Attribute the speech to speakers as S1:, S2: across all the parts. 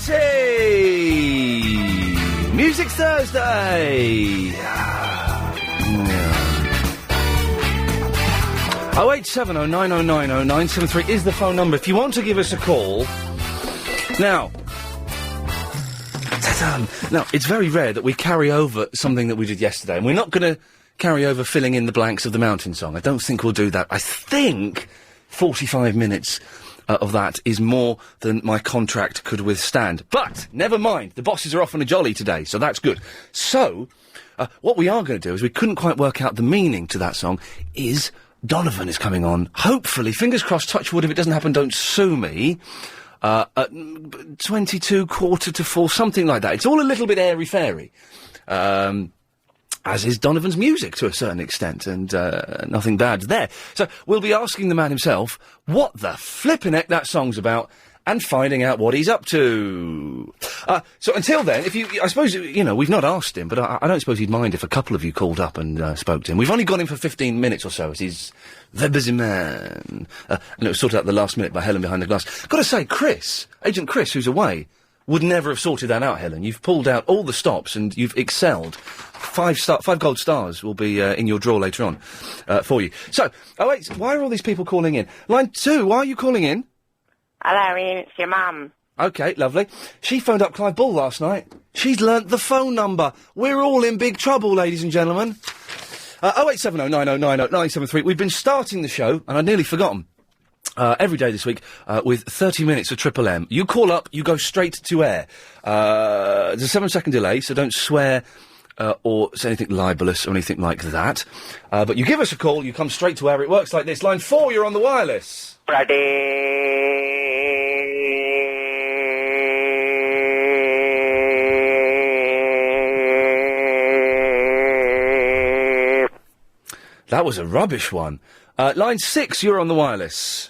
S1: Variety! Music Thursday! 08709090973 is the phone number if you want to give us a call. Now, it's very rare that we carry over something that we did yesterday, and we're not going to carry over filling in the blanks of the Mountain Song. I don't think we'll do that. I think 45 minutes of that is more than my contract could withstand. But, never mind, the bosses are off on a jolly today, so that's good. So, what we are going to do is we couldn't quite work out the meaning to that song, is Donovan is coming on. Hopefully, fingers crossed, touch wood, if it doesn't happen, don't sue me. At 22, quarter to 4, something like that. It's all a little bit airy-fairy. As is Donovan's music to a certain extent, and nothing bad's there. So we'll be asking the man himself what the flippin' heck that song's about, and finding out what he's up to. So until then, I suppose, we've not asked him, but I don't suppose he'd mind if a couple of you called up and spoke to him. We've only got him for 15 minutes or so, as he's the busy man. And it was sorted out at the last minute by Helen behind the glass. Gotta say, Agent Chris, who's away, would never have sorted that out, Helen. You've pulled out all the stops and you've excelled. 5 gold stars will be in your drawer later on for you. So, why are all these people calling in? Line 2, why are you calling in?
S2: Hello, Ian, it's your mum.
S1: OK, lovely. She phoned up Clive Bull last night. She's learnt the phone number. We're all in big trouble, ladies and gentlemen. 08709090973. We've been starting the show, and I'd nearly forgotten, every day this week, with 30 minutes of Triple M. You call up, you go straight to air. There's a 7-second delay, so don't swear or say anything libelous or anything like that. But you give us a call, you come straight to air. It works like this. Line 4, you're on the wireless.
S2: Ready.
S1: That was a rubbish one. Line 6, you're on the wireless.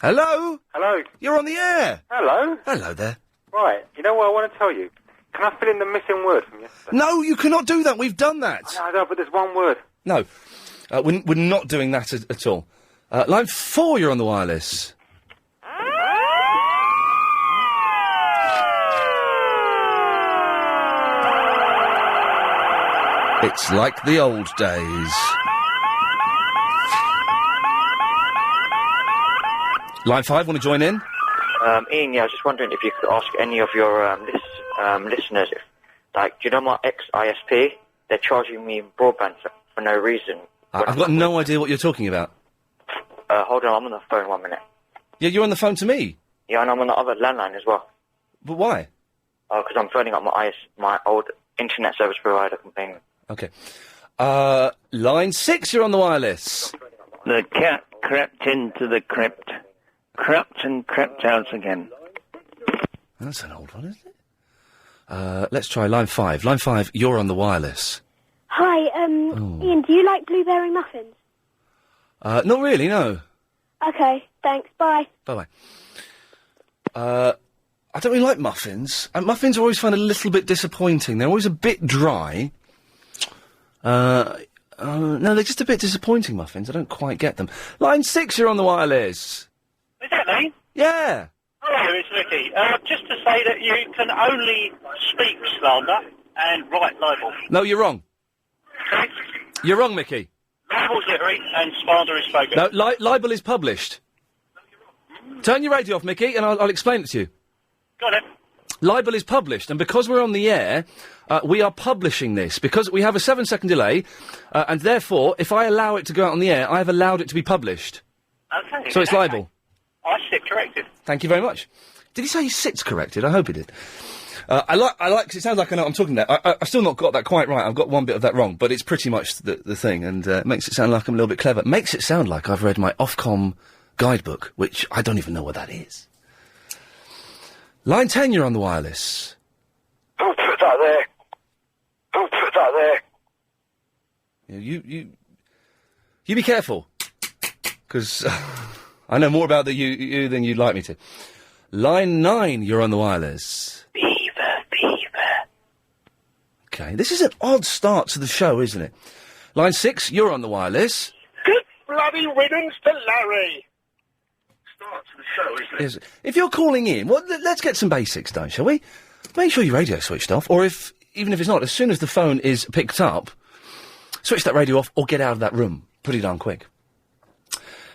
S1: Hello?
S3: Hello.
S1: You're on the air.
S3: Hello.
S1: Hello there.
S3: Right, you know what I want to tell you? Can I fill in the missing word from yesterday?
S1: No, you cannot do that. We've done that.
S3: I know, but there's one word.
S1: No. We're not doing that at all. Line 4, you're on the wireless. It's like the old days. Line 5, want to join in?
S4: Ian, I was just wondering if you could ask any of your listeners, if, do you know my ex-ISP? They're charging me broadband for no reason.
S1: I've got no idea what you're talking about.
S4: Hold on, I'm on the phone 1 minute.
S1: Yeah, you're on the phone to me?
S4: Yeah, and I'm on the other landline as well.
S1: But why?
S4: Oh, because I'm phoning up my old internet service provider complaining.
S1: Okay. Line 6, you're on the wireless.
S5: The cat crept into the crypt, crept and crept out again.
S1: That's an old one, isn't it? Let's try line 5. Line 5, you're on the wireless.
S6: Hi, Ian, do you like blueberry muffins?
S1: Not really, no.
S6: Okay, thanks, bye.
S1: Bye-bye. I don't really like muffins. Muffins I always find a little bit disappointing. They're always a bit dry. No, they're just a bit disappointing, muffins. I don't quite get them. Line 6, you're on the wireless.
S7: Is that me?
S1: Yeah.
S7: Hello, it's Mickey. Just to say that you can only speak slander and write libel.
S1: No, you're wrong.
S7: Okay?
S1: You're wrong, Mickey.
S7: Libel's literary and slander is spoken.
S1: No, libel is published. Turn your radio off, Mickey, and I'll explain it to you.
S7: Got it.
S1: Libel is published, and because we're on the air, we are publishing this. Because we have a 7-second delay, and therefore, if I allow it to go out on the air, I have allowed it to be published.
S7: Okay.
S1: So it's libel.
S7: I sit corrected.
S1: Thank you very much. Did he say he sits corrected? I hope he did. I like, cause it sounds like I know what I'm talking about. I've still not got that quite right. I've got one bit of that wrong, but it's pretty much the thing, and makes it sound like I'm a little bit clever. Makes it sound like I've read my Ofcom guidebook, which I don't even know what that is. Line 10, you're on the wireless.
S3: Who put that there? Who put that there?
S1: You be careful, because I know more about you than you'd like me to. Line 9, you're on the wireless.
S5: Beaver.
S1: Okay, this is an odd start to the show, isn't it? Line 6, you're on the wireless.
S3: Good bloody riddance to Larry. Start.
S1: Yes. If you're calling in, well, let's get some basics done, shall we? Make sure your radio's switched off, or even if it's not, as soon as the phone is picked up, switch that radio off or get out of that room. Pretty darn quick.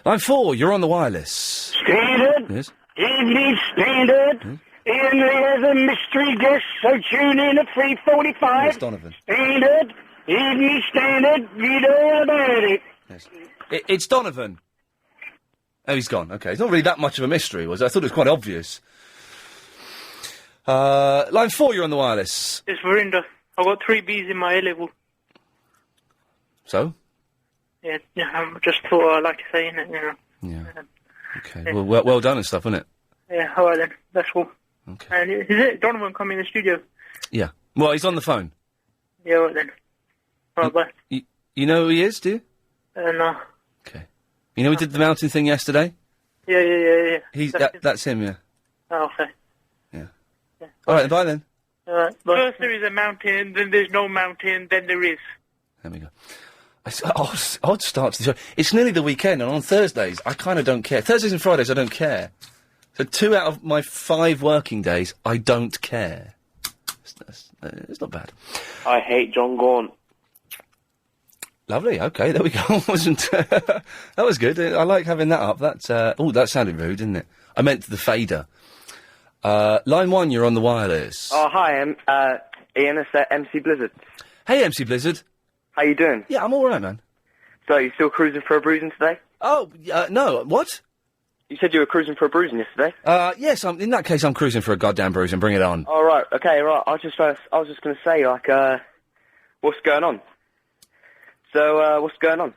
S1: Line 4, you're on the wireless.
S5: Standard.
S1: Yes.
S5: Evening Standard. And there's a mystery guest, so tune in at 3:45.
S1: Yes, Donovan.
S5: Standard. Evening Standard. You know about it.
S1: Yes. It's Donovan. Oh, he's gone. Okay. It's not really that much of a mystery, was it? I thought it was quite obvious. Line 4, you're on the wireless.
S8: It's Varinder. I got 3 Bs in my A-level.
S1: So?
S8: Yeah, I just thought I'd like to say, innit, you know.
S1: Yeah. Okay. Yeah. Well done and stuff, isn't it?
S8: Yeah, alright then. That's all.
S1: Okay.
S8: And is it Donovan coming in the studio?
S1: Yeah. Well, he's on the phone.
S8: Yeah, alright then. Alright, bye.
S1: You know who he is, do you?
S8: No.
S1: Okay. You know we did the mountain thing yesterday?
S8: Yeah.
S1: That's him, yeah.
S8: Oh, okay.
S1: Yeah. Alright, bye then.
S8: Alright, bye. First there is a mountain, then there's no mountain, then there is.
S1: There we go. Odd start to the show. It's nearly the weekend, and on Thursdays, I kind of don't care. Thursdays and Fridays, I don't care. So 2 out of my 5 working days, I don't care. It's not bad.
S9: I hate John Gaunt.
S1: Lovely, okay, there we go. Wasn't that was good. I like having that up. That sounded rude, didn't it? I meant the fader. Line 1, you're on the wireless.
S9: Oh, hi, Ian, it's MC Blizzard.
S1: Hey, MC Blizzard.
S9: How you doing?
S1: Yeah, I'm alright, man.
S9: So, you still cruising for a bruising today?
S1: Oh, no, what?
S9: You said you were cruising for a bruising yesterday?
S1: Yes, in that case, I'm cruising for a goddamn bruise and bring it on.
S9: Oh, right, okay, right. I was just going to say, like, what's going on? So, what's going on?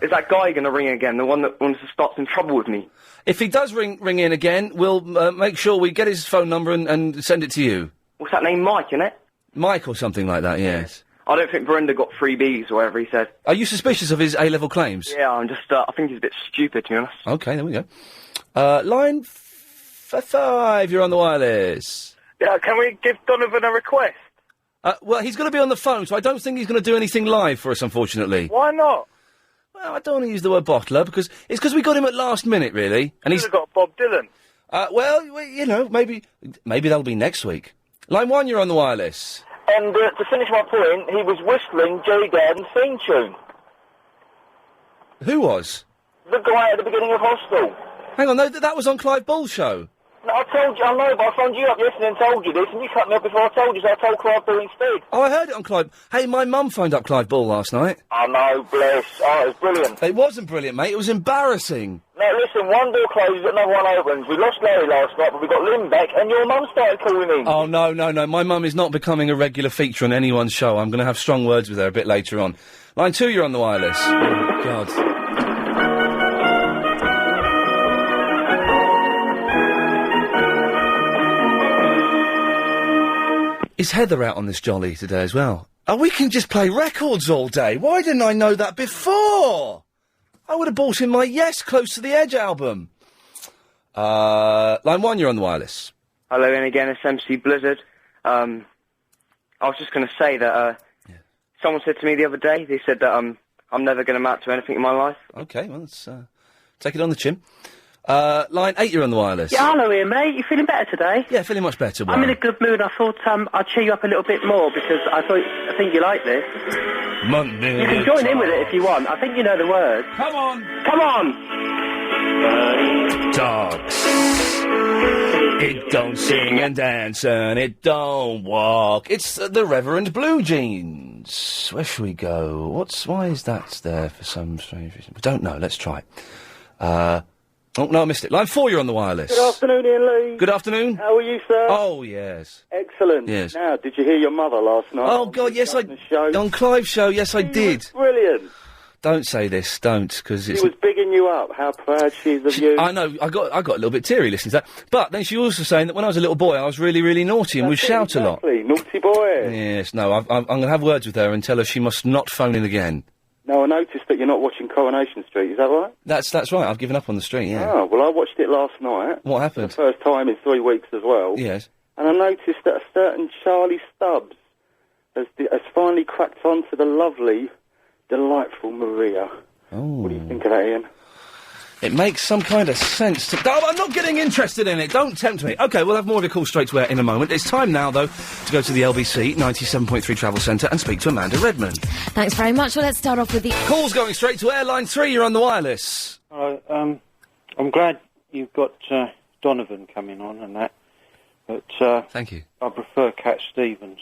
S9: Is that guy going to ring again, the one that wants to start some trouble with me?
S1: If he does ring in again, we'll make sure we get his phone number and send it to you.
S9: What's that name, Mike, innit?
S1: Mike or something like that, yes.
S9: I don't think Varinder got 3 Bs or whatever he said.
S1: Are you suspicious of his A-level claims?
S9: Yeah, I'm just, I think he's a bit stupid, to be honest.
S1: Okay, there we go. Line 5, you're on the wireless.
S7: Yeah, can we give Donovan a request?
S1: Well, he's going to be on the phone, so I don't think he's going to do anything live for us, unfortunately.
S7: Why not?
S1: Well, I don't want to use the word bottler, because we got him at last minute, really. And he's
S7: got Bob Dylan.
S1: Well, you know, maybe that'll be next week. Line 1, you're on the wireless.
S10: And to finish my point, he was whistling Jerry Garden's theme tune.
S1: Who was?
S10: The guy at the beginning of Hostel.
S1: Hang on, no, that was on Clive Bull's show.
S10: No, I told you, I know, but I phoned you up yesterday and told you this, and you cut me up before I told you, so I told Clive Bull instead.
S1: Oh, I heard it on Clive. Hey, my mum phoned up Clive Bull last night.
S10: I know, bless. Oh, it was brilliant.
S1: It wasn't brilliant, mate. It was embarrassing.
S10: No, listen, one door closes, another one opens. We lost Larry last night, but we got Lynn back, and your mum started calling in.
S1: Oh, no. My mum is not becoming a regular feature on anyone's show. I'm going to have strong words with her a bit later on. Line 2, you're on the wireless. Oh, God. Is Heather out on this jolly today as well? Oh, we can just play records all day. Why didn't I know that before? I would have bought in my Yes, Close to the Edge album. Line 1, you're on the wireless.
S9: Hello, and again, it's MC Blizzard. I was just going to say that someone said to me the other day, they said that I'm never going to amount to anything in my life.
S1: Okay, well, let's take it on the chin. Line 8, you're on the wireless.
S11: Yeah, hello Ian, mate. You feeling better today?
S1: Yeah, feeling much better.
S11: I'm in a good mood. I thought I'd cheer you up a little bit more because I think you like this.
S1: Monday.
S11: You can join in with it if you want. I think you know the words.
S1: Come on.
S11: Come on.
S1: Dogs. It don't sing and dance and it don't walk. It's the Reverend Blue Jeans. Where should we go? Why is that there for some strange reason? We don't know. Let's try. Oh, no, I missed it. Line 4, you're on the wireless.
S12: Good afternoon, Ian Lee.
S1: Good afternoon.
S12: How are you, sir?
S1: Oh, yes.
S12: Excellent.
S1: Yes.
S12: Now, did you hear your mother last night?
S1: Oh, God, yes, on Clive's show, yes, I did.
S12: Brilliant.
S1: Don't say this, don't, because it's...
S12: She was bigging you up, how proud she is of you.
S1: I know, I got a little bit teary listening to that. But then she was also saying that when I was a little boy, I was really, really naughty and would shout a lot.
S12: Naughty boy.
S1: Yes, no, I'm going to have words with her and tell her she must not phone in again.
S12: No, I noticed that you're not watching Coronation Street, is that right?
S1: That's right, I've given up on the street, yeah.
S12: Oh, well, I watched it last night.
S1: What happened?
S12: For the first time in 3 weeks as well.
S1: Yes.
S12: And I noticed that a certain Charlie Stubbs has finally cracked onto the lovely, delightful Maria.
S1: Oh.
S12: What do you think of that, Ian?
S1: It makes some kind of sense to... Oh, I'm not getting interested in it. Don't tempt me. OK, we'll have more of your calls straight to air in a moment. It's time now, though, to go to the LBC 97.3 Travel Centre and speak to Amanda Redmond.
S13: Thanks very much. Well, let's start off with the...
S1: Calls going straight to air. Line 3, you're on the wireless.
S14: Hello, I'm glad you've got Donovan coming on and that, but
S1: thank you.
S14: I prefer Cat Stevens.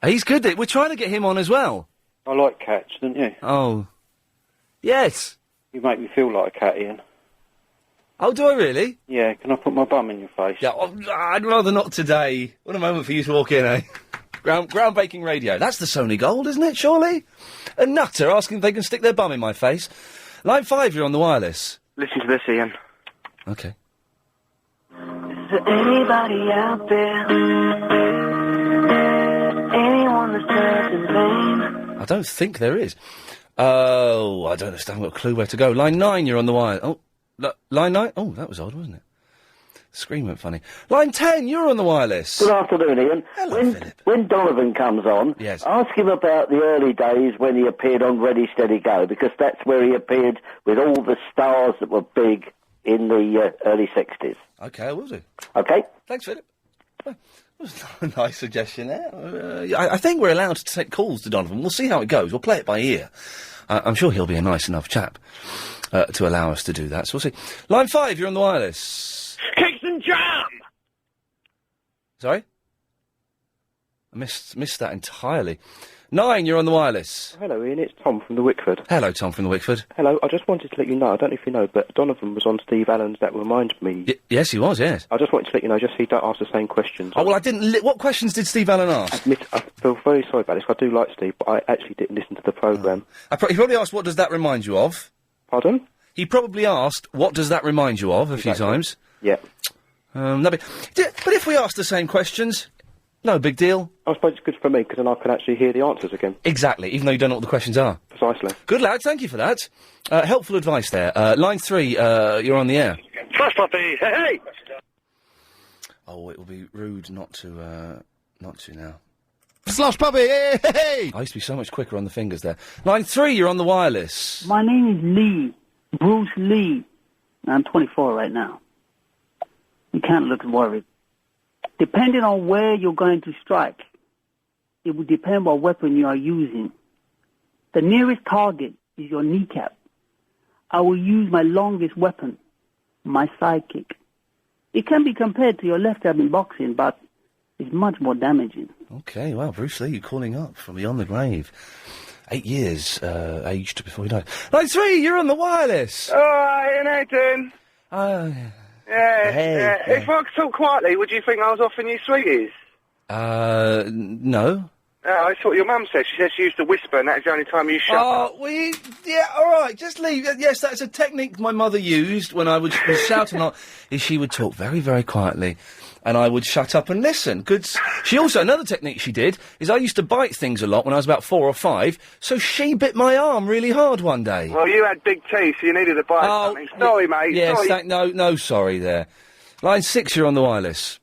S1: He's good. We're trying to get him on as well.
S14: I like cats, don't you?
S1: Oh. Yes.
S14: You make me feel like a cat, Ian.
S1: Oh, do I really?
S14: Yeah, can I put my bum in your face?
S1: Yeah, I'd rather not today. What a moment for you to walk in, eh? Groundbreaking radio. That's the Sony Gold, isn't it, surely? A nutter asking if they can stick their bum in my face. Line 5, you're on the wireless.
S9: Listen to this, Ian.
S1: OK.
S15: Is there anybody out there? Anyone that's left in vain?
S1: I don't think there is. Oh, I don't understand. I've got a clue where to go. Line 9, you're on the wire. Oh, line 9? Oh, that was odd, wasn't it? The screen went funny. Line 10, you're on the wireless.
S16: Good afternoon, Ian.
S1: Hello, Philip.
S16: When Donovan comes on,
S1: yes,
S16: ask him about the early days when he appeared on Ready, Steady, Go, because that's where he appeared with all the stars that were big in the early 60s.
S1: OK, I will do.
S16: OK?
S1: Thanks, Philip. That was a nice suggestion there. I think we're allowed to take calls to Donovan. We'll see how it goes. We'll play it by ear. I'm sure he'll be a nice enough chap to allow us to do that. So we'll see. Line 5, you're on the wireless.
S10: Cakes and jam!
S1: Sorry? I missed that entirely. 9, you're on the wireless.
S17: Hello, Ian. It's Tom from the Wickford.
S1: Hello, Tom from the Wickford.
S17: Hello. I just wanted to let you know, I don't know if you know, but Donovan was on Steve Allen's That Reminds Me.
S1: Yes, he was, yes.
S17: I just wanted to let you know, just so you don't ask the same questions.
S1: Oh, well, I didn't... what questions did Steve Allen ask?
S17: I feel very sorry about this. I do like Steve, but I actually didn't listen to the programme.
S1: He probably asked, what does that remind you of?
S17: Pardon?
S1: He probably asked, what does that remind you of, a few times.
S17: Yeah.
S1: But if we ask the same questions... No big deal.
S17: I suppose it's good for me, because then I can actually hear the answers again.
S1: Exactly, even though you don't know what the questions are.
S17: Precisely.
S1: Good lad, thank you for that. Helpful advice there. Line 3, you're on the air.
S10: Slush puppy, hey!
S1: Oh, it will be rude not to now.
S18: Slush puppy, hey!
S1: I used to be so much quicker on the fingers there. Line 3, you're on the wireless.
S19: My name is Lee, Bruce Lee. I'm 24 right now. You can't look worried. Depending on where you're going to strike, it will depend what weapon you are using. The nearest target is your kneecap. I will use my longest weapon, my sidekick. It can be compared to your left jab in boxing, but it's much more damaging.
S1: OK, well, Bruce Lee, you're calling up from beyond the grave. 8 years, aged before he died. Line 3, you're on the wireless.
S10: Oh, Ian, how you doing? Yeah,
S1: Hey.
S10: If I could talk quietly, would you think I was offering you sweeties?
S1: No.
S10: I thought your mum said. She said she used to whisper, and that's the only time you shut up.
S1: Yeah, all right, just leave. Yes, that's a technique my mother used when I would shout a lot, is she would talk very, very quietly, and I would shut up and listen. Another technique she did is I used to bite things a lot when I was about 4 or 5, so she bit my arm really hard one day.
S10: Well, you had big teeth, so you needed to bite something. Sorry, mate.
S1: Yes,
S10: sorry.
S1: Sorry there. Line 6, you're on the wireless.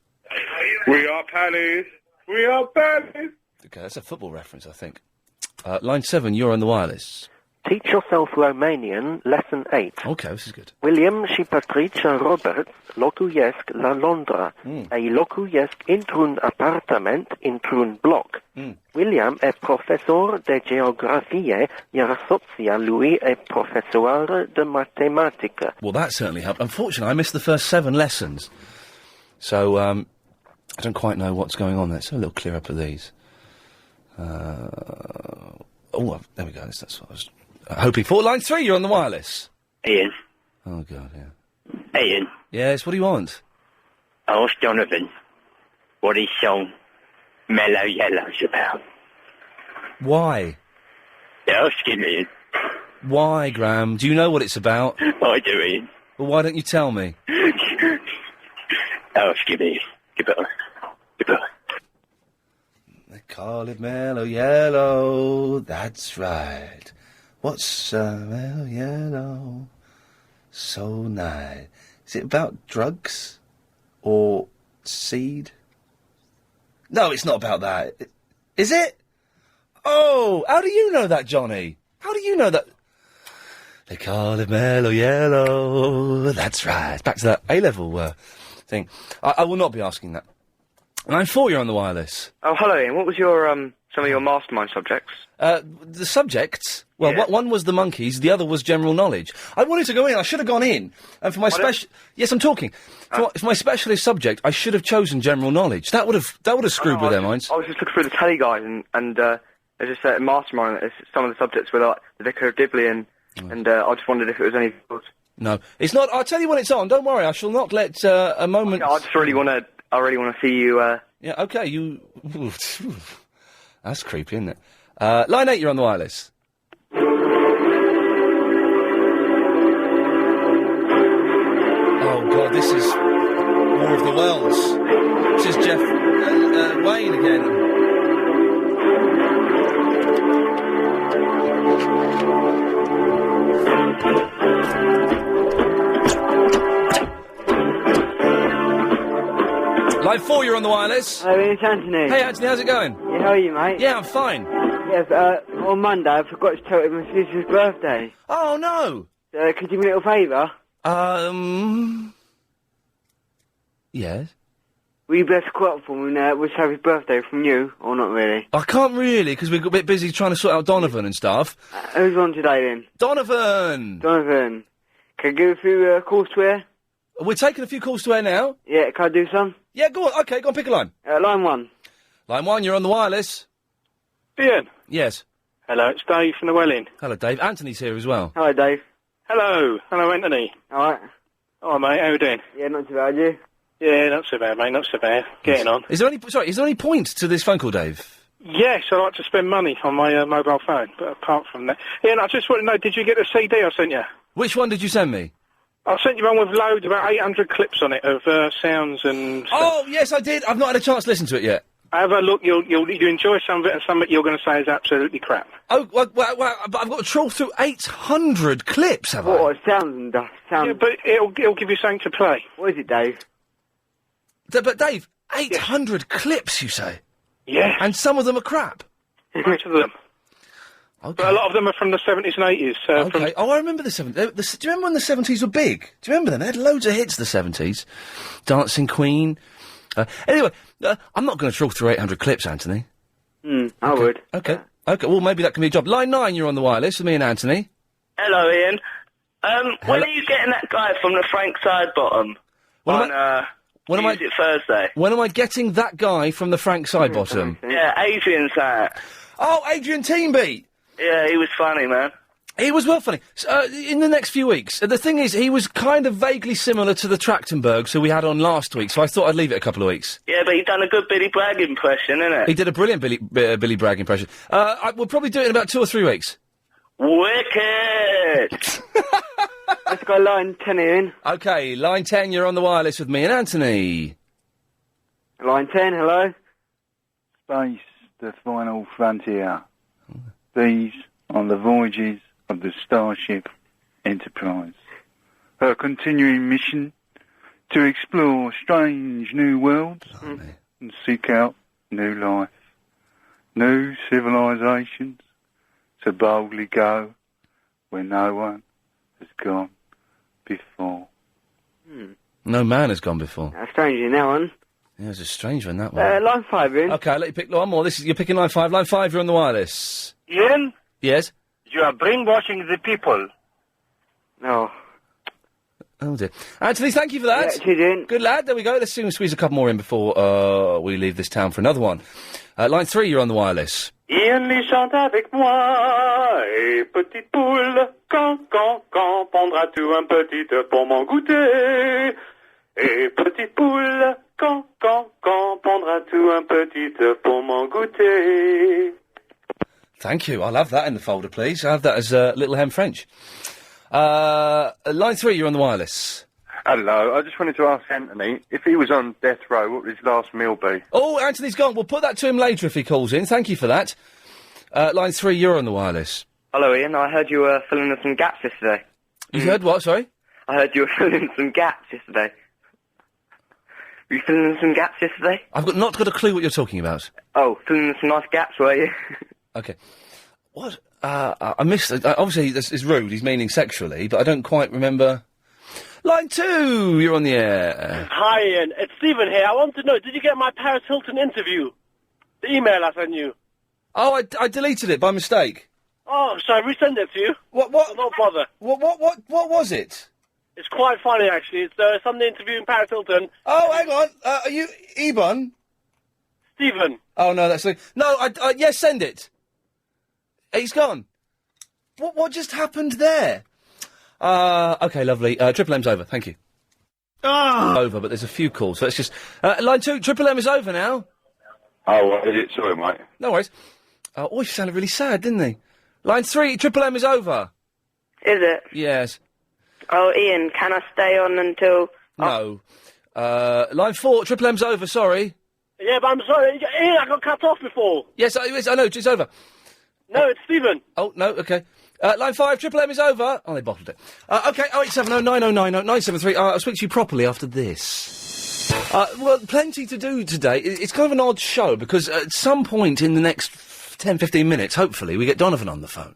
S10: We are panties. We are panties.
S1: Okay, that's a football reference, I think. Line 7, you're on the wireless.
S20: Teach yourself Romanian, lesson 8.
S1: Okay, this is good.
S20: William și Patricia Roberts locuiesc la Londra. Ei locuiesc într-un apartament, într-un bloc. William e profesor de geografie, iar soția lui e profesoară de matematică.
S1: Well, that certainly helped. Unfortunately, I missed the first 7 lessons. So, I don't quite know what's going on there. So a little clear up of these. There we go. That's what I was hoping for. Line 3, you're on the wireless.
S5: Ian.
S1: Oh, God, yeah.
S5: Ian.
S1: Yes, what do you want?
S5: Ask Donovan what his song Mellow Yellow's about.
S1: Why?
S5: Ask him, Ian.
S1: Why, Graham? Do you know what it's about?
S5: I do, Ian.
S1: Well, why don't you tell me?
S5: Ask him, Ian. Goodbye. Goodbye.
S1: They call it Mellow Yellow, that's right. What's Mellow Yellow? So nice. Is it about drugs? Or seed? No, it's not about that. Is it? Oh, how do you know that, Johnny? How do you know that? They call it mellow yellow. That's right. Back to that A-level thing. I will not be asking that. Line 4, you're on the wireless.
S9: Oh, hello, Ian. What was your, some of your mastermind subjects?
S1: The subjects? Well, one was the monkeys, the other was general knowledge. I wanted to go in, I should have gone in. And for my Yes, I'm talking. For my specialist subject, I should have chosen general knowledge. That would have screwed with their minds.
S9: I was just looking through the telly guide and there's just a mastermind. Some of the subjects were like the Vicar of Dibley and I just wondered if it was any good.
S1: No, it's not. I'll tell you when it's on. Don't worry. I shall not let a moment.
S9: I just really want to. I really want to see you.
S1: Yeah. Okay. You. That's creepy, isn't it? Line 8. You're on the wireless. Oh God, this is War of the Worlds. This is Jeff Wayne again. Line 4, you're on the wireless.
S21: Hello, it's Anthony.
S1: Hey, Anthony, how's it going?
S21: Yeah, how are you, mate?
S1: Yeah, I'm fine.
S21: Yes, on Monday I forgot to tell you it was my sister's birthday.
S1: Oh, no.
S21: Could you do me a little favour?
S1: Yes?
S21: Will you be able to call up for me and wish happy birthday from you, or not really?
S1: I can't really, because we've got a bit busy trying to sort out Donovan and stuff.
S21: Who's on today, then?
S1: Donovan!
S21: Donovan. Can I give a few calls to air?
S1: We're taking a few calls to air now.
S21: Yeah, can I do some?
S1: Yeah, go on. Okay, go on, pick a line.
S21: Line 1.
S1: Line 1, you're on the wireless.
S22: Ian.
S1: Yes.
S22: Hello, it's Dave from the Welling.
S1: Hello, Dave. Anthony's here as well.
S21: Hello, Dave.
S22: Hello. Hello, Anthony.
S21: Alright.
S22: Oh, mate, how you doing?
S21: Yeah, not too bad, you?
S22: Yeah, not so bad, mate, not so bad. Getting on.
S1: Is there any point to this phone call, Dave?
S22: Yes, I like to spend money on my mobile phone, but apart from that... Ian, I just want to know, did you get the CD I sent you?
S1: Which one did you send me?
S22: I sent you one with loads, about 800 clips on it of sounds and stuff.
S1: Oh, yes, I did. I've not had a chance to listen to it yet.
S22: Have a look, you'll enjoy some of it, and some of it you're going to say is absolutely crap.
S1: Oh, well, but I've got to trawl through 800 clips, have I?
S21: What, sounds and stuff?
S22: Yeah, but it'll give you something to play.
S21: What is it, Dave?
S1: But, Dave, 800 clips, you say?
S22: Yeah.
S1: And some of them are crap?
S22: Most of them.
S1: Okay.
S22: But a lot of them are from the 70s and 80s.
S1: Okay. Oh, I remember the 70s. Do you remember when the 70s were big? Do you remember them? They had loads of hits, the 70s. Dancing Queen. Anyway, I'm not going to trawl through 800 clips, Anthony.
S21: I would.
S1: Okay. Okay, well, maybe that can be a job. Line 9, you're on the wireless with me and Anthony.
S23: Hello, Ian. When are you getting that guy from the Frank Sidebottom Music Thursday?
S1: When am I getting that guy from the Frank Sidebottom?
S23: Yeah, Adrian's that.
S1: Oh, Adrian Teambeat!
S23: Yeah, he was funny, man.
S1: He was well funny. In the next few weeks. The thing is, he was kind of vaguely similar to the Trachtenbergs who we had on last week, so I thought I'd leave it a couple of weeks.
S23: Yeah, but he done a good Billy Bragg impression, innit?
S1: He did a brilliant Billy Bragg impression. We'll probably do it in about 2 or 3 weeks.
S23: Wicked!
S21: Let's go line 10 in.
S1: Okay, line 10, you're on the wireless with me and Anthony.
S21: Line 10, hello?
S24: Space, the final frontier. These are the voyages of the Starship Enterprise. Her continuing mission to explore strange new worlds and seek out new life, new civilizations, to boldly go where no one has gone before.
S1: No man has gone before.
S21: That's strange in that one.
S1: Yeah, it's a strange one, that one.
S21: Line 5 in.
S1: Okay, I'll let you pick one more. You're picking line 5. Line 5, you're on the wireless.
S10: Ian,
S1: Yes?
S10: you are brainwashing the people.
S21: No.
S1: Oh, dear. Anthony, thank you for that.
S21: Yeah, cheers, Ian.
S1: Good lad. There we go. Let's see if we squeeze a couple more in before we leave this town for another one. Line 3, you're on the wireless.
S10: Ian, les chante avec moi, et petite poule, quand prendras-tu un petit œuf pour mon goûter? Et petite poule, quand prendras-tu un petit œuf pour mon goûter?
S1: Thank you. I'll have that in the folder, please. I'll have that as Little Hen French. Line 3, you're on the wireless.
S25: Hello, I just wanted to ask Anthony, if he was on death row, what would his last meal be?
S1: Oh, Anthony's gone. We'll put that to him later if he calls in. Thank you for that. Line 3, you're on the wireless.
S9: Hello, Ian. I heard you were filling in some gaps yesterday.
S1: You heard what, sorry?
S9: I heard you were filling in some gaps yesterday. Were you filling in some gaps yesterday?
S1: I've not got a clue what you're talking about.
S9: Oh, filling in some nice gaps, were you?
S1: Okay. What? I missed it. Obviously, this is rude. He's meaning sexually, but I don't quite remember. Line 2, you're on the air.
S2: Hi, Ian. It's Stephen here. I want to know, did you get my Paris Hilton interview? The email I sent you.
S1: Oh, I deleted it by mistake.
S2: Oh, shall I resend it to you?
S1: What?
S2: Don't bother.
S1: What was it?
S2: It's quite funny, actually. It's Sunday interview in Paris Hilton.
S1: Oh, hang on. Are you Ebon?
S2: Stephen.
S1: Oh, no, that's... No, yes, send it. He's gone. What just happened there? Okay, lovely. Triple M's over, thank you. Over, but there's a few calls, so let's just... line 2, Triple M is over now.
S25: Oh, is it? Sorry, mate.
S1: No worries. He sounded really sad, didn't he? Line 3, Triple M is over.
S3: Is it?
S1: Yes.
S3: Oh, Ian, can I stay on until...
S1: No. Line 4, Triple M's over, sorry.
S2: Yeah, but I'm sorry. Ian, I got cut off before.
S1: Yes, I know, it's over.
S2: No, it's Stephen.
S1: Oh, no, okay. Line 5, Triple M is over. Oh, they bottled it. Okay, 0870 9090 973. I'll speak to you properly after this. Well, plenty to do today. It's kind of an odd show because at some point in the next 10, 15 minutes, hopefully, we get Donovan on the phone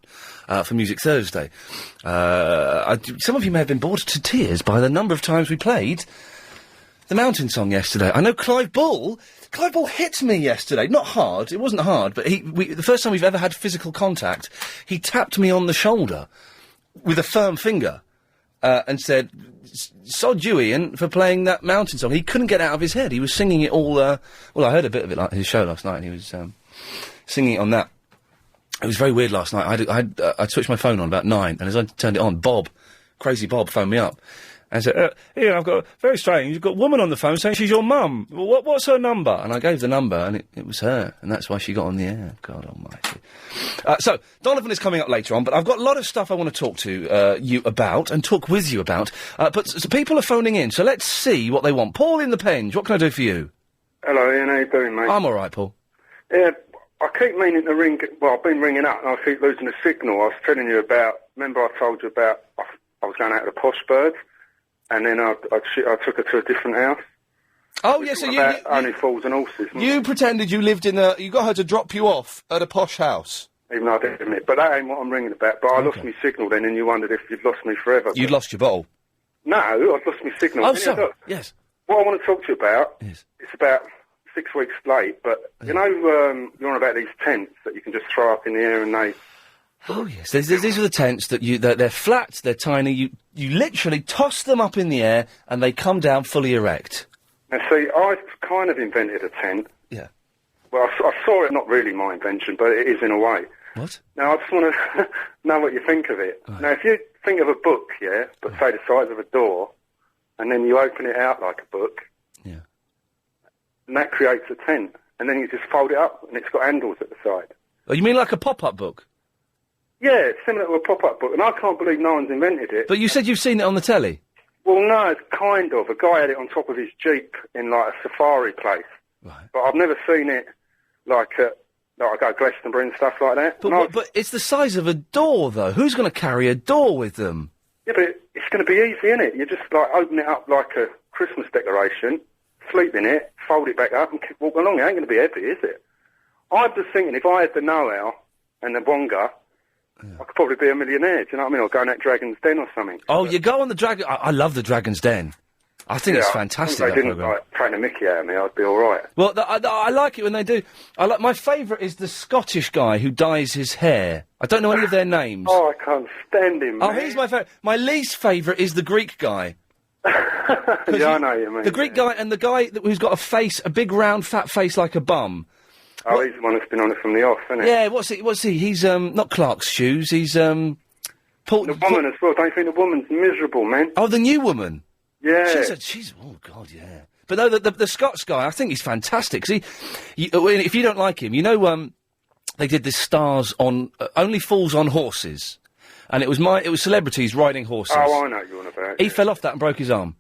S1: for Music Thursday. Some of you may have been bored to tears by the number of times we played the Mountain Song yesterday. I know Clive Bull hit me yesterday. Not hard. It wasn't hard, but the first time we've ever had physical contact, he tapped me on the shoulder with a firm finger and said, "Sod you, Ian, for playing that Mountain Song." He couldn't get it out of his head. He was singing it all... well, I heard a bit of it like his show last night, and he was singing it on that. It was very weird last night. I'd switched my phone on about 9, and as I turned it on, Crazy Bob phoned me up. And said, Ian, I've got, very strange, you've got a woman on the phone saying she's your mum. Well, what's her number? And I gave the number, and it was her, and that's why she got on the air. God almighty. So, Donovan is coming up later on, but I've got a lot of stuff I want to talk to you about, and talk with you about. So people are phoning in, so let's see what they want. Paul in the Penge, what can I do for you?
S25: Hello, Ian, how you doing, mate?
S1: I'm all right, Paul.
S25: Yeah, I keep meaning to ring... Well, I've been ringing up, and I keep losing the signal. I was telling you about... Remember I told you about... I was going out to the Posh Birds? And then I took her to a different house.
S1: Oh, yes, so you...
S25: Only Fools and Horses.
S1: You pretended you lived in a... You got her to drop you off at a posh house.
S25: Even though I didn't admit. But that ain't what I'm ringing about. But I lost my signal then, and you wondered if you'd lost me forever.
S1: You'd lost your bottle?
S25: No, I've lost my signal.
S1: Oh, sorry, yes.
S25: What I want to talk to you about...
S1: Yes.
S25: It's about 6 weeks late, but, you know, you're on about these tents that you can just throw up in the air and they...
S1: Oh, yes. These are the tents that they're flat, they're tiny, you literally toss them up in the air and they come down fully erect.
S25: Now, see, I kind of invented a tent.
S1: Yeah.
S25: Well, I saw it, not really my invention, but it is in a way.
S1: What?
S25: Now, I just want to know what you think of it. Right. Now, if you think of a book, yeah, but say the size of a door, and then you open it out like a book,
S1: yeah,
S25: and that creates a tent, and then you just fold it up, and it's got handles at the side.
S1: Oh, you mean like a pop-up book?
S25: Yeah, it's similar to a pop-up book, and I can't believe no one's invented it.
S1: But you said you've seen it on the telly?
S25: Well, no, it's kind of. A guy had it on top of his Jeep in, like, a safari place.
S1: Right.
S25: But I've never seen it, like, I go Glastonbury and stuff like that.
S1: But it's the size of a door, though. Who's going to carry a door with them?
S25: Yeah, but it's going to be easy, isn't it? You just, like, open it up like a Christmas decoration, sleep in it, fold it back up, and walk along. It ain't going to be heavy, is it? I'm just thinking, if I had the know-how and the wonga... I could probably be a millionaire, do you know what I mean? Or go on that Dragon's Den or something.
S1: Oh, you go on the Dragon... I love the Dragon's Den. I think it's fantastic,
S25: if they didn't, like, train a mickey out of me, I'd be all right.
S1: Well, I like it when they do. My favourite is the Scottish guy who dyes his hair. I don't know any of their names.
S25: Oh, I can't stand him,
S1: Oh, he's my favourite. My least favourite is the Greek guy.
S25: Yeah, I know what you mean.
S1: The Greek guy and the guy who's got a big round fat face like a bum.
S25: Oh, he's the one that's been on it from the off, isn't it?
S1: Yeah, what's he? He's, not Clark's Shoes, he's, Paul...
S25: The woman as well, don't you think the woman's miserable, man?
S1: Oh, the new woman?
S25: Yeah.
S1: She's, oh, God, yeah. But no, the Scots guy, I think he's fantastic, because if you don't like him, you know, they did this Stars on, Only Fools on Horses, and it was celebrities riding horses.
S25: Oh, I know what you're on about.
S1: He fell off that and broke his arm.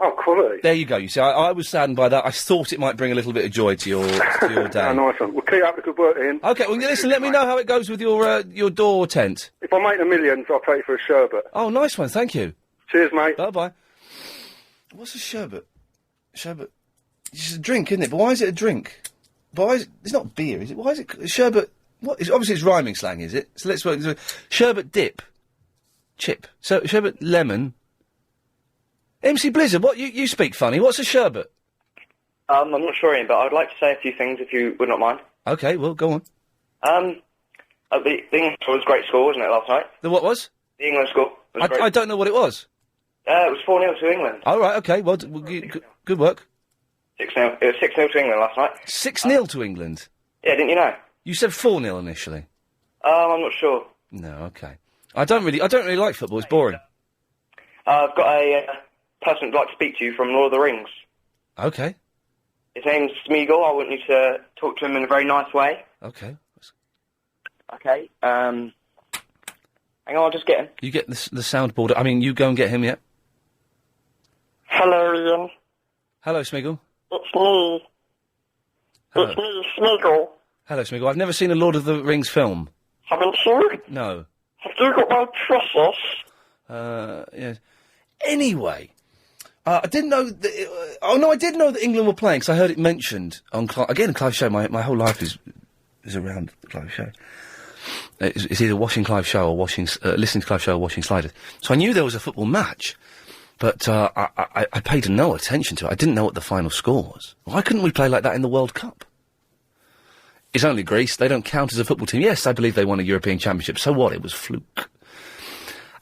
S25: Oh, quality.
S1: There you go. You see, I was saddened by that. I thought it might bring a little bit of joy to your day.
S25: Oh, nice one. Well, keep up the good work, Ian.
S1: Okay, well, listen, let me know how it goes with your door tent.
S25: If I make the millions, I'll take you for a sherbet.
S1: Oh, nice one. Thank you.
S25: Cheers, mate.
S1: Bye-bye. What's a sherbet? Sherbet. It's just a drink, isn't it? But why is it a drink? It's not beer, is it? Why is it sherbet? What? Obviously it's rhyming slang, is it? So let's work. Sherbet dip. Chip. So, sherbet lemon. MC Blizzard, what? You speak funny. What's a sherbet?
S9: I'm not sure, Ian, but I'd like to say a few things if you would not mind.
S1: Okay, well, go on.
S9: The England school was a great score, wasn't it, last night?
S1: The what was?
S9: The England score was great.
S1: I don't know what it was.
S9: It was 4-0 to England.
S1: All right, okay, well, good work.
S9: 6-0. It was 6-0 to England last night.
S1: 6-0 to England?
S9: Yeah, didn't you know?
S1: You said 4-0 initially.
S9: I'm not sure.
S1: No, okay. I don't really like football, it's boring.
S9: I've got a person who'd like to speak to you from Lord of the Rings.
S1: Okay.
S9: His name's Smeagol. I want you to talk to him in a very nice way.
S1: Okay.
S9: Okay, hang on, I'll just get him.
S1: You get the soundboard. I mean, you go and get him, yeah?
S4: Hello, Ian.
S1: Hello, Smeagol.
S4: It's me.
S1: Hello.
S4: It's me, Smeagol.
S1: Hello, Smeagol. I've never seen a Lord of the Rings film.
S4: Haven't you?
S1: No.
S4: Have you got my precious?
S1: Yes. Anyway, I didn't know that... I did know that England were playing, because I heard it mentioned on... Again, Clive Show. My whole life is around the Clive Show. It's either watching Clive Show or listening to Clive Show or watching Sliders. So I knew there was a football match, but I paid no attention to it. I didn't know what the final score was. Why couldn't we play like that in the World Cup? It's only Greece. They don't count as a football team. Yes, I believe they won a European Championship. So what? It was fluke.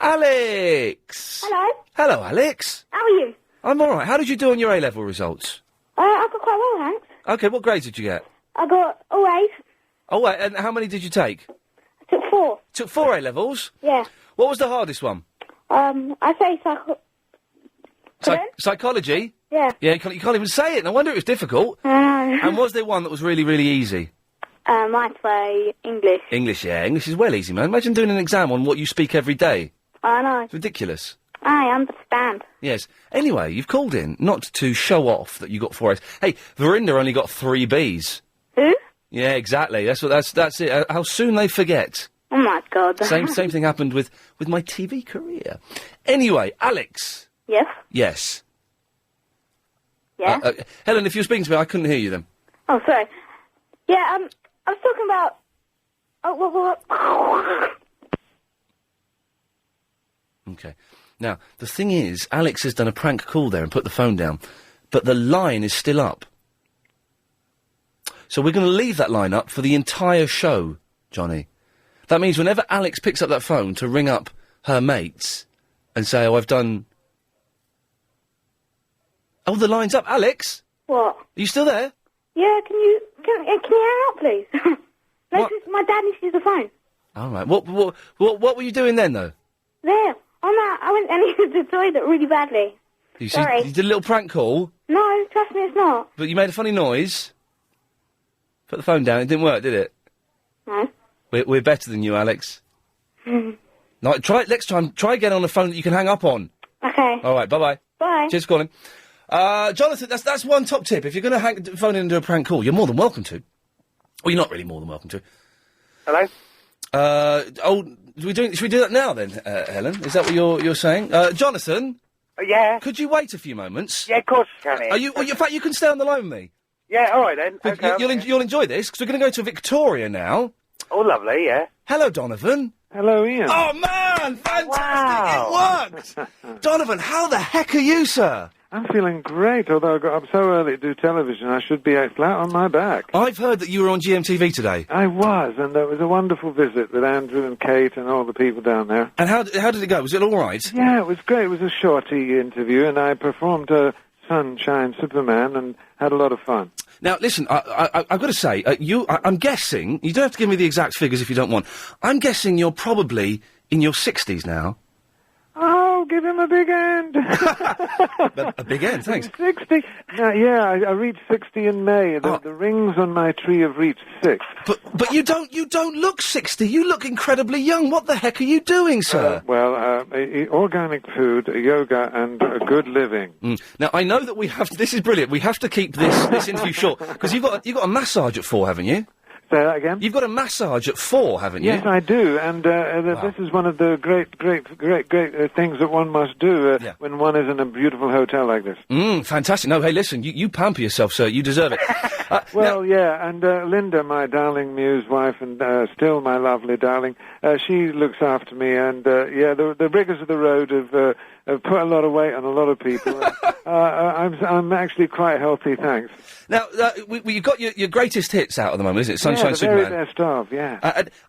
S1: Alex!
S6: Hello.
S1: Hello, Alex.
S6: How are you?
S1: I'm all right. How did you do on your A-level results?
S6: I got quite well, thanks.
S1: Okay, what grades did you get?
S6: I got all A's.
S1: Oh, wait, and how many did you take?
S6: I took 4.
S1: Took 4 A-levels?
S6: Yeah.
S1: What was the hardest one?
S6: I say
S1: Psychology?
S6: Yeah.
S1: Yeah, you can't even say it. No wonder it was difficult. And was there one that was really, really easy?
S6: I'd say English.
S1: English, yeah. English is well easy, man. Imagine doing an exam on what you speak every day.
S6: I know.
S1: It's ridiculous.
S6: I understand.
S1: Yes. Anyway, you've called in not to show off that you got 4 A's. Hey, Varinder only got 3 B's.
S6: Who?
S1: Yeah, exactly. That's it. How soon they forget.
S6: Oh my God.
S1: Same thing happened with my TV career. Anyway, Alex.
S6: Yes?
S1: Yes.
S6: Yeah?
S1: Helen, if you were speaking to me, I couldn't hear you then.
S6: Oh, sorry. Yeah, I was talking about... Oh,
S1: Okay. Now, the thing is, Alex has done a prank call there and put the phone down, but the line is still up. So we're going to leave that line up for the entire show, Johnny. That means whenever Alex picks up that phone to ring up her mates and say, oh, I've done... Oh, the line's up. Alex?
S6: What?
S1: Are you still there?
S6: Yeah, can you hang up, please? No, my dad needs to use the phone.
S1: All right. What were you doing then, though?
S6: There. I went and used the toilet really badly. Sorry.
S1: You did a little prank call?
S6: No, trust me, it's not.
S1: But you made a funny noise? Put the phone down. It didn't work, did it?
S6: No.
S1: We're better than you, Alex. No, next time, try again on a phone that you can hang up on.
S6: Okay.
S1: All right, bye-bye.
S6: Bye.
S1: Cheers for calling. Jonathan, that's one top tip. If you're going to hang the phone in and do a prank call, you're more than welcome to. Well, you're not really more than welcome to.
S10: Hello?
S1: Should we do that now then, Helen? Is that what you're saying? Jonathan?
S10: Yeah?
S1: Could you wait a few moments?
S10: Yeah, of course I can.
S1: Are you? Well, in fact, you can stay on the line with me.
S10: Yeah, all right then. Okay,
S1: You'll enjoy this, because we're going to go to Victoria now.
S10: Oh, lovely, yeah.
S1: Hello, Donovan.
S24: Hello, Ian.
S1: Oh, man! Fantastic! It worked! Donovan, how the heck are you, sir?
S24: I'm feeling great, although I got up so early to do television, I should be out flat on my back.
S1: I've heard that you were on GMTV today.
S24: I was, and it was a wonderful visit with Andrew and Kate and all the people down there.
S1: And how did it go? Was it all right?
S24: Yeah, it was great. It was a shorty interview, and I performed Sunshine Superman and had a lot of fun.
S1: Now, listen, I've got to say, I'm guessing, you don't have to give me the exact figures if you don't want, I'm guessing you're probably in your 60s now.
S24: Oh, give him a big hand.
S1: A big hand, thanks.
S24: 60. Yeah, I reached 60 in May. The rings on my tree have reached 6.
S1: But you don't look 60. You look incredibly young. What the heck are you doing, sir?
S24: Organic food, yoga, and good living.
S1: Now, I know that we have this is brilliant. We have to keep this interview short, because you've got a massage at 4, haven't you?
S24: Say that again?
S1: You've got a massage at 4, haven't you?
S24: Yes, I do, and this is one of the great things that one must do when one is in a beautiful hotel like this.
S1: Fantastic. No, hey, listen, you pamper yourself, sir. You deserve it.
S24: Well, yeah, and Linda, my darling muse wife, and still my lovely darling, she looks after me, and the rigours of the road have put a lot of weight on a lot of people. I'm actually quite healthy, thanks.
S1: Now, you've got your greatest hits out at the moment, isn't it? Sunshine Superman.
S24: The very best of, yeah.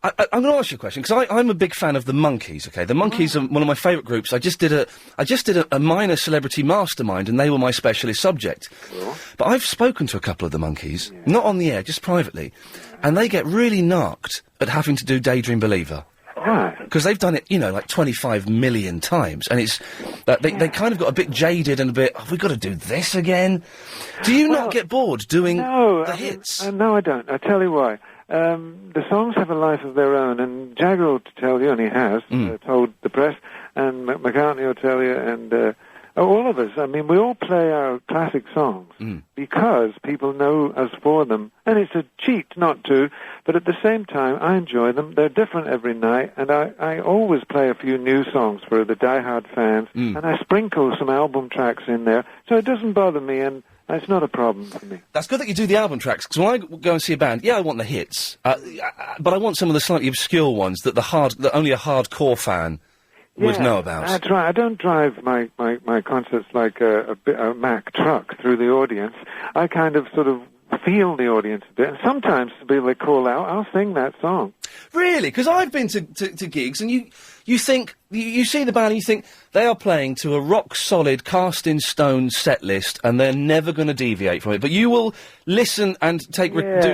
S1: I'm going to ask you a question, because I'm a big fan of the Monkees, okay? The Monkees are one of my favourite groups. I just did a minor celebrity mastermind, and they were my specialist subject.
S24: Sure.
S1: But I've spoken to a couple of the Monkees, not on the air, just privately, and they get really narked at having to do Daydream Believer.
S24: Right.
S1: Because they've done it, like 25 million times, and it's they kind of got a bit jaded and a bit. Oh, we've got to do this again. Do you not get bored doing the hits?
S24: No, I don't. I tell you why. The songs have a life of their own, and Jagger will tell you, and he has told the press, and McCartney will tell you, and all of us. I mean, we all play our classic songs because people know us for them, and it's a cheat not to, but at the same time, I enjoy them. They're different every night, and I always play a few new songs for the diehard fans, and I sprinkle some album tracks in there, so it doesn't bother me, and it's not a problem for me.
S1: That's good that you do the album tracks, because when I go and see a band, I want the hits, but I want some of the slightly obscure ones that that only a hardcore fan would know about.
S24: That's right. I don't drive my concerts like a Mack truck through the audience. I kind of sort of feel the audience a bit. And sometimes people they call out, I'll sing that song.
S1: Really? Because I've been to gigs, and you think, you see the band and you think, they are playing to a rock-solid, cast-in-stone set list, and they're never going to deviate from it. But you will listen and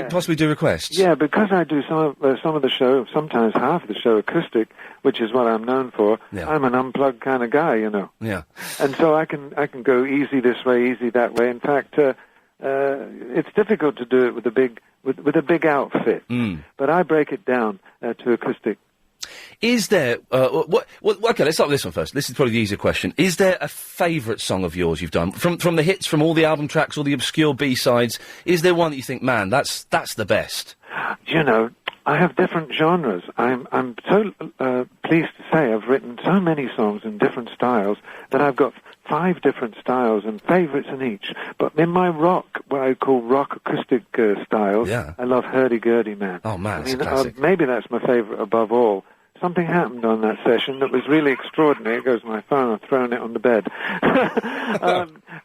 S1: possibly do requests.
S24: Yeah, because I do some of the show, sometimes half of the show acoustic, which is what I'm known for. Yeah. I'm an unplugged kind of guy,
S1: Yeah.
S24: And so I can go easy this way, easy that way. In fact, it's difficult to do it with a big outfit. But I break it down to acoustic.
S1: Is there okay, let's start with this one first. This is probably the easier question. Is there a favourite song of yours you've done from the hits, from all the album tracks, all the obscure B-sides? Is there one that you think, man, that's the best?
S24: I have different genres. I'm so pleased to say I've written so many songs in different styles that I've got 5 different styles and favourites in each. But in my rock, what I call rock acoustic styles, I love Hurdy-Gurdy Man.
S1: Oh man, it's a classic.
S24: Maybe that's my favourite above all. Something happened on that session that was really extraordinary. It goes my phone, I've thrown it on the bed.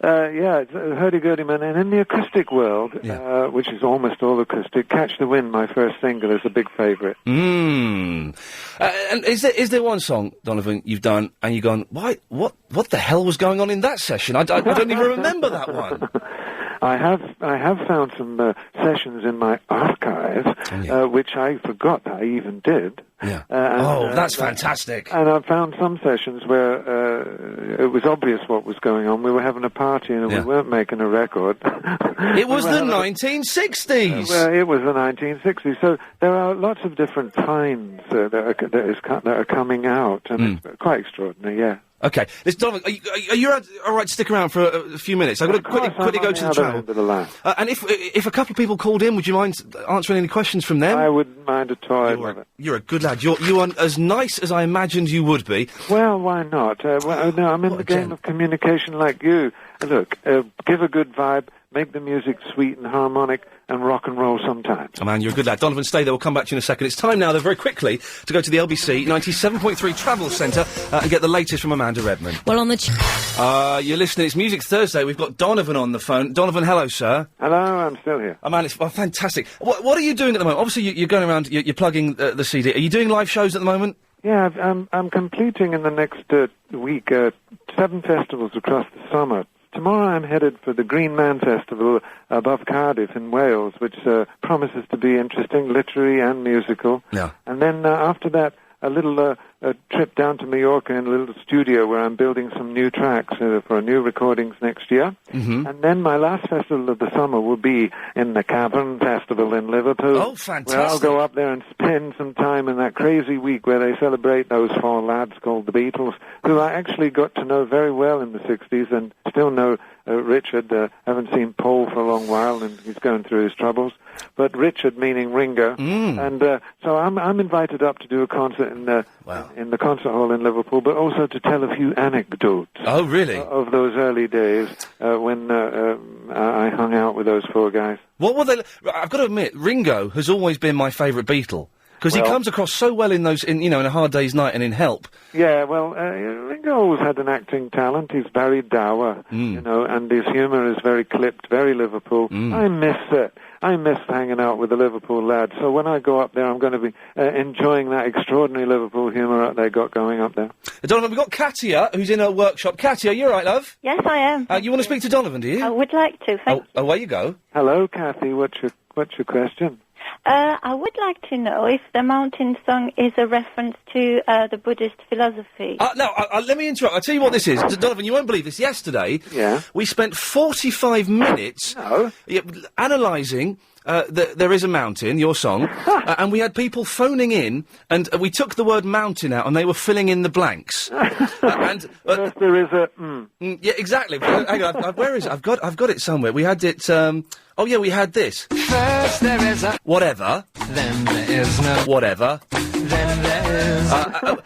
S24: It's Hurdy-Gurdy Man. And in the acoustic world, which is almost all acoustic, Catch the Wind, my first single, is a big favourite.
S1: And is there one song, Donovan, you've done, and you've gone, what the hell was going on in that session? I don't even remember that one.
S24: I have found some sessions in my archive, which I forgot I even did.
S1: Yeah. That's fantastic.
S24: And I found some sessions where it was obvious what was going on. We were having a party and we weren't making a record.
S1: It was the 1960s.
S24: Well, it was the 1960s. So there are lots of different finds that are coming out, and it's quite extraordinary, yeah.
S1: Okay. Donovan, are you all right to stick around for a few minutes? I've got to quickly go to the travel. And if a couple of people called in, would you mind answering any questions from them?
S24: I wouldn't mind at all.
S1: You're a good lad. You are as nice as I imagined you would be.
S24: Well, why not? I'm in the game of communication like you. Look, give a good vibe, make the music sweet and harmonic, and rock and roll sometimes.
S1: Oh, man, you're a good lad. Donovan, stay there. We'll come back to you in a second. It's time now, though, very quickly, to go to the LBC 97.3 Travel Centre and get the latest from Amanda Redman.
S7: Well, on the...
S1: you're listening. It's Music Thursday. We've got Donovan on the phone. Donovan, hello, sir.
S24: Hello, I'm still here.
S1: Oh, man, it's fantastic. What are you doing at the moment? Obviously, you're going around, you're plugging the CD. Are you doing live shows at the moment?
S24: Yeah, I'm completing in the next week 7 festivals across the summer. Tomorrow I'm headed for the Green Man Festival above Cardiff in Wales, which promises to be interesting, literary and musical.
S1: Yeah.
S24: And then after that, a little trip down to Mallorca in a little studio where I'm building some new tracks for new recordings next year.
S1: Mm-hmm.
S24: And then my last festival of the summer will be in the Cavern Festival in Liverpool.
S1: Oh, fantastic.
S24: Where I'll go up there and spend some time in that crazy week where they celebrate those 4 lads called the Beatles, who I actually got to know very well in the 60s and still know Richard. Haven't seen Paul for a long while, and he's going through his troubles. But Richard, meaning Ringo, and so I'm invited up to do a concert in the concert hall in Liverpool, but also to tell a few anecdotes.
S1: Oh, really?
S24: Of those early days when I hung out with those four guys.
S1: What were they? I've got to admit, Ringo has always been my favourite Beatle. Because he comes across so well in those, in A Hard Day's Night and in Help.
S24: Yeah, well, Ringo always had an acting talent. He's very dour, and his humour is very clipped, very Liverpool. I miss it. I miss hanging out with the Liverpool lads. So when I go up there, I'm going to be enjoying that extraordinary Liverpool humour that they got going up there.
S1: Donovan, we've got Katia, who's in her workshop. Katia, you all right, love?
S6: Yes, I am.
S1: You want to speak to Donovan, do you?
S6: I would like to, thank you.
S1: Away you go.
S24: Hello, Kathy. What's your question?
S6: I would like to know if the mountain song is a reference to the Buddhist philosophy.
S1: No, let me interrupt. I'll tell you what this is. Donovan, you won't believe this. Yesterday, we spent 45 minutes analysing There Is a Mountain, your song, and we had people phoning in, and we took the word mountain out, and they were filling in the blanks.
S24: Yes, there is a...
S1: yeah, exactly. Hang on, where is it? I've got it somewhere. We had it... oh, yeah, we had this. First there is a... Whatever. Then there is no... Whatever. Then there is...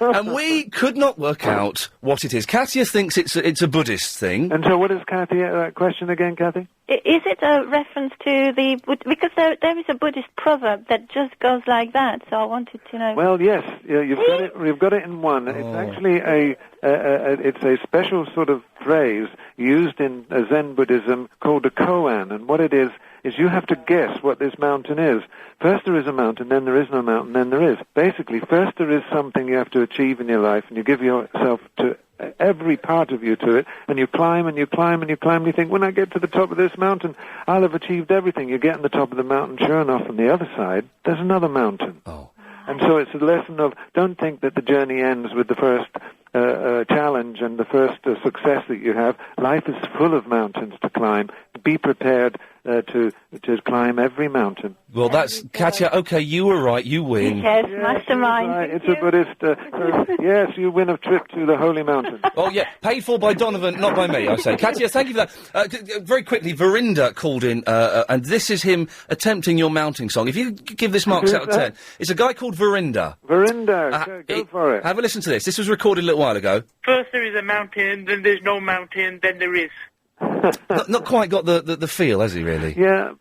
S1: and we could not work out what it is. Katia thinks it's a Buddhist thing.
S24: And so what is Kathy, question again, Kathy?
S6: Is it a reference to the... Because there is a Buddhist proverb that just goes like that, so I wanted to know...
S24: Well, yes, you've got it in one. It's actually it's a special sort of phrase used in Zen Buddhism called a koan, and what it is you have to guess what this mountain is. First there is a mountain, then there is no mountain, then there is. Basically, first there is something you have to achieve in your life, and you give yourself to every part of you to it, and you climb and you climb and you climb, and you think, when I get to the top of this mountain, I'll have achieved everything. You get on the top of the mountain, sure enough, on the other side, there's another mountain. And so it's a lesson of, don't think that the journey ends with the first challenge and the first success that you have. Life is full of mountains to climb. Be prepared to climb every mountain.
S1: Well, that's... Katia, okay, you were right, you win.
S6: Yes, mastermind.
S24: Right. It's a Buddhist... yes, you win a trip to the Holy Mountain.
S1: Oh, yeah, paid for by Donovan, not by me, I say. Katia, thank you for that. Very quickly, Varinder called in, and this is him attempting your mounting song. If you could give this marks out of 10. It's a guy called Varinder.
S24: Varinder, go for it.
S1: Have a listen to this. This was recorded a little while ago.
S7: First there is a mountain, then there's no mountain, then there is.
S1: not quite got the feel, has he, really?
S24: Yeah.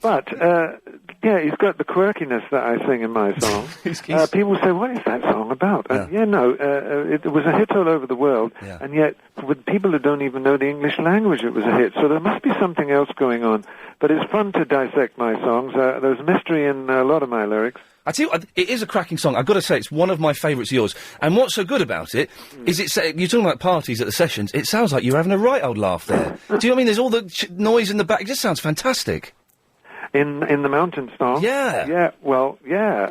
S24: But, he's got the quirkiness that I sing in my song. People say, what is that song about? It was a hit all over the world, and yet with people who don't even know the English language, it was a hit. So there must be something else going on. But it's fun to dissect my songs. There's mystery in a lot of my lyrics.
S1: I tell you, it is a cracking song. I've got to say, it's one of my favourites of yours. And what's so good about it is you're talking about parties at the sessions. It sounds like you're having a right old laugh there. Do you know what I mean? There's all the noise in the back. It just sounds fantastic.
S24: In the mountain song?
S1: Yeah.
S24: Yeah, well, yeah.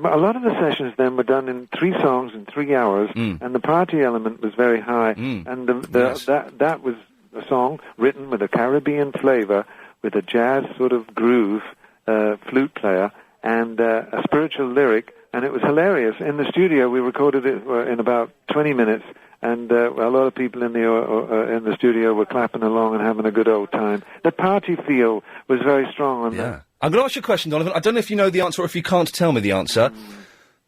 S24: A lot of the sessions then were done in 3 songs in 3 hours, and the party element was very high. And that was a song written with a Caribbean flavour, with a jazz sort of groove, flute player, and a spiritual lyric, and it was hilarious. In the studio, we recorded it in about 20 minutes, and a lot of people in the studio were clapping along and having a good old time. The party feel was very strong on that.
S1: I'm going to ask you a question, Donovan. I don't know if you know the answer or if you can't tell me the answer.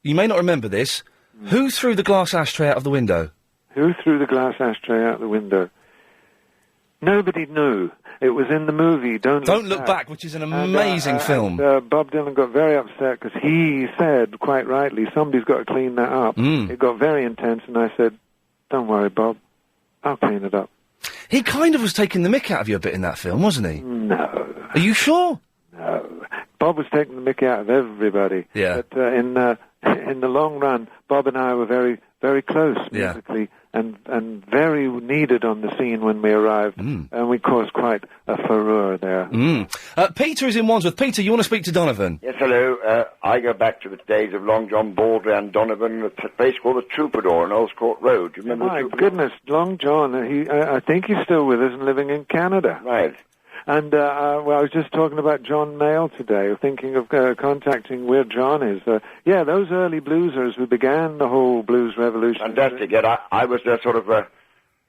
S1: You may not remember this. Who threw the glass ashtray out of the window?
S24: Who threw the glass ashtray out the window? Nobody knew. It was in the movie Don't
S1: Look Back, which is an amazing film.
S24: Bob Dylan got very upset because he said, quite rightly, somebody's got to clean that up. It got very intense, and I said, don't worry, Bob, I'll clean it up.
S1: He kind of was taking the mick out of you a bit in that film, wasn't he?
S24: No.
S1: Are you sure?
S24: No. Bob was taking the mick out of everybody.
S1: Yeah.
S24: But in the long run, Bob and I were very, very close musically, and very needed on the scene when we arrived, and we caused quite a furore there.
S1: Peter is in Wandsworth. Peter, you want to speak to Donovan?
S8: Yes, hello. I go back to the days of Long John Baldry and Donovan at a place called the Troubadour on Earls Court Road. Do you remember
S24: My
S8: the Troubadour?
S24: goodness, Long John, I think he's still with us and living in Canada.
S8: Right.
S24: And, I was just talking about John Mayall today, thinking of contacting where John is. Those early bluesers who began the whole blues revolution.
S8: Fantastic. Yet I was sort of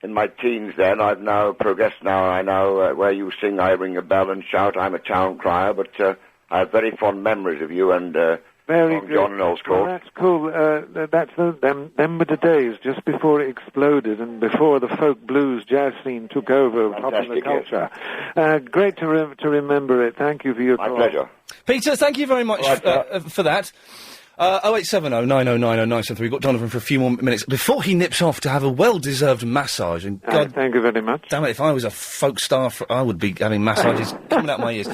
S8: in my teens then. I've now progressed now. I know where you sing, I ring a bell and shout, I'm a town crier, but I have very fond memories of you and
S24: Very
S8: Long
S24: good.
S8: John and Earl's Court.
S24: Well, that's cool. Them were the days just before it exploded and before the folk blues jazz scene took over popular culture. Great to remember it. Thank you for your call.
S8: My pleasure.
S1: Peter, thank you very much for that. 0870 9090 973. We've got Donovan for a few more minutes before he nips off to have a well-deserved massage. And God,
S24: thank you very much.
S1: Damn it, if I was a folk star, I would be having massages coming out my ears.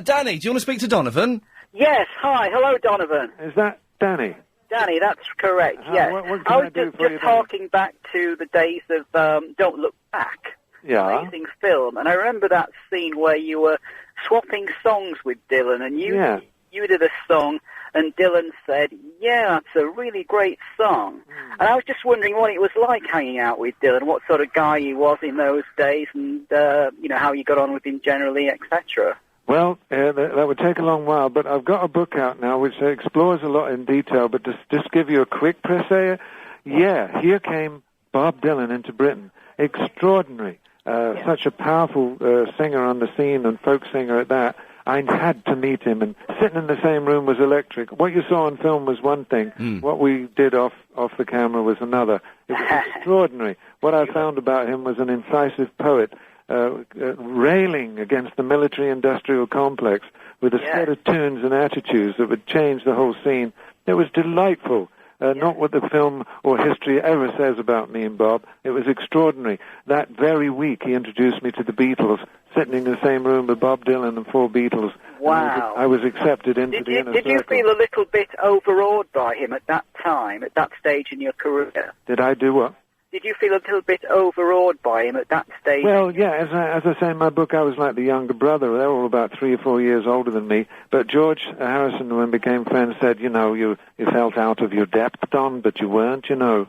S1: Danny, do you want to speak to Donovan?
S11: Yes, hi. Hello, Donovan.
S24: Is that Danny?
S11: Danny, that's correct, yes.
S24: What
S11: I was just harking back to the days of Don't Look Back.
S24: Yeah.
S11: Amazing film. And I remember that scene where you were swapping songs with Dylan, and you did a song, and Dylan said, yeah, that's a really great song. And I was just wondering what it was like hanging out with Dylan, what sort of guy he was in those days, and, how you got on with him generally, etc.
S24: Well, that would take a long while, but I've got a book out now which explores a lot in detail, but just give you a quick pressay. Yeah, here came Bob Dylan into Britain. Extraordinary. Such a powerful singer on the scene and folk singer at that. I had to meet him, and sitting in the same room was electric. What you saw on film was one thing. What we did off the camera was another. It was extraordinary. What I found about him was an incisive poet, railing against the military-industrial complex with a set of tunes and attitudes that would change the whole scene. It was delightful. Not what the film or history ever says about me and Bob. It was extraordinary. That very week he introduced me to the Beatles, sitting in the same room with Bob Dylan and 4 Beatles.
S11: Wow.
S24: I was accepted into the inner circle.
S11: Did you feel a little bit overawed by him at that time, at that stage in your career?
S24: Did I do what?
S11: Did you feel a little bit overawed by him at that stage?
S24: Well, yeah, as I say in my book, I was like the younger brother. They were all about 3 or 4 years older than me. But George Harrison, when we became friends, said, you felt out of your depth, Don, but you weren't, Yeah.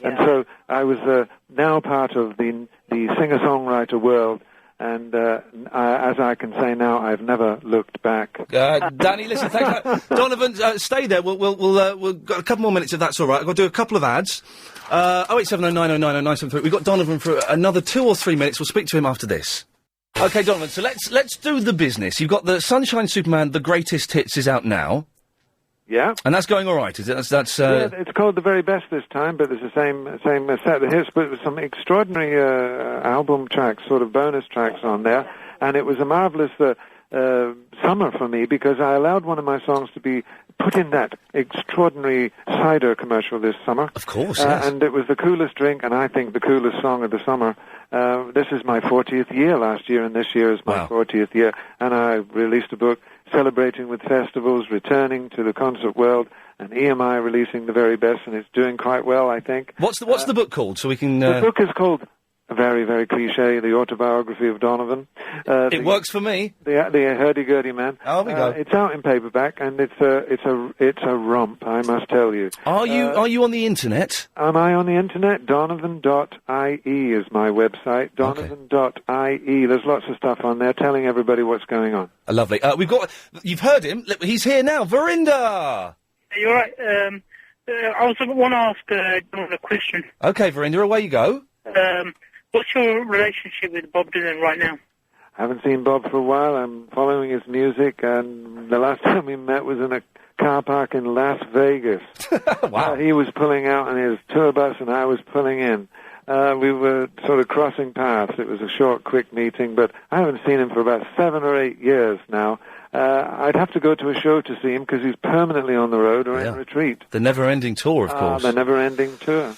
S24: And so I was now part of the singer-songwriter world. And as I can say now, I've never looked back.
S1: Danny, listen, thanks. Donovan, stay there. We'll got a couple more minutes if that's all right. I've got to do a couple of ads. 0870 9090 973. We've got Donovan for another 2 or 3 minutes. We'll speak to him after this. Okay, Donovan. So let's do the business. You've got the Sunshine Superman, The Greatest Hits is out now.
S24: Yeah.
S1: And that's going all right, is it? That's
S24: Yeah, it's called The Very Best this time, but there's the same set of hits, but with some extraordinary album tracks, sort of bonus tracks on there. And it was a marvellous summer for me because I allowed one of my songs to be put in that extraordinary cider commercial this summer.
S1: Of course, yes.
S24: And it was the coolest drink, and I think the coolest song of the summer. This is my 40th year last year, and this year is my 40th year. And I released a book celebrating with festivals, returning to the concert world, and EMI releasing The Very Best, and it's doing quite well, I think.
S1: What's the book called, so we can...
S24: The book is called... Very, very cliche, the autobiography of Donovan.
S1: It works for me.
S24: The hurdy-gurdy man.
S1: Oh, we go.
S24: It's out in paperback, and it's a romp, I must tell you.
S1: Are you on the internet?
S24: Am I on the internet? Donovan.ie is my website. Donovan.ie. There's lots of stuff on there telling everybody what's going on.
S1: Lovely. You've heard him. He's here now. Varinder!
S7: You're right. I was want to ask Don a question.
S1: Okay, Varinder, away you go.
S7: What's your relationship with Bob Dylan right now?
S24: I haven't seen Bob for a while. I'm following his music, and the last time we met was in a car park in Las Vegas.
S1: Wow.
S24: He was pulling out on his tour bus, and I was pulling in. We were sort of crossing paths. It was a short, quick meeting, but I haven't seen him for about 7 or 8 years now. I'd have to go to a show to see him because he's permanently on the road or in retreat.
S1: The never-ending tour, of course.
S24: The never-ending tour.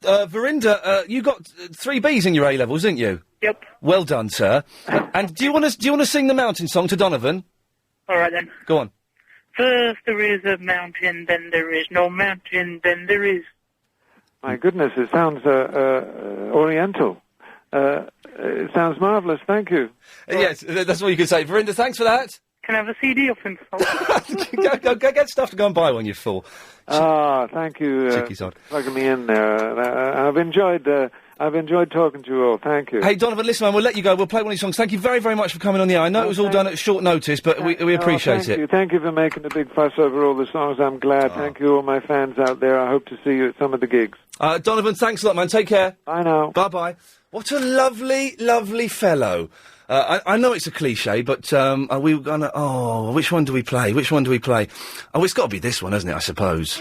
S1: Varinder, you got 3 Bs in your A-levels, didn't you?
S7: Yep.
S1: Well done, sir. And do you want to sing the mountain song to Donovan?
S7: All right, then.
S1: Go on.
S7: First there is a mountain, then there is no mountain, then there is...
S24: My goodness, it sounds oriental. It sounds marvellous, thank you.
S1: Yes, that's what you can say. Varinder, thanks for that.
S7: Can I have a CD of him?
S1: go get stuff to go and buy one, you fool.
S24: Thank you.
S1: Cheeky sod.
S24: Plugging me in there. I've enjoyed I've enjoyed talking to you all. Thank you.
S1: Hey, Donovan, listen, man, we'll let you go. We'll play one of these songs. Thank you very, very much for coming on the air. I know it was all done at short notice, but we appreciate it.
S24: Thank you for making a big fuss over all the songs. I'm glad. Thank you, all my fans out there. I hope to see you at some of the gigs.
S1: Donovan, thanks a lot, man. Take care.
S24: Bye now.
S1: Bye-bye. What a lovely, lovely fellow. I know it's a cliche, but are we gonna... Oh, which one do we play? Which one do we play? Oh, it's got to be this one, hasn't it, I suppose.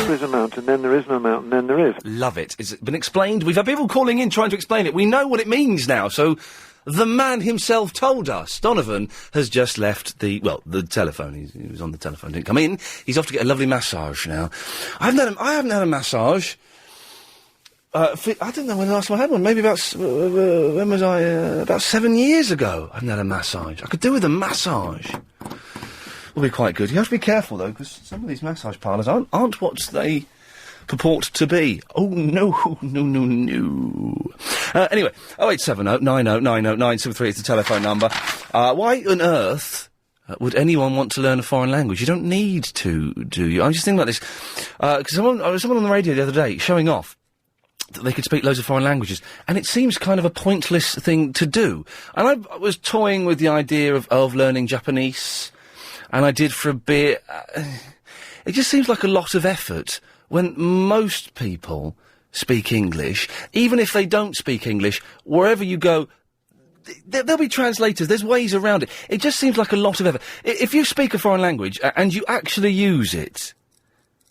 S24: There's a mountain, then there is no mountain, then there is.
S1: Love it. Has it been explained? We've had people calling in trying to explain it. We know what it means now, so... The man himself told us. Donovan has just left the telephone. He was on the telephone, didn't come in. He's off to get a lovely massage now. I haven't had a massage. I don't know when the last time I had one. Maybe about, when was I? About 7 years ago. I haven't had a massage. I could do with a massage. Will be quite good. You have to be careful, though, because some of these massage parlours aren't what they purport to be. Oh, no. Anyway, 0870 90 90 973 is the telephone number. Why on earth would anyone want to learn a foreign language? You don't need to, do you? I'm just thinking about this. Because someone on the radio the other day showing off that they could speak loads of foreign languages, and it seems kind of a pointless thing to do. And I was toying with the idea of learning Japanese, and I did for a bit. It just seems like a lot of effort when most people speak English. Even if they don't speak English, wherever you go, there'll be translators. There's ways around it. It just seems like a lot of effort. If you speak a foreign language and you actually use it,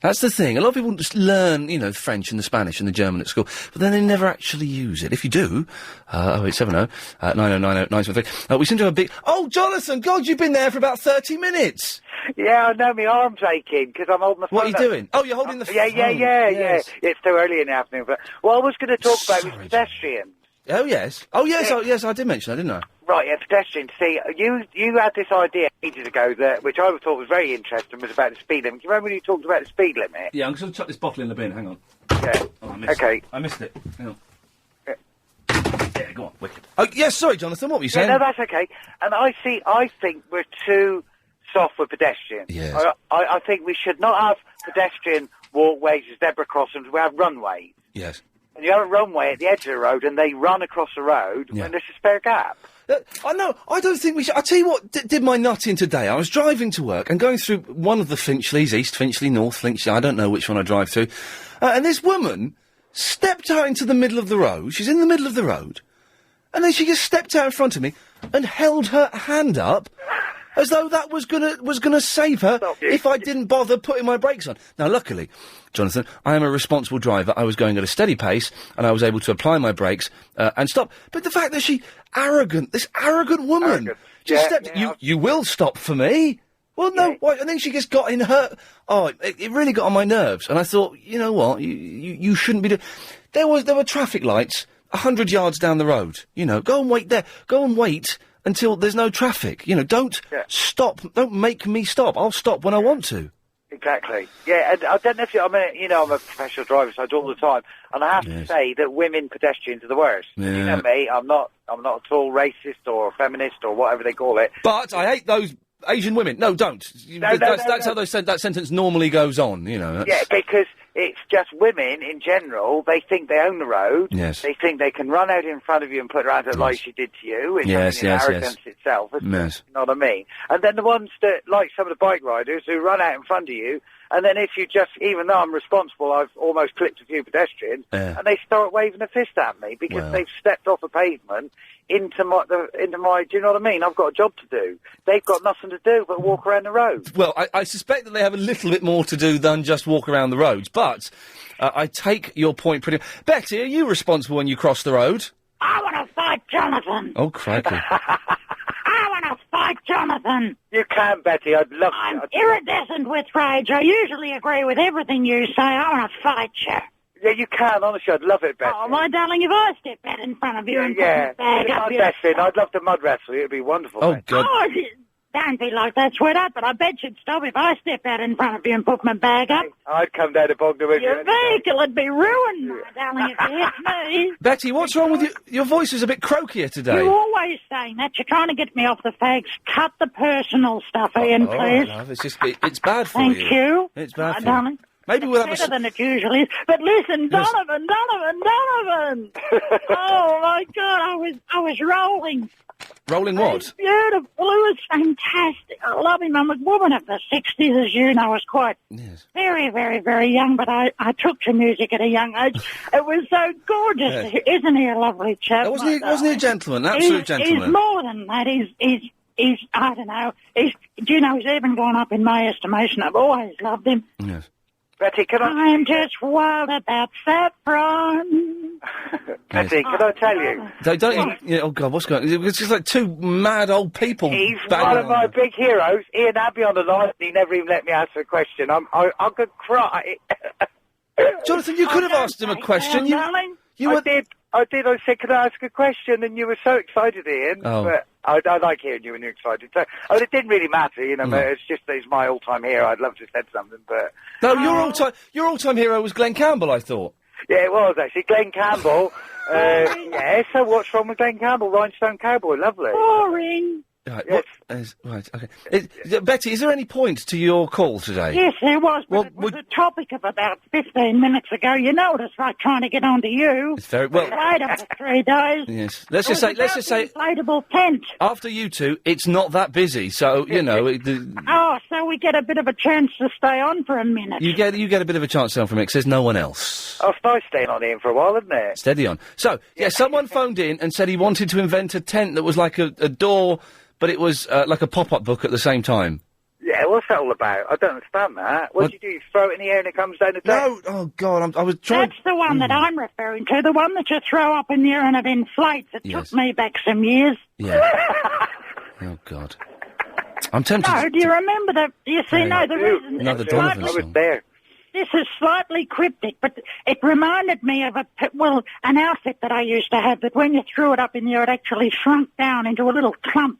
S1: that's the thing. A lot of people just learn, the French and the Spanish and the German at school, but then they never actually use it. If you do, 0870 9090 973. We seem to have a big... Oh, Jonathan, God, you've been there for about 30 minutes.
S11: Yeah, I know, my arm's aching, because I'm holding the phone.
S1: What are you doing? Oh, you're holding the phone.
S11: Yeah. It's too early in the afternoon, but what I was going to talk about was pedestrians.
S1: Oh, yes. Yes, I did mention that, didn't I?
S11: Right, yeah, pedestrians. See, you had this idea ages ago, which I thought was very interesting, was about the speed limit. Do you remember when you talked about the speed limit?
S1: Yeah, I'm just going to chuck this bottle in the bin, hang on.
S11: Yeah.
S1: Oh, I missed it. I missed it. Hang on. Yeah, go on, wicked. Oh, yes, sorry, Jonathan, what were you saying?
S11: No, that's okay. And I think we're too soft with pedestrians.
S1: Yes.
S11: I think we should not have pedestrian walkways as zebra crossings, we have runways.
S1: Yes.
S11: And you have a runway at the edge of the road, and they run across the road when there's a spare gap.
S1: I know, I don't think we should... I'll tell you what did my nut in today. I was driving to work and going through one of the Finchleys, East Finchley, North Finchley, I don't know which one I drive through, and this woman stepped out into the middle of the road. She's in the middle of the road, and then she just stepped out in front of me and held her hand up as though that was gonna save her if I didn't bother putting my brakes on. Now, luckily, Jonathan, I am a responsible driver. I was going at a steady pace, and I was able to apply my brakes and stop. But the fact that this arrogant woman just stepped... You will stop for me? Well, no, why? And then she just got in her... Oh, it really got on my nerves. And I thought, you know what, you shouldn't be doing... There were traffic lights 100 yards down the road. Go and wait there. Go and wait until there's no traffic. Don't stop. Don't make me stop. I'll stop when I want to.
S11: Exactly. Yeah, and I don't know if I'm a professional driver, so I do all the time, and I have to say that women pedestrians are the worst.
S1: Yeah.
S11: You know me, I'm not at all racist or feminist or whatever they call it.
S1: But I hate those Asian women. No, don't. That's how that sentence normally goes on.
S11: Yeah, because it's just women in general. They think they own the road.
S1: Yes.
S11: They think they can run out in front of you and put her out like she did to you. It's arrogance itself.
S1: Yes.
S11: You know what I mean? And then the ones that, like some of the bike riders who run out in front of you, and then if you just, even though I'm responsible, I've almost clipped a few pedestrians, and they start waving a fist at me because they've stepped off a pavement into my, do you know what I mean? I've got a job to do. They've got nothing to do but walk around the road.
S1: Well, I suspect that they have a little bit more to do than just walk around the roads, but I take your point pretty... Betty, are you responsible when you cross the road?
S12: I want to fight Jonathan.
S1: Oh, crikey.
S12: I want to fight Jonathan.
S11: You can, Betty. I'd love to.
S12: I'm iridescent with rage. I usually agree with everything you say. I want to fight you.
S11: Yeah, you can, honestly, I'd love it, Betty.
S12: Oh, my darling, if I step out in front of you and
S11: put
S12: the bag up your...
S11: I'd love to mud wrestle you, it'd be wonderful.
S1: Oh, God.
S12: Oh, Don't be like that, sweetheart, but I bet you'd stop if I stepped out in front of you and put my bag up.
S13: I'd come down to Bognor with you.
S12: Your vehicle would be ruined, my darling, if you hit me.
S1: Betty, what's wrong with you? Your voice is a bit croakier today.
S12: You're always saying that. You're trying to get me off the fags. Cut the personal stuff, Ian, please.
S1: Love, it's bad for
S12: Thank
S1: you.
S12: you.
S1: It's bad for you.
S12: Darling.
S1: Maybe we'll have
S12: Better than it usually is. But listen, Donovan! Oh, my God, I was rolling.
S1: Rolling what?
S12: It's beautiful. It was fantastic. I love him. I'm a woman of the 60s, as you know. I was quite very, very, very young, but I took to music at a young age. It was so gorgeous.
S1: Yes.
S12: Isn't he a lovely chap?
S1: Wasn't he a gentleman? Absolute gentleman.
S12: He's more than that. He's I don't know. Do you know, he's even gone up in my estimation. I've always loved him.
S1: Yes.
S13: Betty, can I...
S12: I'm just wild about saffron.
S13: Betty, can I tell you?
S1: Oh, God, what's going on? It's just like two mad old people.
S13: He's one of my big heroes. Ian had me on the line, and he never even let me answer a question. I could cry.
S1: Jonathan, you could have asked him a question.
S13: I did. I said, can I ask a question? And you were so excited, Ian.
S1: Oh.
S13: But I like hearing you when you're excited. So, it didn't really matter, you know.
S1: No.
S13: It's just that he's my all-time hero. I'd love to have said something, but...
S1: No, your all-time hero was Glenn Campbell, I thought.
S13: Yeah, it was, actually. Glenn Campbell. Yeah, so what's wrong with Glenn Campbell? Rhinestone Cowboy, lovely.
S12: Boring.
S1: Right,
S13: Yes.
S1: right, okay. Betty, is there any point to your call today?
S12: Yes, there was, but it was a topic of about 15 minutes ago. You know what it's like trying to get onto you.
S1: It's very well.
S12: Played up for 3 days.
S1: Yes. Let's just say,
S12: inflatable tent.
S1: after you two, it's not that busy. So you know,
S12: Oh, so we get a bit of a chance to stay on for a minute.
S1: you get a bit of a chance from it. 'Cause there's no one else.
S13: Oh, it's nice staying on Ian for a while, isn't it?
S1: Steady on. So yeah, someone phoned in and said he wanted to invent a tent that was like a door, but it was like a pop-up book at the same time.
S13: Yeah, what's that all about? I don't understand that. What do you do? You throw it in the air and it comes down the deck?
S1: No, oh God, I was trying...
S12: That's the one that I'm referring to, the one that you throw up in the air and it inflates. It took me back some years.
S1: Yeah. Oh, God. I'm tempted
S12: No, do you remember the... You see,
S1: Yeah.
S12: no, the reason...
S1: Another
S12: it's
S1: Donovan
S12: slightly-
S1: song.
S13: There.
S12: This is slightly cryptic, but it reminded me of an outfit that I used to have, that when you threw it up in the air, it actually shrunk down into a little clump.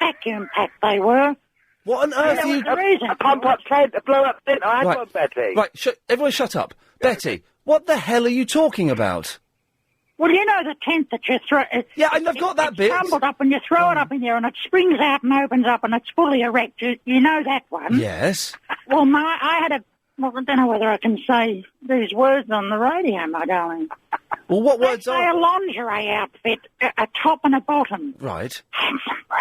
S12: Vacuum packed they were.
S1: What on earth
S12: That
S1: are you...
S12: was the reason.
S13: A pump-up tent, a blow-up tent. I had one, Betty.
S1: Right, everyone shut up. Betty, what the hell are you talking about?
S12: Well, you know the tent that you throw...
S1: Yeah, I've got that bit.
S12: It's crumbled up and you throw it up in the air and it springs out and opens up and it's fully erect. You know that one?
S1: Yes.
S12: Well, I had a... Well, I don't know whether I can say these words on the radio, my darling.
S1: Well, what words
S12: are... a lingerie outfit, a top and a bottom.
S1: Right.
S12: Handsome bra.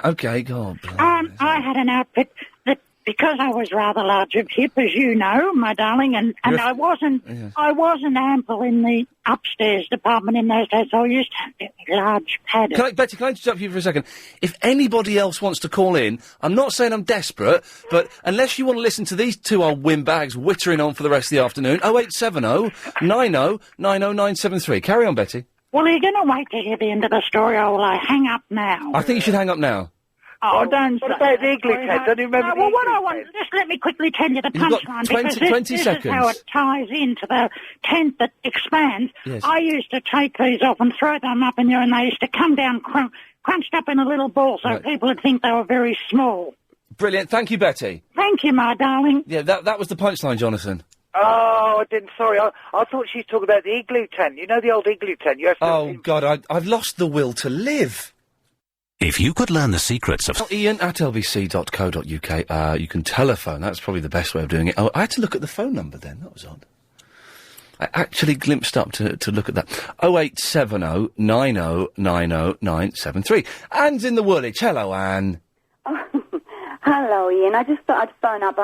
S1: Okay, God.
S12: I had an outfit that, because I was rather large of hip, as you know, my darling, and I wasn't ample in the upstairs department in those days, so I used to have a large padded.
S1: Betty, can I interrupt you for a second? If anybody else wants to call in, I'm not saying I'm desperate, but unless you want to listen to these two old windbags whittering on for the rest of the afternoon, 0870 90 90973. Carry on, Betty.
S12: Well, are you going to wait to hear the end of the story, or will I hang up now?
S1: I think you should hang up now.
S12: Oh, don't
S13: What about the igloo tent? Don't you remember the
S12: well, what
S13: igloo
S12: I want, just let me quickly tell you the
S1: You've got
S12: punchline,
S1: 20
S12: because
S1: 20
S12: this
S1: seconds.
S12: is how it ties into the tent that expands.
S1: Yes.
S12: I used to take these off and throw them up in there, and they used to come down crunched up in a little ball, so people would think they were very small.
S1: Brilliant. Thank you, Betty.
S12: Thank you, my darling.
S1: Yeah, that was the punchline, Jonathan.
S13: Oh, I didn't. Sorry, I thought she was talking about the igloo tent. You know the old igloo tent? You have to
S1: Oh, God, I've lost the will to live.
S14: If you could learn the secrets of...
S1: Ian at lbc.co.uk. You can telephone. That's probably the best way of doing it. Oh, I had to look at the phone number then. That was odd. I actually glimpsed up to look at that. 0870 90 90 973. Anne's in the Woolwich. Hello, Anne.
S15: Hello, Ian. I just thought I'd phone up.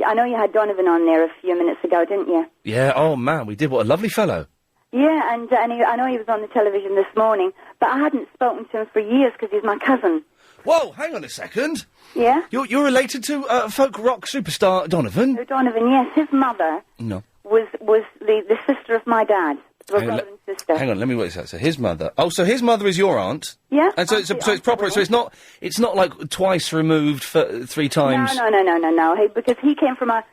S15: I know you had Donovan on there a few minutes ago, didn't you?
S1: Yeah, oh, man, we did. What a lovely fellow.
S15: Yeah, and I know he was on the television this morning, but I hadn't spoken to him for years because he's my cousin.
S1: Whoa, hang on a second.
S15: Yeah?
S1: You're related to folk rock superstar Donovan?
S15: Donovan, yes. His mother
S1: No.
S15: was the sister of my dad. They were
S1: Hang on,
S15: brother and sister.
S1: Hang on, let me work this out. So his mother... Oh, so his mother is your aunt?
S15: Yeah.
S1: And so it's proper... So it's not like twice removed for 3 times...
S15: No. Because he came from a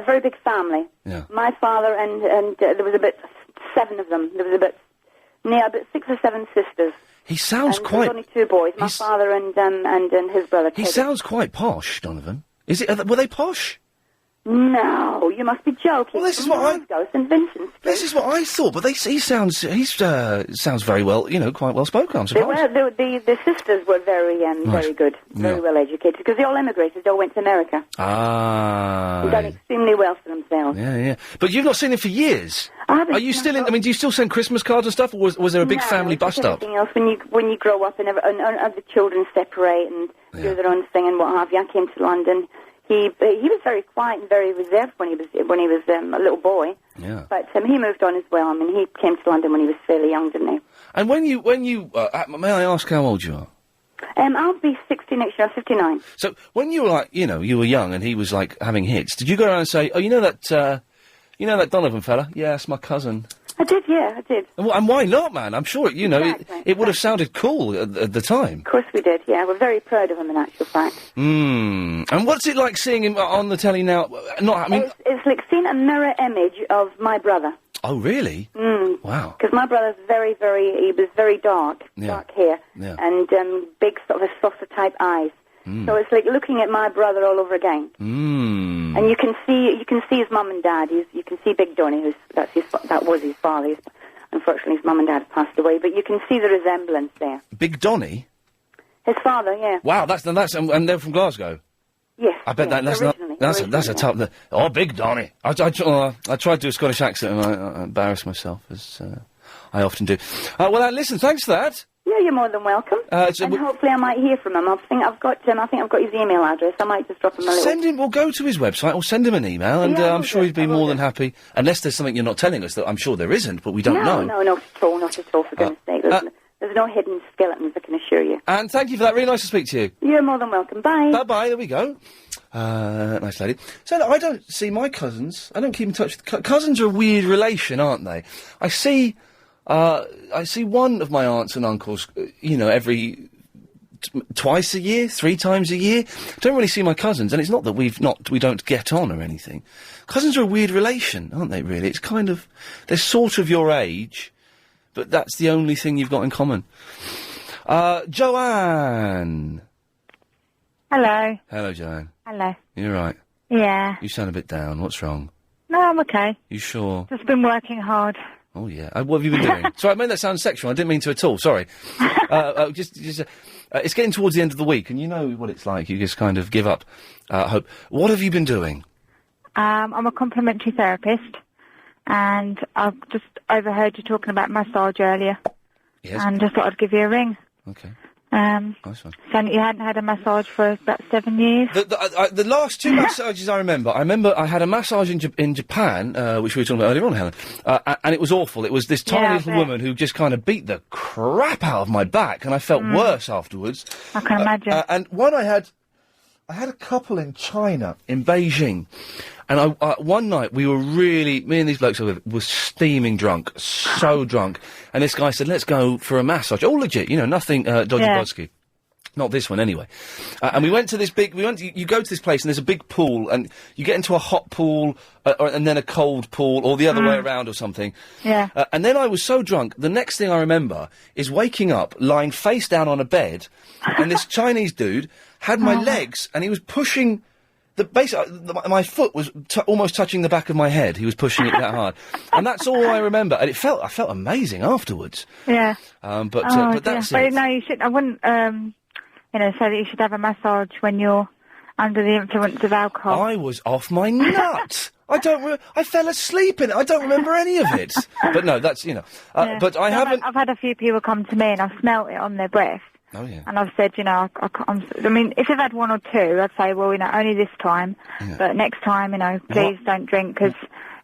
S15: very big family.
S1: Yeah.
S15: My father and there was about 7 of them. There was about 6 or 7 sisters.
S1: He sounds
S15: and
S1: quite...
S15: There's only two boys, my father and his brother.
S1: He
S15: Teddy.
S1: sounds quite posh, Donovan. Were they posh?
S15: No, you must be joking.
S1: Well, this is what
S15: St Vincent's.
S1: This is what I thought, but he sounds very well, quite well spoken. I'm surprised.
S15: The sisters were very good, very well educated, because they all emigrated. They all went to America.
S1: Ah.
S15: They've done extremely well for themselves.
S1: Yeah. But you've not seen him for years.
S15: I haven't.
S1: Are you still in? I mean, do you still send Christmas cards and stuff, or was there a big family bust up?
S15: Anything else when you grow up and the children separate and do their own thing and what have you? I came to London. He was very quiet and very reserved when he was a little boy.
S1: Yeah.
S15: But he moved on as well. I mean, he came to London when he was fairly young, didn't he?
S1: And when you may I ask how old you are?
S15: I'll be 60 next year. I'm 59.
S1: So when you were you were young and he was having hits, did you go around and say, oh, you know that Donovan fella? Yeah, that's my cousin.
S15: I did, yeah, I did.
S1: And why not, man? I'm sure it would have sounded cool at the time.
S15: Of course we did. Yeah, we're very proud of him in actual fact.
S1: And what's it like seeing him on the telly now?
S15: It's like seeing a mirror image of my brother.
S1: Oh, really? Wow.
S15: Because my brother's he was very dark hair, and big sort of saucer-type eyes. So it's like looking at my brother all over again. And you can see his mum and dad. You can see Big Donny, that was his father. Unfortunately, his mum and dad have passed away, but you can see the resemblance there.
S1: Big Donny?
S15: His father, yeah.
S1: Wow, and they're from Glasgow.
S15: Yes.
S1: I bet that's a tough. Big Donny. I tried to do a Scottish accent and I embarrassed myself as I often do. Listen, thanks for that.
S15: Yeah, you're more than welcome. And hopefully I might hear from him. I think I've got his email address. I might just drop him a little.
S1: We'll go to his website or send him an email, and I'm sure he'd be more than happy. Unless there's something you're not telling us that I'm sure there isn't, but we don't know.
S15: No, not at all, for goodness sake. There's no hidden skeletons, I can assure you.
S1: And thank you for that. Really nice to speak to you.
S15: You're more than welcome. Bye.
S1: Bye-bye. There we go. Nice lady. So look, I don't see my cousins. I don't keep in touch with... Cousins are a weird relation, aren't they? I see one of my aunts and uncles, every twice a year, 3 times a year. Don't really see my cousins, and it's not that we don't get on or anything. Cousins are a weird relation, aren't they, really? It's kind of... They're sort of your age, but that's the only thing you've got in common. Joanne!
S6: Hello.
S1: Hello, Joanne.
S6: Hello.
S1: You're right.
S6: Yeah.
S1: You sound a bit down. What's wrong?
S6: No, I'm okay.
S1: You sure?
S6: Just been working hard.
S1: Oh, yeah. What have you been doing? Sorry, I made that sound sexual. I didn't mean to at all. Sorry. It's getting towards the end of the week, and you know what it's like. You just kind of give up hope. What have you been doing?
S6: I'm a complementary therapist, and I've just overheard you talking about massage earlier.
S1: Yes.
S6: And just thought I'd give you a ring.
S1: Okay.
S6: Nice one. So you hadn't had a massage for about 7 years?
S1: The last 2 massages I remember I had a massage in Japan, which we were talking about earlier on, Helen, and it was awful. It was this tiny little woman who just kind of beat the crap out of my back, and I felt worse afterwards.
S6: I can imagine.
S1: And one I had a couple in China, in Beijing, and one night me and these blokes were steaming drunk, so drunk, and this guy said, let's go for a massage. All legit, nothing dodgy-bodski. Not this one, anyway. And we went to this you go to this place and there's a big pool, and you get into a hot pool, and then a cold pool, or the other way around or something.
S6: Yeah.
S1: And then I was so drunk, the next thing I remember is waking up, lying face down on a bed, and this Chinese dude had my legs, and he was pushing... my foot was almost touching the back of my head. He was pushing it that hard, and that's all I remember. And I felt amazing afterwards.
S6: Yeah.
S1: But that's it.
S6: No, you should. I wouldn't. Say that you should have a massage when you're under the influence of alcohol.
S1: I was off my nut. I fell asleep in it. I don't remember any of it. But no, that's But I haven't.
S6: I've had a few people come to me and I've smelt it on their breath.
S1: Oh, yeah.
S6: And I've said, I mean, if they've had 1 or 2, I'd say, well, only this time. Yeah. But next time, please don't drink, because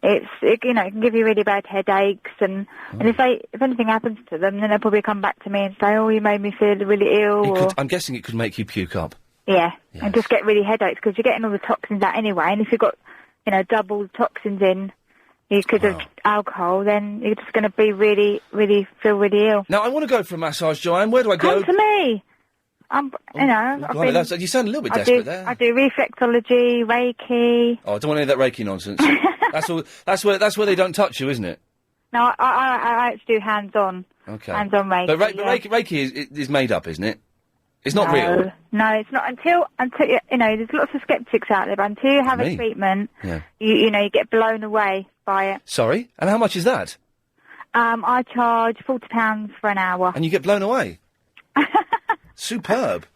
S6: it can give you really bad headaches. And if anything happens to them, then they'll probably come back to me and say, oh, you made me feel really ill.
S1: I'm guessing it could make you puke up.
S6: Yeah. And just get really headaches, because you're getting all the toxins out anyway. And if you've got, double toxins in, because of alcohol, then you're just going to be really, really feel really ill.
S1: Now, I want to go for a massage, Joanne. Where do I go?
S6: Come to me.
S1: You sound a little bit desperate there.
S6: I do reflexology, Reiki.
S1: Oh, I don't want any of that Reiki nonsense. That's where they don't touch you, isn't it?
S6: No, I actually do hands-on.
S1: Okay.
S6: Hands-on Reiki.
S1: But Reiki is made up, isn't it? It's not
S6: No.
S1: real.
S6: No, it's not until there's lots of skeptics out there, but until you have
S1: Me?
S6: a treatment,
S1: Yeah.
S6: you get blown away by it.
S1: Sorry? And how much is that?
S6: I charge £40 for an hour.
S1: And you get blown away? Superb.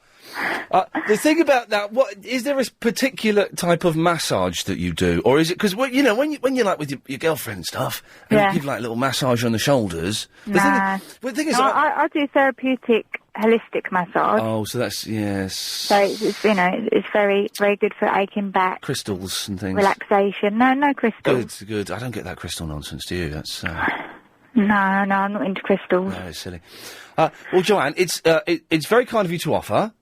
S1: The thing about that, is there a particular type of massage that you do, or is it because when you're like with your girlfriend and stuff, and you give like a little massage on the shoulders?
S6: Nah.
S1: The thing is,
S6: I do therapeutic holistic massage.
S1: oh, so that's yes.
S6: So it's very, very good for aching back,
S1: Crystals and things.
S6: relaxation. No crystals.
S1: Good. I don't get that crystal nonsense, do you? That's
S6: No, I'm not into crystals.
S1: no, it's silly. Well, Joanne, it's very kind of you to offer.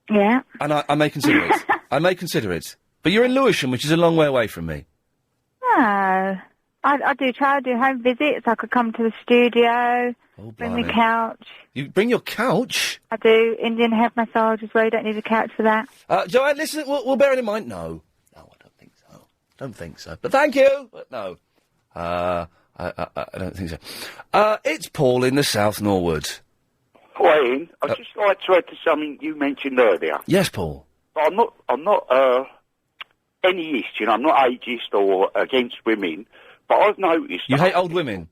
S6: Yeah.
S1: And I may consider it. I may consider it. But you're in Lewisham, which is a long way away from me.
S6: No. I do try to do home visits. I could come to the studio, bring my
S1: blimey.
S6: couch.
S1: You bring your couch?
S6: I do Indian head massage as well. You don't need a couch for that.
S1: Joanne, listen, we'll bear it in mind. No, I don't think so. But thank you. But no. I don't think so. It's Paul in the South Norwood.
S16: Hi, Ian. I'd just like to add to something you mentioned earlier.
S1: Yes, Paul.
S16: I'm not anyist, I'm not ageist or against women, but I've noticed...
S1: You hate old women?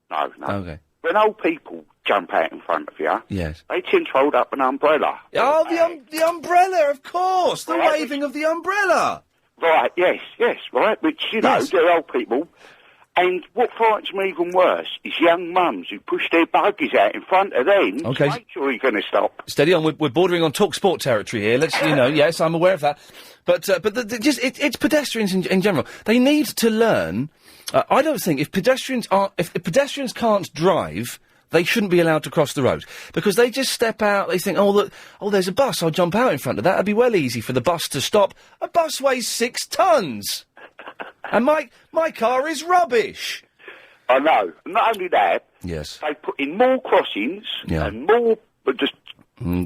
S16: No.
S1: Okay.
S16: When old people jump out in front of you,
S1: Yes.
S16: they tend to hold up an umbrella.
S1: Oh, the umbrella, of course! The waving of the umbrella!
S16: Right, yes, right, which,
S1: Yes.
S16: they're old people. And what frightens me even worse is young mums who push their buggies out in front of them
S1: Okay.
S16: to make sure you're going to stop.
S1: Steady on, we're bordering on talk sport territory here. Let's, yes, I'm aware of that. But it's pedestrians in general. They need to learn. I don't think if pedestrians can't drive, they shouldn't be allowed to cross the road because they just step out. They think, there's a bus. I'll jump out in front of that. It'd be well easy for the bus to stop. A bus weighs 6 tons, and my car is rubbish.
S16: I know. Not only that,
S1: yes,
S16: they put in more crossings and more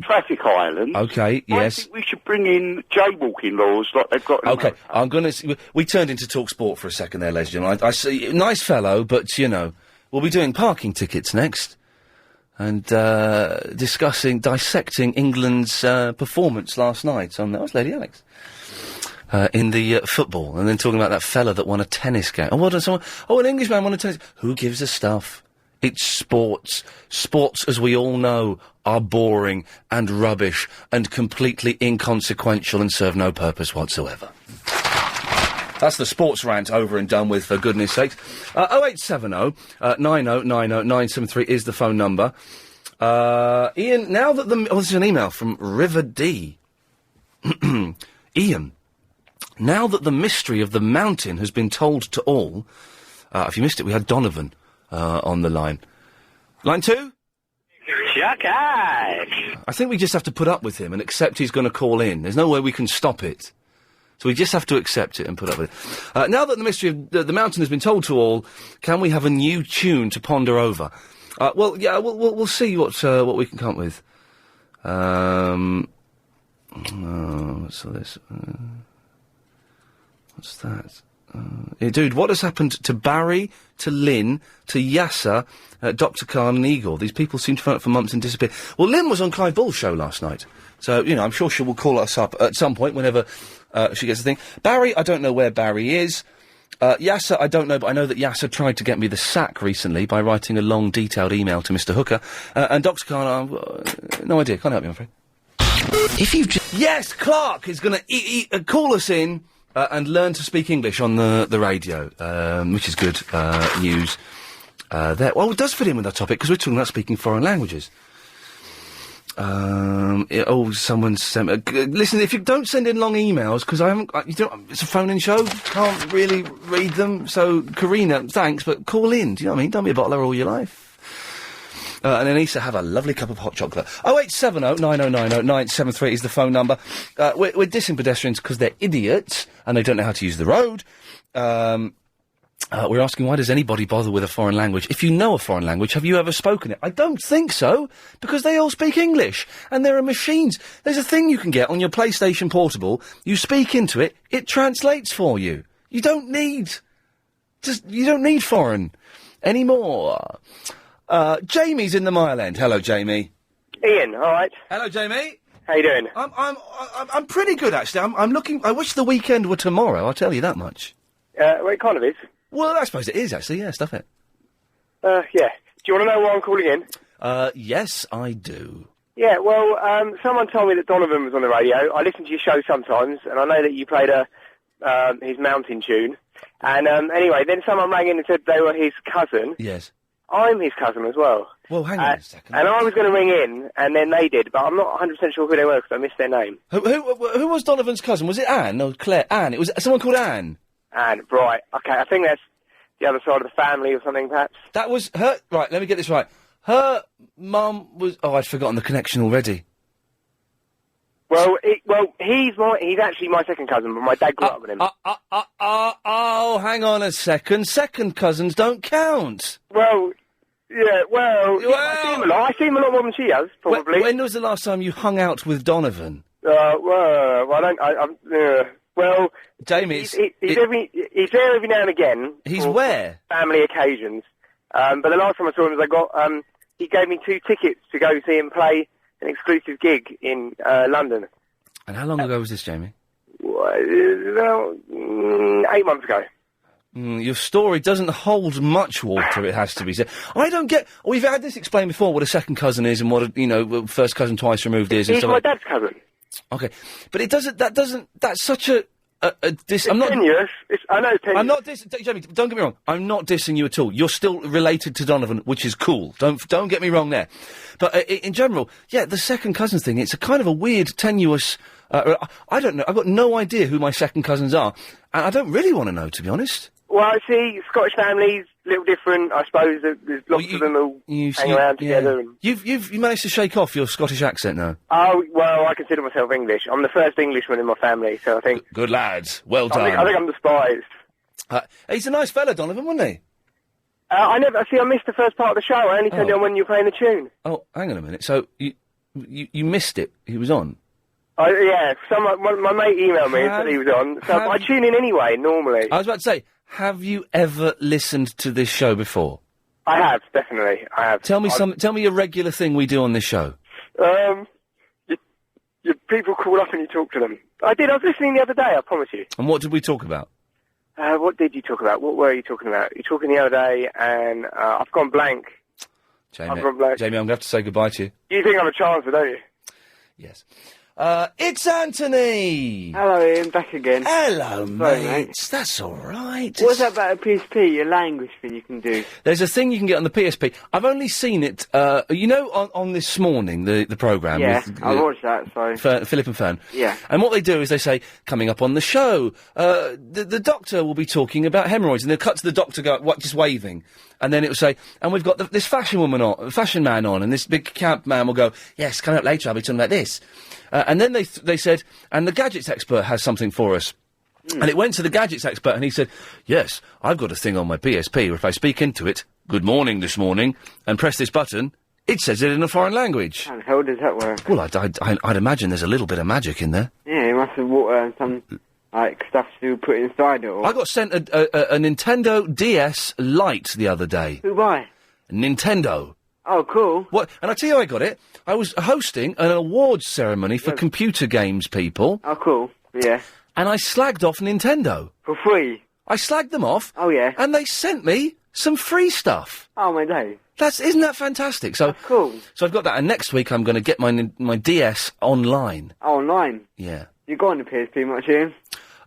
S16: traffic islands.
S1: Okay, yes.
S16: I think we should bring in jaywalking laws like they've got in
S1: Okay, I'm going to... We turned into talk sport for a second there, ladies and gentlemen. I see... Nice fellow, but, we'll be doing parking tickets next. And, dissecting England's, performance last night on... That was Lady Alex. In the football. And then talking about that fella that won a tennis game. Oh, well done, someone... Oh, an Englishman won a tennis... Who gives a stuff? It's sports. Sports, as we all know, are boring and rubbish and completely inconsequential and serve no purpose whatsoever. That's the sports rant over and done with, for goodness sakes. 0870 9090 973 is the phone number. Ian, now that this is an email from River D. Ian, now that the mystery of the mountain has been told to all... if you missed it, we had Donovan on the line. Line 2? I think we just have to put up with him and accept he's going to call in. There's no way we can stop it. So we just have to accept it and put up with it. Now that the mystery of the mountain has been told to all, can we have a new tune to ponder over? We'll see what we can come up with. What's this? What's that? Dude, what has happened to Barry, to Lynn, to Yasser, Dr. Khan and Igor? These people seem to phone up for months and disappear. Well, Lynn was on Clive Bull's show last night. So, I'm sure she will call us up at some point whenever she gets the thing. Barry, I don't know where Barry is. Yasser, I don't know, but I know that Yasser tried to get me the sack recently by writing a long, detailed email to Mr. Hooker. And Dr. Khan, no idea. Can't help you, I'm afraid. Yes, Clark is going to call us in and learn to speak English on the radio, which is good news. Well, it does fit in with our topic because we're talking about speaking foreign languages. Someone sent... listen, if you don't send in long emails, because it's a phone-in show, can't really read them, so, Karina, thanks, but call in, do you know what I mean? Don't be a bottler all your life. And Anissa, have a lovely cup of hot chocolate. 0870 9090 973 is the phone number. We're dissing pedestrians because they're idiots and they don't know how to use the road. We're asking, why does anybody bother with a foreign language? If you know a foreign language, have you ever spoken it? I don't think so, because they all speak English, and there are machines. There's a thing you can get on your PlayStation Portable. You speak into it, it translates for you. You don't need foreign. Any more? Jamie's in the Mile End. Hello, Jamie.
S5: Ian, all right.
S1: Hello, Jamie.
S5: How you doing?
S1: I'm pretty good, actually. I'm looking... I wish the weekend were tomorrow, I'll tell you that much.
S5: Well, it kind of is.
S1: Well, I suppose it is, actually. Yeah, stuff it.
S5: Yeah. Do you want to know why I'm calling in?
S1: Yes, I do.
S5: Yeah, well, someone told me that Donovan was on the radio. I listen to your show sometimes, and I know that you played his mountain tune. And anyway, then someone rang in and said they were his cousin.
S1: Yes.
S5: I'm his cousin as well.
S1: Well, hang on a second.
S5: And I was going to ring in, and then they did, but I'm not 100% sure who they were because I missed their name.
S1: Who was Donovan's cousin? Was it Anne or Claire? Anne. It was someone called Anne.
S5: Anne, right. Okay, I think that's the other side of the family or something, perhaps.
S1: That was her... Right, let me get this right. Her mum was... Oh, I'd forgotten the connection already.
S5: Well, he's actually my second cousin, but my dad grew up with him.
S1: Oh, hang on a second. Second cousins don't count.
S5: Well, yeah, I see him a lot. I see him a lot more than she has, probably.
S1: When was the last time you hung out with Donovan? Jamie,
S5: he's there every now and again.
S1: He's where?
S5: Family occasions. But the last time I saw him was he gave me 2 tickets to go see him play an exclusive gig in London.
S1: And how long ago was this, Jamie?
S5: Well, 8 months ago.
S1: Your story doesn't hold much water, it has to be said. I don't get... We've had this explained before, what a second cousin is and what a, first cousin twice removed is.
S5: He's my dad's cousin.
S1: Okay. But it doesn't... That's such a... I'm not...
S5: tenuous. I know it's tenuous.
S1: I'm not dissing... Jamie, don't get me wrong. I'm not dissing you at all. You're still related to Donovan, which is cool. Don't get me wrong there. But in general, yeah, the second cousins thing, it's a kind of a weird, tenuous... I don't know. I've got no idea who my second cousins are. And I don't really want to know, to be honest.
S5: Well, I see Scottish families, a little different, I suppose. There's lots of them all hang around together. And...
S1: You've managed to shake off your Scottish accent now.
S5: Oh, well, I consider myself English. I'm the first Englishman in my family, so I think...
S1: Good lads. Well done.
S5: I think I'm despised.
S1: He's a nice fella, Donovan, wasn't he?
S5: I missed the first part of the show. I only turned it on when you were playing the tune.
S1: Oh, hang on a minute. So, you missed it. He was on?
S5: Yeah. My mate emailed me and said he was on. So I tune in anyway, normally.
S1: I was about to say... Have you ever listened to this show before?
S5: I have, definitely. I have.
S1: Tell me a regular thing we do on this show.
S5: Your people call up and you talk to them. I did. I was listening the other day, I promise you.
S1: And what did we talk about?
S5: What did you talk about? What were you talking about? You were talking the other day and I've gone blank.
S1: Jamie, I'm going to have to say goodbye to you.
S5: You think I'm a chancer, don't you?
S1: Yes. It's Anthony!
S21: Hello, Ian, back again.
S1: Hello,
S21: Sorry,
S1: mate. That's all right.
S21: What's that about a PSP, your language thing you can do?
S1: There's a thing you can get on the PSP. I've only seen it, on This Morning, the programme.
S21: Yeah,
S1: with,
S21: I watched that, sorry.
S1: Philip and Fern.
S21: Yeah.
S1: And what they do is they say, coming up on the show, the doctor will be talking about hemorrhoids, and they'll cut to the doctor just waving. And then it will say, and we've got this fashion man on, and this big camp man will go, yes, coming up later, I'll be talking about this. And then they said, and the gadgets expert has something for us. And it went to the gadgets expert, and he said, yes, I've got a thing on my PSP where if I speak into it, good morning this morning, and press this button, it says it in a foreign language.
S21: How the hell does that work?
S1: Well, I'd imagine there's a little bit of magic in there.
S21: Yeah, you must have some, stuff to put inside it, or...
S1: I got sent a Nintendo DS Lite the other day.
S21: Who by?
S1: Nintendo.
S21: Oh, cool.
S1: What? And I tell you how I got it. I was hosting an awards ceremony for computer games people.
S21: Oh, cool. Yeah.
S1: And I slagged off Nintendo.
S21: For free?
S1: I slagged them off.
S21: Oh, yeah.
S1: And they sent me some free stuff.
S21: Oh, my day.
S1: Isn't that fantastic? So
S21: that's cool.
S1: So I've got that, and next week I'm going to get my DS online.
S21: Oh, online?
S1: Yeah.
S21: You got on the PSP much, Ian?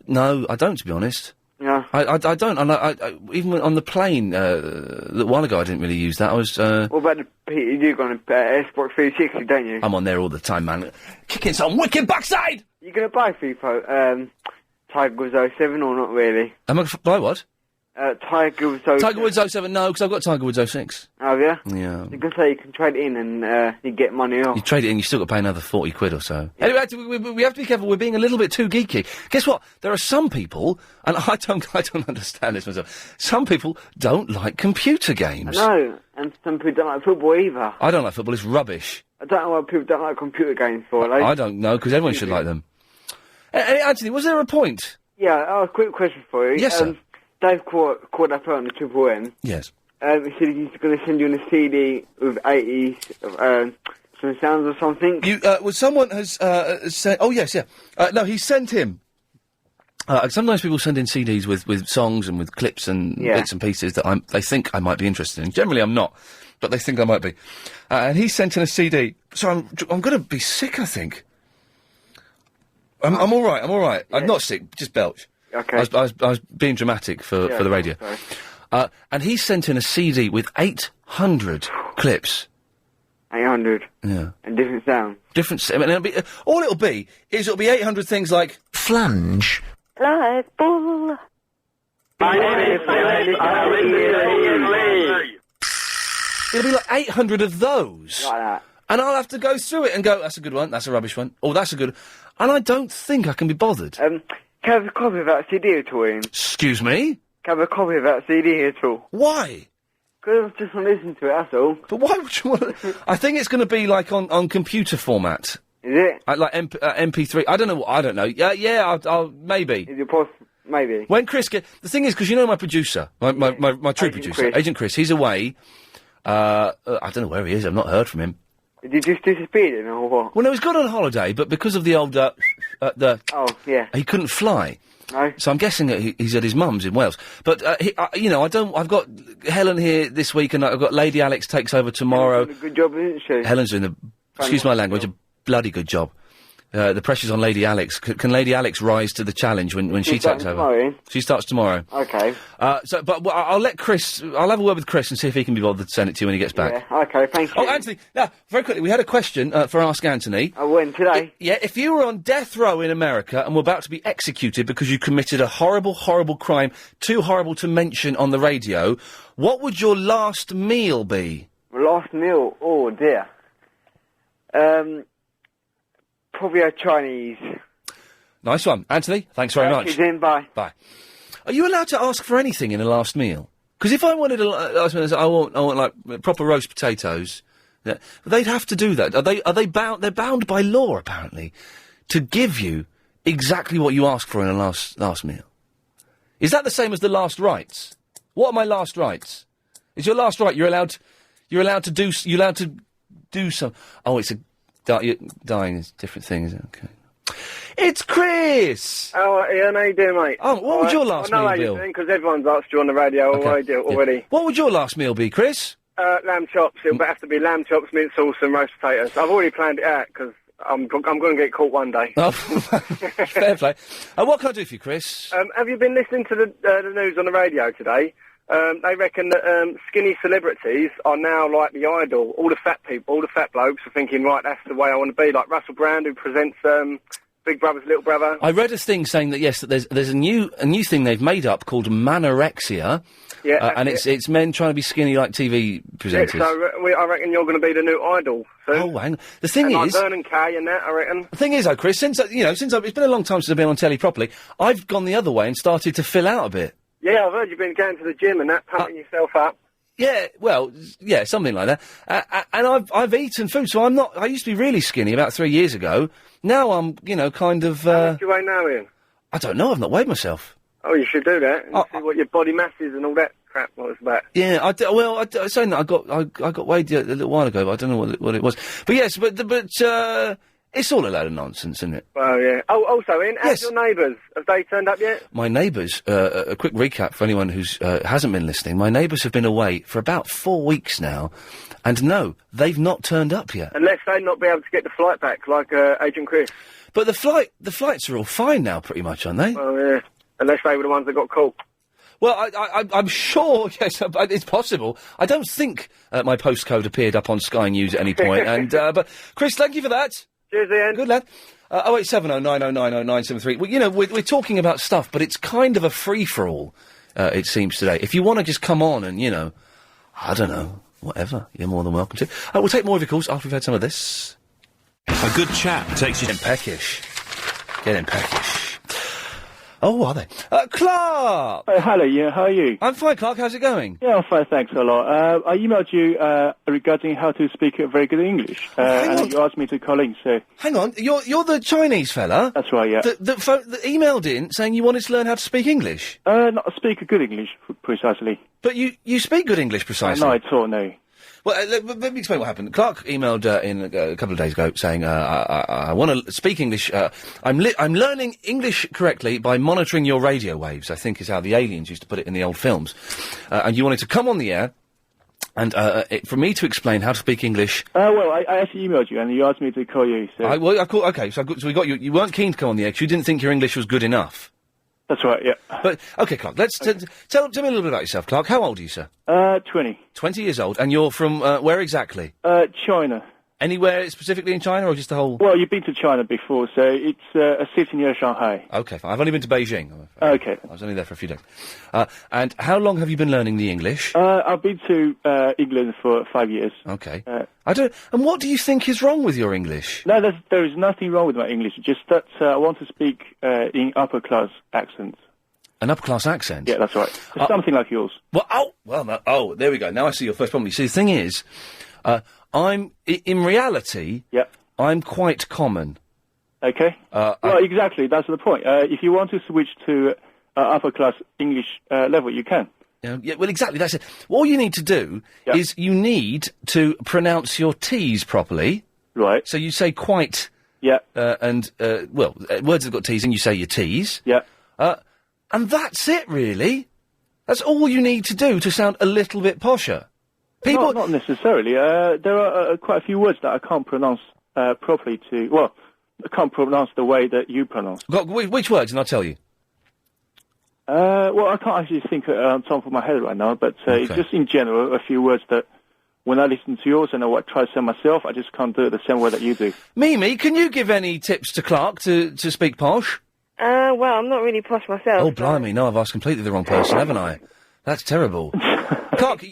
S1: No, I don't, to be honest.
S21: Yeah.
S1: I don't. And I even on the plane a while ago, I didn't really use that. I was.
S21: What about you do go on Xbox 360, don't you?
S1: I'm on there all the time, man. Kicking some wicked backside.
S21: You gonna buy FIFA, Tiger Woods 07 or not really?
S1: Am I gonna buy what?
S21: Tiger Woods 07.
S1: Tiger Woods 07, no, because I've got Tiger Woods 06.
S21: Oh, yeah?
S1: Yeah.
S21: You can say you can trade it in and you get money off.
S1: You trade it in, you still got to pay another 40 quid or so. Yeah. Anyway, we have to be careful, we're being a little bit too geeky. Guess what? There are some people, and I don't understand this myself, some people don't like computer games.
S21: No, and some people don't like football either.
S1: I don't like football, it's rubbish.
S21: I don't know why people don't like computer games for, like.
S1: I don't know, because everyone should like them. Anthony, was there a point?
S21: Yeah, quick question for you.
S1: Yes, sir.
S21: Dave caught up on the Triple M.
S1: Yes.
S21: He said he's going to send you a CD with 80s, some sounds or something.
S1: Well, someone has said... Oh, yes, yeah. No, he sent him... sometimes people send in CDs with songs and with clips and bits and pieces that they think I might be interested in. Generally, I'm not, but they think I might be. And he sent in a CD. So I'm going to be sick, I think. I'm all right. Yeah. I'm not sick, just belch.
S21: Okay.
S1: I was being dramatic for the radio. And he sent in a CD with 800 clips.
S21: 800.
S1: Yeah.
S21: And different sounds.
S1: All it'll be is 800 things like flange.
S15: Live bull.
S2: My name is Ian Lee.
S1: It'll be like 800 of those.
S21: Like that.
S1: And I'll have to go through it and go, that's a good one, that's a rubbish one. Oh, that's a good... And I don't think I can be bothered.
S21: Can I have a copy of that CD at all, Ian?
S1: Excuse me?
S21: Can I have a copy of that CD at all?
S1: Why?
S21: Because I just want to listen to it, that's all.
S1: But why would you want to... I think it's going to be like on computer format.
S21: Is it?
S1: Like MP3. I don't know. I don't know. Yeah, I'll maybe.
S21: Is it possible? Maybe.
S1: When Chris the thing is, because you know my producer, my true producer, Agent Chris, he's away. I don't know where he is. I've not heard from him.
S21: Did you just disappear then, or what?
S1: Well, no, he's gone on holiday, but because of the old he couldn't fly.
S21: No.
S1: So I'm guessing that he's at his mum's in Wales. But I've got Helen here this week, and I've got Lady Alex takes over tomorrow.
S21: Helen's doing a good job, isn't she?
S1: Helen's doing excuse my language, a bloody good job. The pressure's on Lady Alex. Can Lady Alex rise to the challenge when she takes over?
S21: Tomorrow.
S1: She starts tomorrow.
S21: Okay.
S1: I'll let Chris... I'll have a word with Chris and see if he can be bothered to send it to you when he gets back.
S21: Yeah, okay, thank you.
S1: Oh, Anthony, now, very quickly, we had a question for Ask Anthony.
S21: Oh, when? Today?
S1: If you were on death row in America and were about to be executed because you committed a horrible, horrible crime, too horrible to mention on the radio, what would your last meal be?
S21: Last meal? Oh, dear. Probably a Chinese.
S1: Nice one. Anthony, thanks very much.
S21: Cheers, Ian, bye.
S1: Bye. Are you allowed to ask for anything in a last meal? Because if I wanted a last meal, I want like proper roast potatoes. Yeah, they'd have to do that. Are they bound? They're bound by law, apparently, to give you exactly what you ask for in a last meal. Is that the same as the last rites? What are my last rites? Is your last right you're allowed to do some? Oh, it's a. Dying is a different thing, isn't it? Okay. It's Chris!
S2: Oh, Ian, how you doing, mate?
S1: Oh, what would your last meal be?
S2: I know how you're doing, because everyone's asked you on the radio already.
S1: What would your last meal be, Chris?
S2: Lamb chops. It'll have to be lamb chops, mint sauce and roast potatoes. I've already planned it out, because I'm going to get caught one day.
S1: Oh, fair play. What can I do for you, Chris?
S2: Have you been listening to the news on the radio today? They reckon that skinny celebrities are now like the idol. All the fat people, all the fat blokes are thinking, right, that's the way I want to be. Like Russell Brand, who presents Big Brother's Little Brother.
S1: I read a thing saying that yes, that there's a new thing they've made up called manorexia.
S2: Yeah,
S1: and it's men trying to be skinny like TV presenters.
S2: Yeah, so I reckon you're going to be the new idol soon.
S1: Oh, hang on. The thing
S2: and
S1: is,
S2: like Vernon Kay and that, I reckon.
S1: The thing is, though, Chris, it's been a long time since I've been on telly properly. I've gone the other way and started to fill out a bit.
S2: Yeah, I've heard you've been going to the gym and that, pumping yourself up.
S1: Yeah, well, yeah, something like that. And I've eaten food, so I'm not. I used to be really skinny about 3 years ago. Now I'm, kind of.
S2: How much do you weigh now, Ian?
S1: I don't know. I've not weighed myself.
S2: Oh, you should do that and see what your body mass is and all that crap. What it's about.
S1: Yeah, I was saying that I got weighed a little while ago, but I don't know what it was. But yes, but it's all a load of nonsense, isn't it?
S2: Well, yeah. Oh, also, Ian, how's your neighbours? Have they turned up yet?
S1: My neighbours, a quick recap for anyone who's hasn't been listening, my neighbours have been away for about 4 weeks now, and no, they've not turned up yet.
S2: Unless they not be able to get the flight back, like Agent Chris.
S1: But the flights are all fine now, pretty much, aren't they?
S2: Well, yeah. Unless they were the ones that got caught.
S1: Well, I'm sure, yes, it's possible. I don't think my postcode appeared up on Sky News at any point, and but Chris, thank you for that.
S2: Cheers, Ian.
S1: Good lad. 0870 9090 973. Well, we're talking about stuff, but it's kind of a free-for-all, it seems today. If you want to just come on and, I don't know, whatever, you're more than welcome to. We'll take more of your calls after we've had some of this.
S14: A good chat takes you...
S1: Get in peckish. Oh, are they? Clark!
S17: Hello, yeah, how are you?
S1: I'm fine, Clark. How's it going?
S17: Yeah, I'm fine, thanks a lot. I emailed you regarding how to speak very good English, and you asked me to call in, so...
S1: Hang on, you're the Chinese fella?
S17: That's right, yeah.
S1: That emailed in saying you wanted to learn how to speak English?
S17: Not speak good English, precisely.
S1: But you speak good English, precisely?
S17: No, at all, no.
S1: Well, let me explain what happened. Clark emailed in a couple of days ago saying, I want to speak English. I'm learning English correctly by monitoring your radio waves, I think is how the aliens used to put it in the old films. And you wanted to come on the air and for me to explain how to speak English.
S17: Well, I actually emailed you and you asked me to call you, so...
S1: Okay, so we got you. You weren't keen to come on the air because you didn't think your English was good enough.
S17: That's right, yeah.
S1: But, okay, Clark, tell me a little bit about yourself, Clark. How old are you, sir?
S17: 20.
S1: 20 years old, and you're from, where exactly?
S17: China.
S1: Anywhere specifically in China, or just the whole...
S17: Well, you've been to China before, so it's a city near Shanghai.
S1: Okay, fine. I've only been to Beijing.
S17: Okay.
S1: I was only there for a few days. And how long have you been learning the English?
S17: I've been to England for 5 years.
S1: Okay. And what do you think is wrong with your English?
S17: No, there is nothing wrong with my English, just that I want to speak in upper-class accents.
S1: An upper-class accent?
S17: Yeah, that's right. Something like yours.
S1: Well, there we go. Now I see your first problem. You see, the thing is, in reality, I'm quite common.
S17: Okay. Well, exactly. That's the point. If you want to switch to upper-class English level, you can.
S1: Yeah, well, exactly. That's it. All you need to do is you need to pronounce your T's properly.
S17: Right.
S1: So you say quite.
S17: Yeah.
S1: Words that have got T's in, you say your T's.
S17: Yeah.
S1: And that's it, really. That's all you need to do to sound a little bit posher. People...
S17: Not necessarily. There are quite a few words that I can't pronounce properly I can't pronounce the way that you pronounce.
S1: Which words, and I'll tell you?
S17: Well, I can't actually think on top of my head right now, but it's just in general a few words that when I listen to yours and I try to say myself, I just can't do it the same way that you do.
S1: Mimi, can you give any tips to Clark to speak posh?
S3: Well, I'm not really posh myself.
S1: Oh, blimey, no, I've asked completely the wrong person, haven't I? That's terrible. Clark,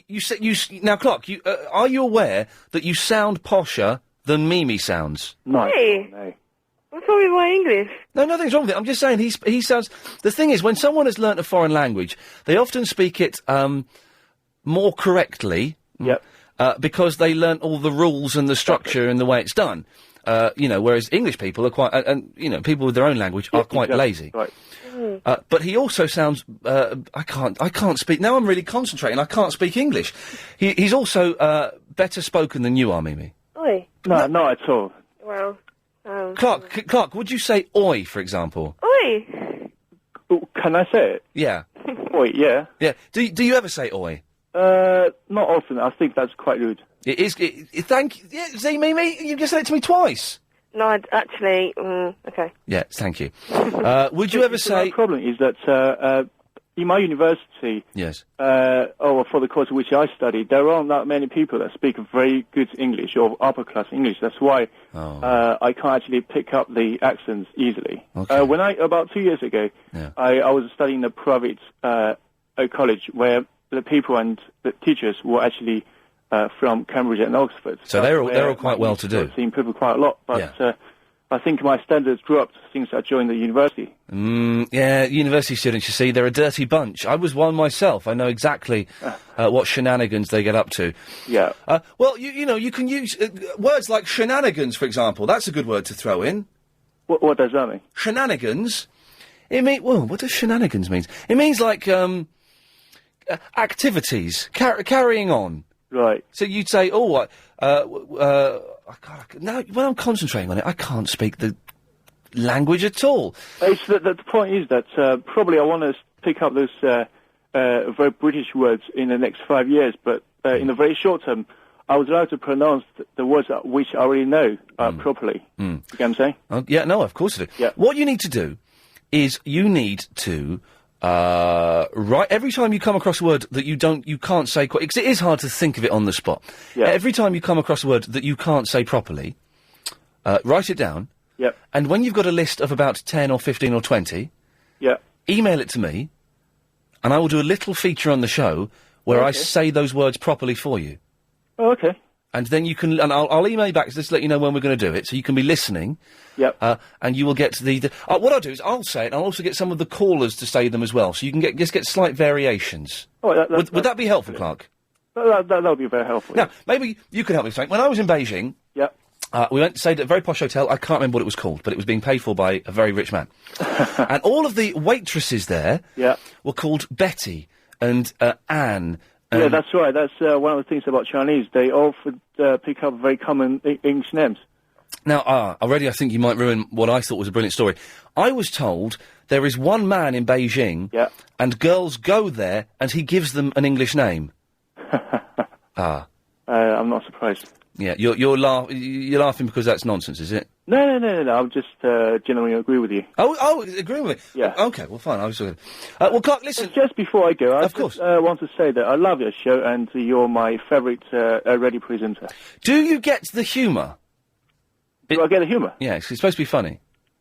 S1: Clark, are you aware that you sound posher than Mimi sounds?
S17: No.
S3: Hey.
S17: No.
S3: What's wrong with my English?
S1: No, nothing's wrong with it. I'm just saying he sounds... The thing is, when someone has learnt a foreign language, they often speak it more correctly.
S17: Yep.
S1: Because they learnt all the rules and the structure and the way it's done. Whereas English people are quite... people with their own language are quite lazy.
S17: Right.
S1: But he also sounds... I can't speak... Now I'm really concentrating. I can't speak English. He's also better spoken than you are, Mimi.
S3: Oi.
S17: No, not at all.
S3: Well...
S1: Clark, would you say oi, for example?
S3: Oi!
S17: Can I say it?
S1: Yeah.
S17: Oi, yeah.
S1: Yeah. Do you ever say oi?
S17: Not often. I think that's quite rude.
S1: It is... thank you. Yeah, see, Mimi, you just said it to me twice.
S3: No, actually... okay.
S1: Yeah, thank you. Would you ever say...
S17: The problem is that in my university...
S1: Yes.
S17: For the course which I studied, there aren't that many people that speak very good English or upper-class English. That's why I can't actually pick up the accents easily.
S1: Okay.
S17: About 2 years ago, I was studying in a private college where the people and the teachers were actually from Cambridge and Oxford.
S1: So they're all quite well to do.
S17: I've seen people quite a lot, but I think my standards dropped since I joined the university.
S1: University students, you see, they're a dirty bunch. I was one myself. I know exactly what shenanigans they get up to.
S17: Yeah.
S1: Well, you can use words like shenanigans, for example. That's a good word to throw in.
S17: What does that mean?
S1: Shenanigans? What does shenanigans mean? It means like activities, carrying on.
S17: Right.
S1: So you'd say, when I'm concentrating on it, I can't speak the language at all.
S17: The point is that probably I want to pick up those very British words in the next 5 years, but in the very short term, I was allowed to pronounce the words which I already know properly. You get what I'm saying?
S1: Of course I do.
S17: Yeah.
S1: What you need to do is you need to... every time you come across a word that you can't say quite, because it is hard to think of it on the spot.
S17: Yeah.
S1: Every time you come across a word that you can't say properly, write it down.
S17: Yep.
S1: And when you've got a list of about 10 or 15 or 20, email it to me, and I will do a little feature on the show where I say those words properly for you.
S17: Oh, okay.
S1: And then you can, and I'll email you back just to let you know when we're going to do it, so you can be listening.
S24: Yep.
S1: And you will get what I'll do is I'll say it, and I'll also get some of the callers to say them as well, so you can get slight variations.
S24: Oh,
S1: would that be helpful, Clark?
S24: That'll be very helpful.
S1: Now, maybe you could help me, Frank. When I was in Beijing, we went to stay at a very posh hotel. I can't remember what it was called, but it was being paid for by a very rich man. And all of the waitresses there were called Betty and Anne.
S24: Yeah, that's right. That's one of the things about Chinese. They often pick up very common English names.
S1: Now, already I think you might ruin what I thought was a brilliant story. I was told there is one man in Beijing, and girls go there, and he gives them an English name.
S24: I'm not surprised.
S1: Yeah, you're laughing because that's nonsense, is it?
S24: No. I'm just generally agree with you.
S1: Oh, agree with me?
S24: Yeah.
S1: Okay, well, fine. I was well, Clark, listen.
S24: Just before I go, I just want to say that I love your show, and you're my favourite radio presenter.
S1: Do you get the humour?
S24: Do I get the humour?
S1: Yeah, it's supposed to be funny.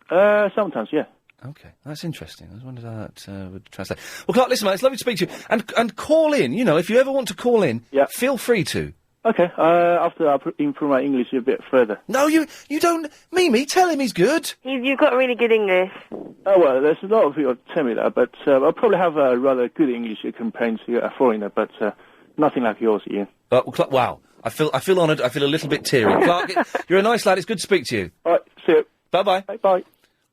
S24: Sometimes, yeah.
S1: Okay, that's interesting. I was wondering how that would translate. Well, Clark, listen, man, it's lovely to speak to you. And call in, you know, if you ever want to call in, feel free to.
S24: Okay, after I improve my English a bit further.
S1: No, you don't... Mimi, tell him he's good.
S3: You've got really good English.
S24: Oh, well, there's a lot of people tell me that, but I'll probably have a rather good English compared to a foreigner, but nothing like yours, Ian.
S1: Wow. I feel honoured. I feel a little bit teary. Clark, you're a nice lad. It's good to speak to you.
S24: All right, see you.
S1: Bye-bye.
S24: Bye.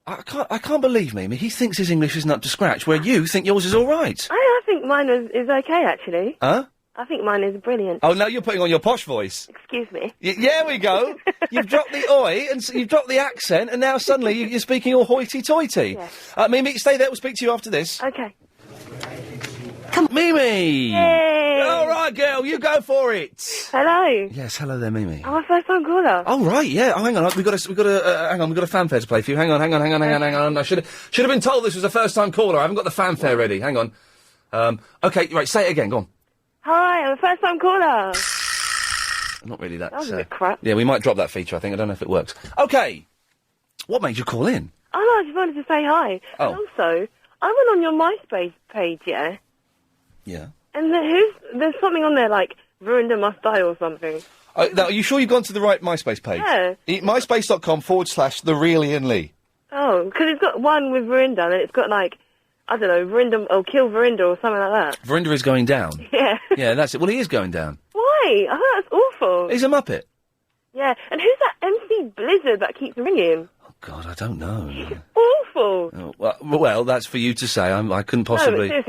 S1: I can't believe, Mimi. He thinks his English isn't up to scratch, where you think yours is all right.
S3: I think mine is okay, actually.
S1: Huh?
S3: I think mine is brilliant.
S1: Oh, now you're putting on your posh voice.
S3: Excuse me.
S1: Yeah, we go. You've dropped the oi, and you've dropped the accent, and now suddenly you're speaking all hoity-toity.
S3: Yes.
S1: Mimi, stay there. We'll speak to you after this.
S3: Okay.
S1: Come on, Mimi!
S3: Yay!
S1: All right, girl, you go for it.
S3: Hello.
S1: Yes, hello there, Mimi.
S3: I'm a first-time caller.
S1: Oh, right, yeah. Oh, hang on. We've got a fanfare to play for you. Hang on. I should have been told this was a first-time caller. I haven't got the fanfare ready. Hang on. Okay, right, say it again. Go on.
S3: Hi, I'm a first-time caller.
S1: Not really that.
S3: That was a bit crap.
S1: Yeah, we might drop that feature, I think. I don't know if it works. Okay. What made you call in?
S3: Oh, no, I just wanted to say hi.
S1: Oh.
S3: And also, I went on your MySpace page, yeah?
S1: Yeah.
S3: And there's something on there like, Varinder must die or something.
S1: Now, are you sure you've gone to the right MySpace page?
S3: Yeah.
S1: MySpace.com/TheRealIanLee.
S3: Oh, because it's got one with Varinder, and it's got like, I don't know, Varinder, or kill Varinder or something like that.
S1: Varinder is going down.
S3: Yeah.
S1: Yeah, that's it. Well, he is going down.
S3: Why? I thought that's awful.
S1: He's a Muppet.
S3: Yeah, and who's that MC Blizzard that keeps ringing?
S1: Oh, God, I don't know.
S3: Awful.
S1: Oh, well, that's for you to say. I couldn't possibly...
S3: No, but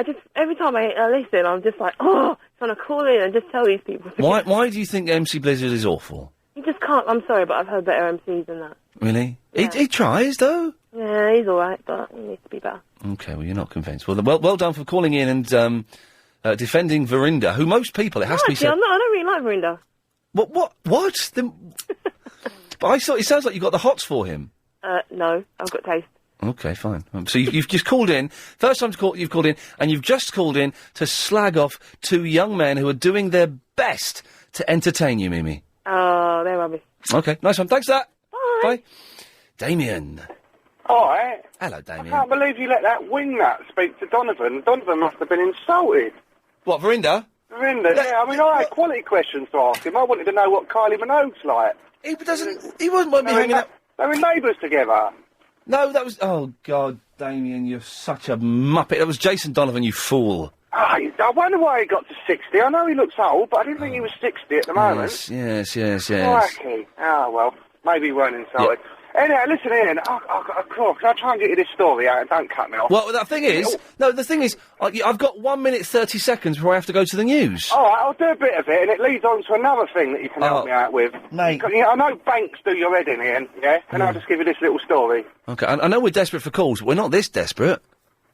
S3: seriously, every time I listen, I'm just like, trying to call in and just tell these people.
S1: Why do you think MC Blizzard is awful?
S3: You just can't, I'm sorry, but I've heard better MCs than that.
S1: Really?
S3: Yeah.
S1: He tries, though.
S3: Yeah, he's alright, but he needs to be better.
S1: Okay, well, you're not convinced. Well done for calling in and defending Varinder, who most people, it has to be said...
S3: I don't really like Varinder.
S1: What? But I thought it sounds like you got the hots for him.
S3: No, I've got taste.
S1: Okay, fine. So you've just called in, first time you've called in, and you've just called in to slag off two young men who are doing their best to entertain you, Mimi.
S3: Oh, they're rubbish.
S1: Okay, nice one. Thanks for that.
S3: Bye.
S1: Damien.
S25: Hi.
S1: Hello, Damien.
S25: I can't believe you let that wingnut speak to Donovan. Donovan must have been insulted.
S1: What, Varinder?
S25: Varinder, yeah. I mean, I had quality questions to ask him. I wanted to know what Kylie Minogue's like.
S1: He wouldn't want me hanging out...
S25: They were neighbours together.
S1: No, that was... Oh, God, Damien, you're such a muppet. That was Jason Donovan, you fool.
S25: I wonder why he got to 60. I know he looks old, but I didn't think he was 60 at the moment.
S1: Yes.
S25: Wacky. Oh, well, maybe he weren't insulted.
S1: Yeah.
S25: Anyway, listen, Ian, can I try and get you this story out and don't cut me off?
S1: Well, the thing is, I've got 1 minute 30 seconds before I have to go to the news.
S25: All right, I'll do a bit of it, and it leads on to another thing that you can help me out with.
S1: Mate.
S25: I know banks do your head in, Ian, yeah? Can I just give you this little story?
S1: Okay, I know we're desperate for calls, but we're not this desperate.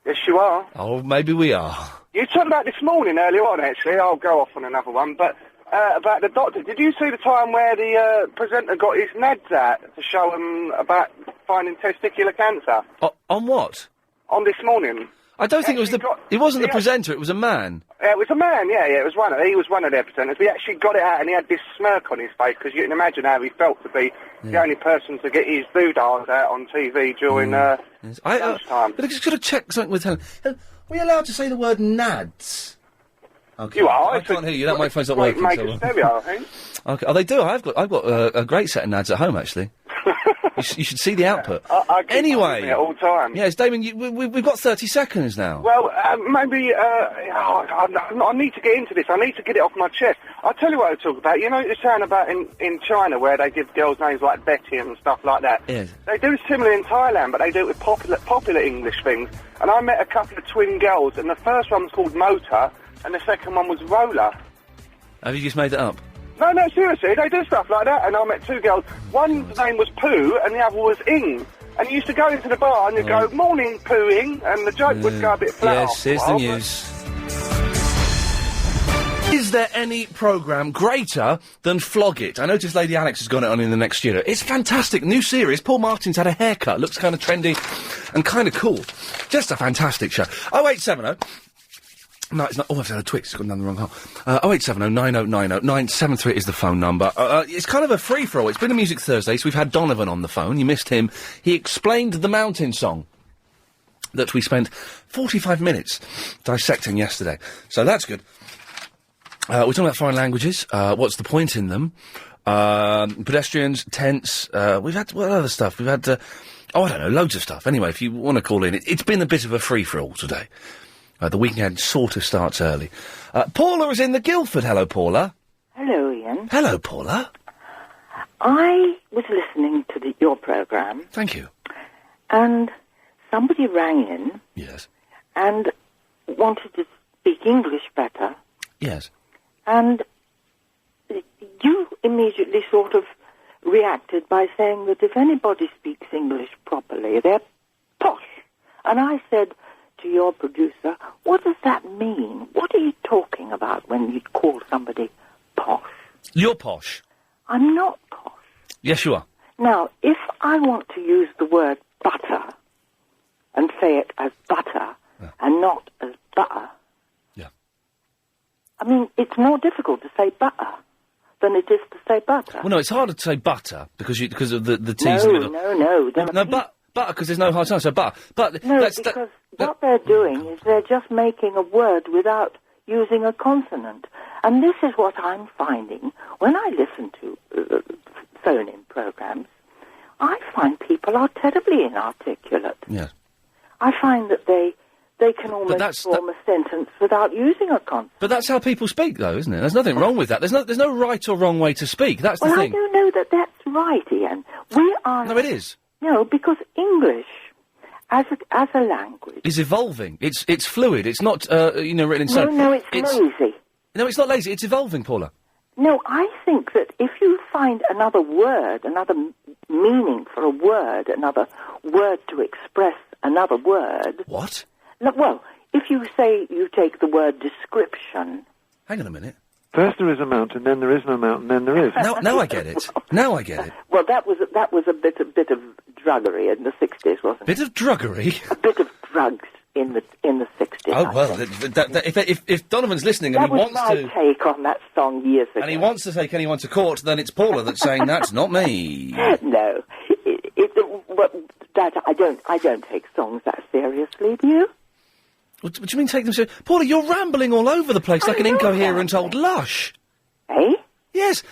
S25: Yes, you are.
S1: Oh, maybe we are.
S25: You talked about this morning earlier on, actually. I'll go off on another one, but... about the doctor. Did you see the time where the presenter got his nads out to show him about finding testicular cancer?
S1: On what?
S25: On This Morning.
S1: I don't think it was it wasn't the presenter, it was a man.
S25: It was a man, yeah, it was he was one of their presenters. He actually got it out and he had this smirk on his face, because you can imagine how he felt to be the only person to get his doodads out on TV during lunchtime.
S1: But I just got to check something with Helen. Helen, are we allowed to say the word nads? Okay.
S10: You are.
S1: I can't hear you. That microphone's not
S10: Great
S1: working.
S10: Major stereo, I think.
S1: Okay. Oh, they do. I've got a great set of nads at home, actually. You should see the output.
S10: I keep
S1: Anyway.
S10: using it all the time.
S1: Yes, Damien, we've got 30 seconds now.
S10: Well, maybe, I need to get into this. I need to get it off my chest. I'll tell you what I talk about. You know what you're saying about in China, where they give girls names like Betty and stuff like that?
S1: Yes.
S10: They do similar in Thailand, but they do it with popular English things. And I met a couple of twin girls, and the first one was called Motor, and the second one was Roller.
S1: Have you just made it up?
S10: No, seriously, they do stuff like that. And I met two girls. One's name was Pooh, and the other was Ing. And you used to go into the bar and you'd go, "Morning, Pooh-ing," and the joke would go a bit flat.
S1: Yes, here's the news. Is there any programme greater than Flog It? I noticed Lady Alex has got it on in the next studio. It's fantastic. New series. Paul Martin's had a haircut. Looks kind of trendy and kind of cool. Just a fantastic show. 0870... No, it's not. Oh, I've had a twitch. It's gone down the wrong hole. 0870 9090 973 is the phone number. It's kind of a free-for-all. It's been a Music Thursday, so we've had Donovan on the phone. You missed him. He explained the Mountain song that we spent 45 minutes dissecting yesterday. So that's good. We're talking about foreign languages. What's the point in them? Pedestrians, tents. We've had, what other stuff? We've had, I don't know, loads of stuff. Anyway, if you want to call in, it's been a bit of a free-for-all today. The weekend sort of starts early. Paula is in the Guildford. Hello, Paula.
S18: Hello, Ian.
S1: Hello, Paula.
S18: I was listening to your programme.
S1: Thank you.
S18: And somebody rang in.
S1: Yes.
S18: And wanted to speak English better.
S1: Yes.
S18: And you immediately sort of reacted by saying that if anybody speaks English properly, they're posh. And I said to your producer, what does that mean? What are you talking about when you call somebody posh?
S1: You're posh.
S18: I'm not posh.
S1: Yes, you are.
S18: Now, if I want to use the word butter and say it as butter and not as butter, I mean, it's more difficult to say butter than it is to say butter.
S1: Well, no, it's harder to say butter because of the T's in the middle.
S18: No.
S1: Butter, because there's no hard time, so butter. But
S18: no, because what they're doing is they're just making a word without using a consonant. And this is what I'm finding when I listen to phone-in programmes. I find people are terribly inarticulate.
S1: Yes.
S18: I find that they can almost form a sentence without using a consonant.
S1: But that's how people speak, though, isn't it? There's nothing wrong with that. There's no right or wrong way to speak. That's the thing.
S18: I don't know that that's right, Ian. We are...
S1: No, it is.
S18: No, because English, as a language...
S1: is evolving. It's fluid. It's not, written in stone.
S18: No, it's lazy.
S1: No, it's not lazy. It's evolving, Paula.
S18: No, I think that if you find another word, another meaning for a word, another word to express another word...
S1: What?
S18: Well, if you say you take the word description...
S1: Hang on a minute.
S24: First there is a mountain, then there is no mountain, then there is.
S1: Now I get it. Now I get it.
S18: Well, that was a bit of druggery in the 60s, wasn't it?
S1: Bit of druggery?
S18: A bit of drugs in the 60s.
S1: Oh, well, if Donovan's listening and he wants to...
S18: That was my take on that song years ago.
S1: And he wants to take anyone to court, then it's Paula that's saying that's not me.
S18: No. I don't take songs that seriously, do you?
S1: What do you mean take them seriously? Paula, you're rambling all over the place like an incoherent old lush.
S18: Eh?
S1: Yes.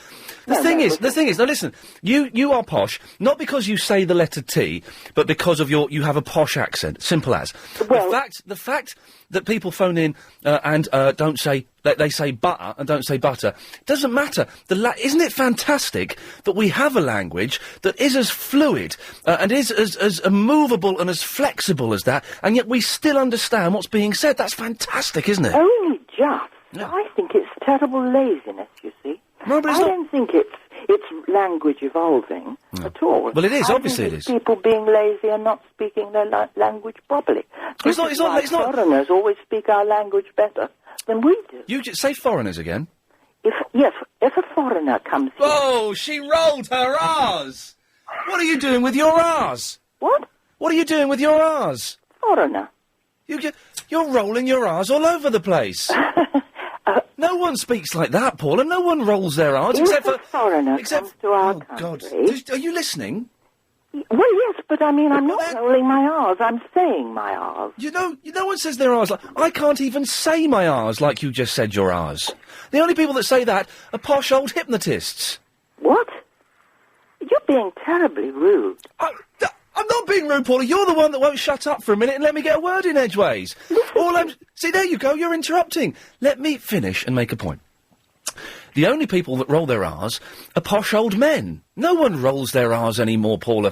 S1: The thing is, now listen, you are posh, not because you say the letter T, but because of you have a posh accent, simple as.
S18: Well,
S1: the fact that people phone in, and don't say, they say butter and don't say butter, doesn't matter. Isn't it fantastic that we have a language that is as fluid, and is as immovable and as flexible as that, and yet we still understand what's being said? That's fantastic, isn't it?
S18: Only just. Yeah. I think it's terrible laziness, you see.
S1: No, but
S18: I don't think it's language evolving at all.
S1: Well, it is. Obviously,
S18: it
S1: is.
S18: People being lazy and not speaking their language properly.
S1: It's not.
S18: Foreigners always speak our language better than we do.
S1: You say foreigners again.
S18: If a foreigner comes.
S1: Oh, she rolled her R's. What are you doing with your R's?
S18: What?
S1: What are you doing with your R's?
S18: Foreigner.
S1: You're rolling your R's all over the place. No one speaks like that, Paula. No one rolls their R's except for
S18: foreigner comes to our country.
S1: God, are you listening?
S18: Well, yes, but I mean, I'm not rolling my R's. I'm saying my R's.
S1: No one says their R's. I can't even say my R's like you just said your R's. The only people that say that are posh old hypnotists.
S18: What? You're being terribly rude.
S1: I'm not being rude, Paula. You're the one that won't shut up for a minute and let me get a word in edgeways. See, there you go. You're interrupting. Let me finish and make a point. The only people that roll their R's are posh old men. No one rolls their R's anymore, Paula.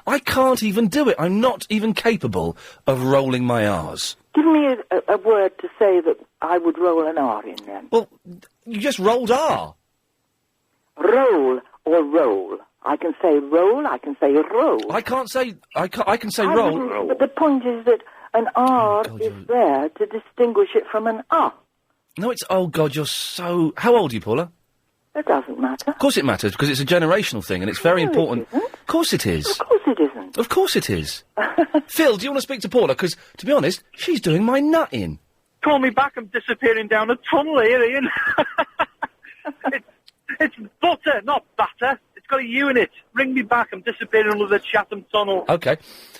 S1: I can't even do it. I'm not even capable of rolling my R's.
S18: Give me a word to say that I would roll an R in then.
S1: Well, you just rolled R.
S18: Roll or roll. I can say roll, I can say roll.
S1: I can say roll.
S18: But the point is that an R is there to distinguish it from an R.
S1: No, oh God, you're so... How old are you, Paula?
S18: It doesn't matter.
S1: Of course it matters, because it's a generational thing, and it's very important. Of course it is.
S18: Of course it isn't.
S1: Of course it is. Phil, do you want to speak to Paula? Because, to be honest, she's doing my nut in.
S9: Call me back, I'm disappearing down a tunnel here, Ian. it's butter, not batter. It's got a U in it. Ring me back, I'm disappearing under the Chatham Tunnel.
S1: Okay.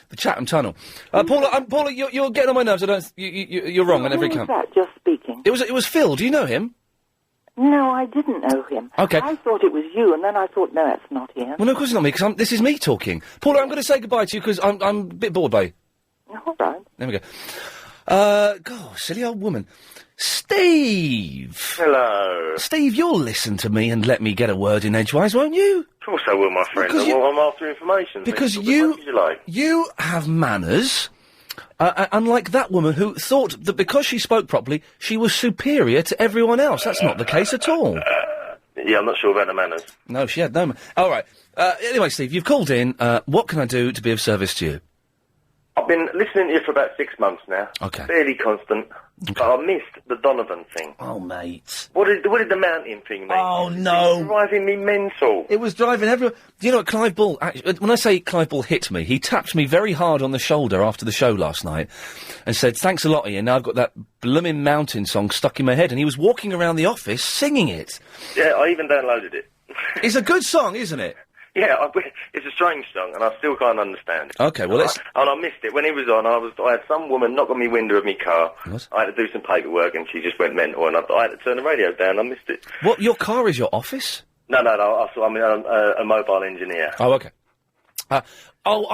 S1: The Chatham Tunnel. Paula, you're getting on my nerves. You're wrong on every count.
S18: Who was that just speaking?
S1: It was Phil. Do you know him?
S18: No, I didn't know him.
S1: Okay.
S18: I thought it was you, and then I thought, no, it's not him.
S1: Well, no, of course it's not me, because this is me talking. Paula, I'm going to say goodbye to you, because I'm a bit bored by you.
S18: All right.
S1: There we go. God, silly old woman. Steve!
S19: Hello.
S1: Steve, you'll listen to me and let me get a word in edgewise, won't you?
S19: Of course I will, my friend. I'm after information.
S1: Because
S19: What would you like?
S1: you have manners, unlike that woman who thought that because she spoke properly, she was superior to everyone else. That's not the case at all.
S19: Yeah, I'm not sure about the manners.
S1: No, she had no... All right. Anyway, Steve, you've called in. What can I do to be of service to you?
S19: I've been listening to you for about 6 months now.
S1: Okay.
S19: Fairly constant. Okay. But I missed the Donovan thing.
S1: Oh, mate.
S19: What did the mountain thing mean?
S1: Oh, no.
S19: It's driving me mental.
S1: It was driving everyone... Do you know what, Clive Bull... when I say Clive Bull hit me, he tapped me very hard on the shoulder after the show last night and said, thanks a lot, Ian. Now I've got that bloomin' mountain song stuck in my head. And he was walking around the office singing it.
S19: Yeah, I even downloaded it.
S1: It's a good song, isn't it?
S19: Yeah, it's a strange song, and I still can't understand it.
S1: Okay, well, let's...
S19: And I missed it. When it was on, I had some woman knock on my window of my car.
S1: What?
S19: I had to do some paperwork, and she just went mental, and I had to turn the radio down. I missed it.
S1: What, your car is your office?
S19: No, I'm a mobile engineer.
S1: Oh, okay. I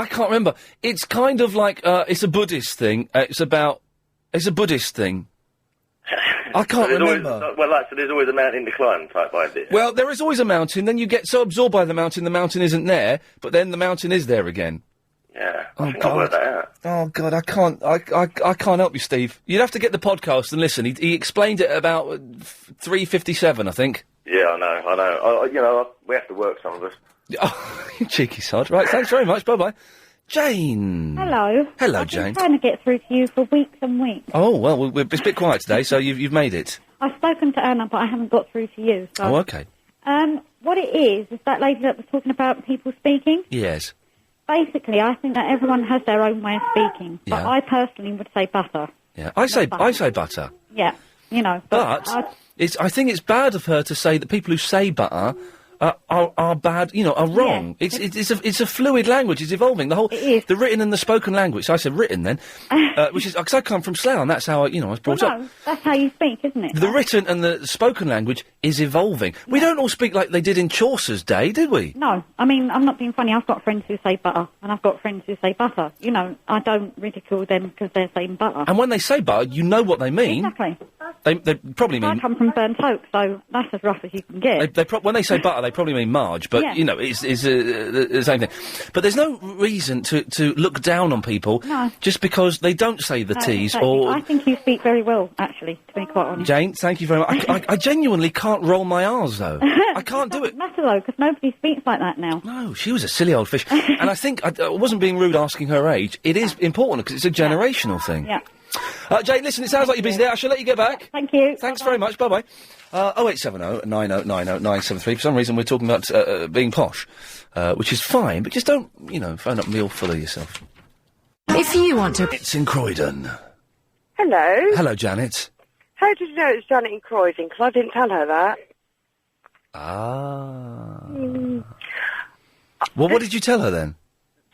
S1: can't remember. It's kind of like, it's a Buddhist thing. It's a Buddhist thing. I can't remember.
S19: So there's always a mountain to climb type idea.
S1: Well, there is always a mountain, then you get so absorbed by the mountain isn't there, but then the mountain is there again.
S19: Yeah,
S1: Oh,
S19: I think
S1: God.
S19: I'll work that out.
S1: Oh, God, I can't help you, Steve. You'd have to get the podcast and listen. He explained it about 3:57, I think.
S19: Yeah, I know. We have to work, some of us.
S1: Oh, you cheeky sod. Right, thanks very much. Bye-bye. Jane.
S20: Hello.
S1: Hello,
S20: I've
S1: Jane.
S20: been trying to get through to you for weeks and weeks.
S1: Oh, well, it's a bit quiet today, so you've made it.
S20: I've spoken to Anna, but I haven't got through to you. So.
S1: Oh, okay.
S20: What it is that lady that was talking about people speaking.
S1: Yes.
S20: Basically, I think that everyone has their own way of speaking. But
S1: Yeah.
S20: I personally would say butter.
S1: Yeah, I say butter.
S20: Yeah,
S1: But I think it's bad of her to say that people who say butter are bad, are wrong.
S20: Yeah.
S1: It's a fluid language. It's evolving. The written and the spoken language. So I said written then, which is because I come from Slough, and that's how I was brought up.
S20: No, that's how you speak, isn't it?
S1: The written and the spoken language is evolving. We don't all speak like they did in Chaucer's day, did we?
S20: No, I mean, I'm not being funny. I've got friends who say butter, and I've got friends who say butter. I don't ridicule them because they're saying butter.
S1: And when they say butter, you know what they mean.
S20: Exactly.
S1: They probably mean...
S20: I come from burnt oak, so that's as rough as you can get.
S1: When they say butter, they probably mean Marge, but,
S20: Yeah.
S1: it's the same thing. But there's no reason to look down on people just because they don't say the T's
S20: exactly.
S1: or...
S20: I think you speak very well, actually, to be quite honest.
S1: Jane, thank you very much. I genuinely can't roll my R's, though. I can't do it.
S20: It doesn't matter, though, because nobody speaks like that now.
S1: No, she was a silly old fish. And I think, I wasn't being rude asking her age. It is important because it's a generational thing.
S20: Yeah.
S1: Jane, listen, it sounds like you're busy there. I shall let you get back.
S20: Thank you.
S1: Thanks very much. Bye-bye. 0870 90 90 973. For some reason, we're talking about being posh, which is fine, but just don't, phone up me all full of yourself.
S22: If you want to...
S1: It's in Croydon.
S23: Hello.
S1: Hello, Janet.
S23: How did you know it was Janet in Croydon? Because I didn't tell her that.
S1: Well, what did you tell her then?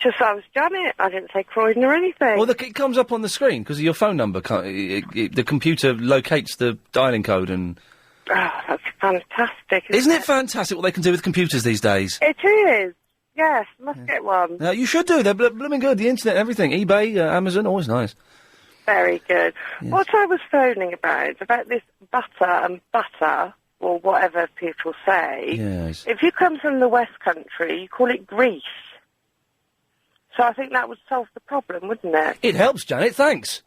S23: Just I was Janet. I didn't say Croydon or anything.
S1: Well, it comes up on the screen because of your phone number. The computer locates the dialing code and...
S23: Oh, that's fantastic.
S1: Isn't it fantastic what they can do with computers these days?
S23: It is. Yes, must get one.
S1: You should do. They're blooming good. The internet, everything. eBay, Amazon, always nice.
S23: Very good.
S1: Yes.
S23: What I was phoning about this butter, or whatever people say.
S1: Yes.
S23: If you come from the West Country, you call it grease. So I think that would solve the problem, wouldn't it?
S1: It helps, Janet. Thanks.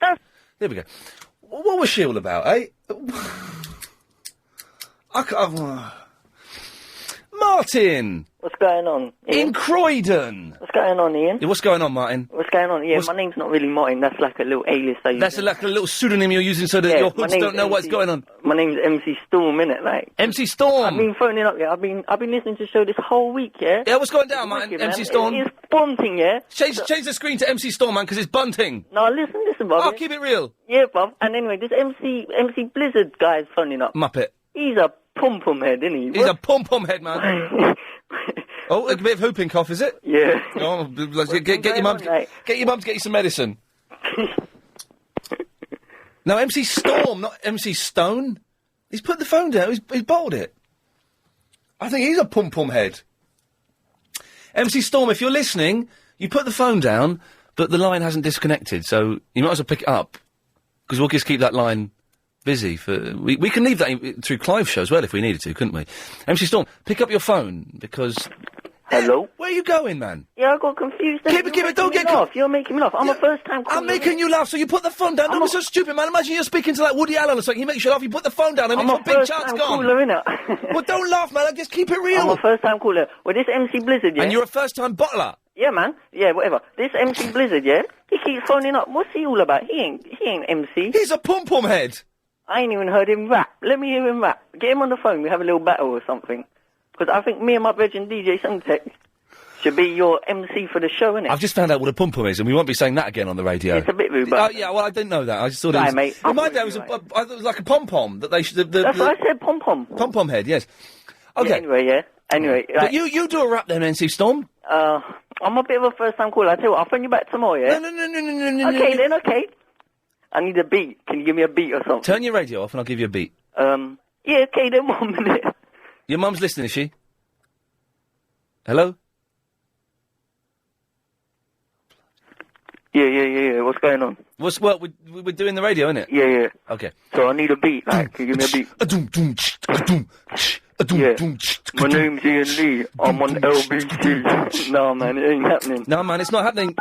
S23: Oh.
S1: There we go. What was she all about, eh? Martin!
S4: What's going on, Ian?
S1: In Croydon!
S4: What's going on, Ian?
S1: Yeah, what's going on, Martin?
S4: What's going on? Yeah, my name's not really Martin. That's like a little alias I use.
S1: That's like a little pseudonym you're using so that your hoods don't know what's going on.
S4: My name's MC Storm, innit? Like
S1: MC Storm!
S4: I've been phoning up, yeah. I've been listening to the show this whole week, yeah?
S1: Yeah, what's going down, Martin? MC Storm?
S4: It's bunting, yeah?
S1: Change the screen to MC Storm, man, because it's bunting.
S4: No, listen, Bob.
S1: I'll keep it real.
S4: Yeah, Bob. And anyway, this MC Blizzard guy's phoning up.
S1: Muppet.
S4: He's a pom-pom head, isn't he?
S1: He's a pom-pom head, man. Oh, a bit of whooping cough, is it?
S4: Yeah.
S1: Oh, get your mum. Get your mum to get you some medicine. No, MC Storm, not MC Stone. He's put the phone down. He's bottled it. I think he's a pom-pom head. MC Storm, if you're listening, you put the phone down, but the line hasn't disconnected, so you might as well pick it up because we'll just keep that line busy for. We can leave that through Clive show as well if we needed to, couldn't we? MC Storm, pick up your phone because.
S4: Hello?
S1: Where are you going, man?
S4: Yeah, I got confused.
S1: Keep it, don't get
S4: off. You're making me laugh. I'm a first-time caller.
S1: I'm making you laugh, so you put the phone down. Don't be so stupid, man. Imagine you're speaking to, like, Woody Allen or something. He makes you laugh, you put the phone down, and
S4: I'm
S1: makes
S4: a
S1: your big chance
S4: first-time
S1: gone.
S4: caller, innit?
S1: Well, don't laugh, man. Just keep it real.
S4: I'm a first-time caller. Well, this MC Blizzard, yeah?
S1: And you're a first-time bottler.
S4: Yeah, man. Yeah, whatever. This MC Blizzard, yeah? He keeps phoning up. What's he all about? He ain't MC.
S1: He's a pom-pom head.
S4: I ain't even heard him rap. Let me hear him rap. Get him on the phone. We have a little battle or something. Because I think me and my virgin DJ Suntech should be your MC for the show, innit?
S1: I've just found out what a pom-pom is, and we won't be saying that again on the radio.
S4: It's a bit rude, but...
S1: Oh, yeah, well, I didn't know that. I just thought it was...
S4: mate.
S1: In my day, it was, I thought it was like a pom-pom that they should...
S4: That's what I said, pom-pom.
S1: Pom-pom head, yes. Okay.
S4: Yeah, anyway, yeah. Anyway...
S1: But you do a rap then, NC Storm?
S4: I'm a bit of a first-time caller. I tell you what, I'll phone you back tomorrow, yeah?
S1: No.
S4: Okay, then, okay. I need a beat. Can you give me a beat or something?
S1: Turn your radio off and I'll give you a beat.
S4: Yeah, okay, then 1 minute.
S1: Your mum's listening, is she? Hello?
S4: Yeah. What's going on?
S1: Well, we're doing the radio, innit?
S4: Yeah.
S1: Okay.
S4: So I need a beat, like, can you give me a beat? Yeah. My name's Ian Lee. I'm on LBC. No, man, it ain't happening.
S1: No, man, it's not happening.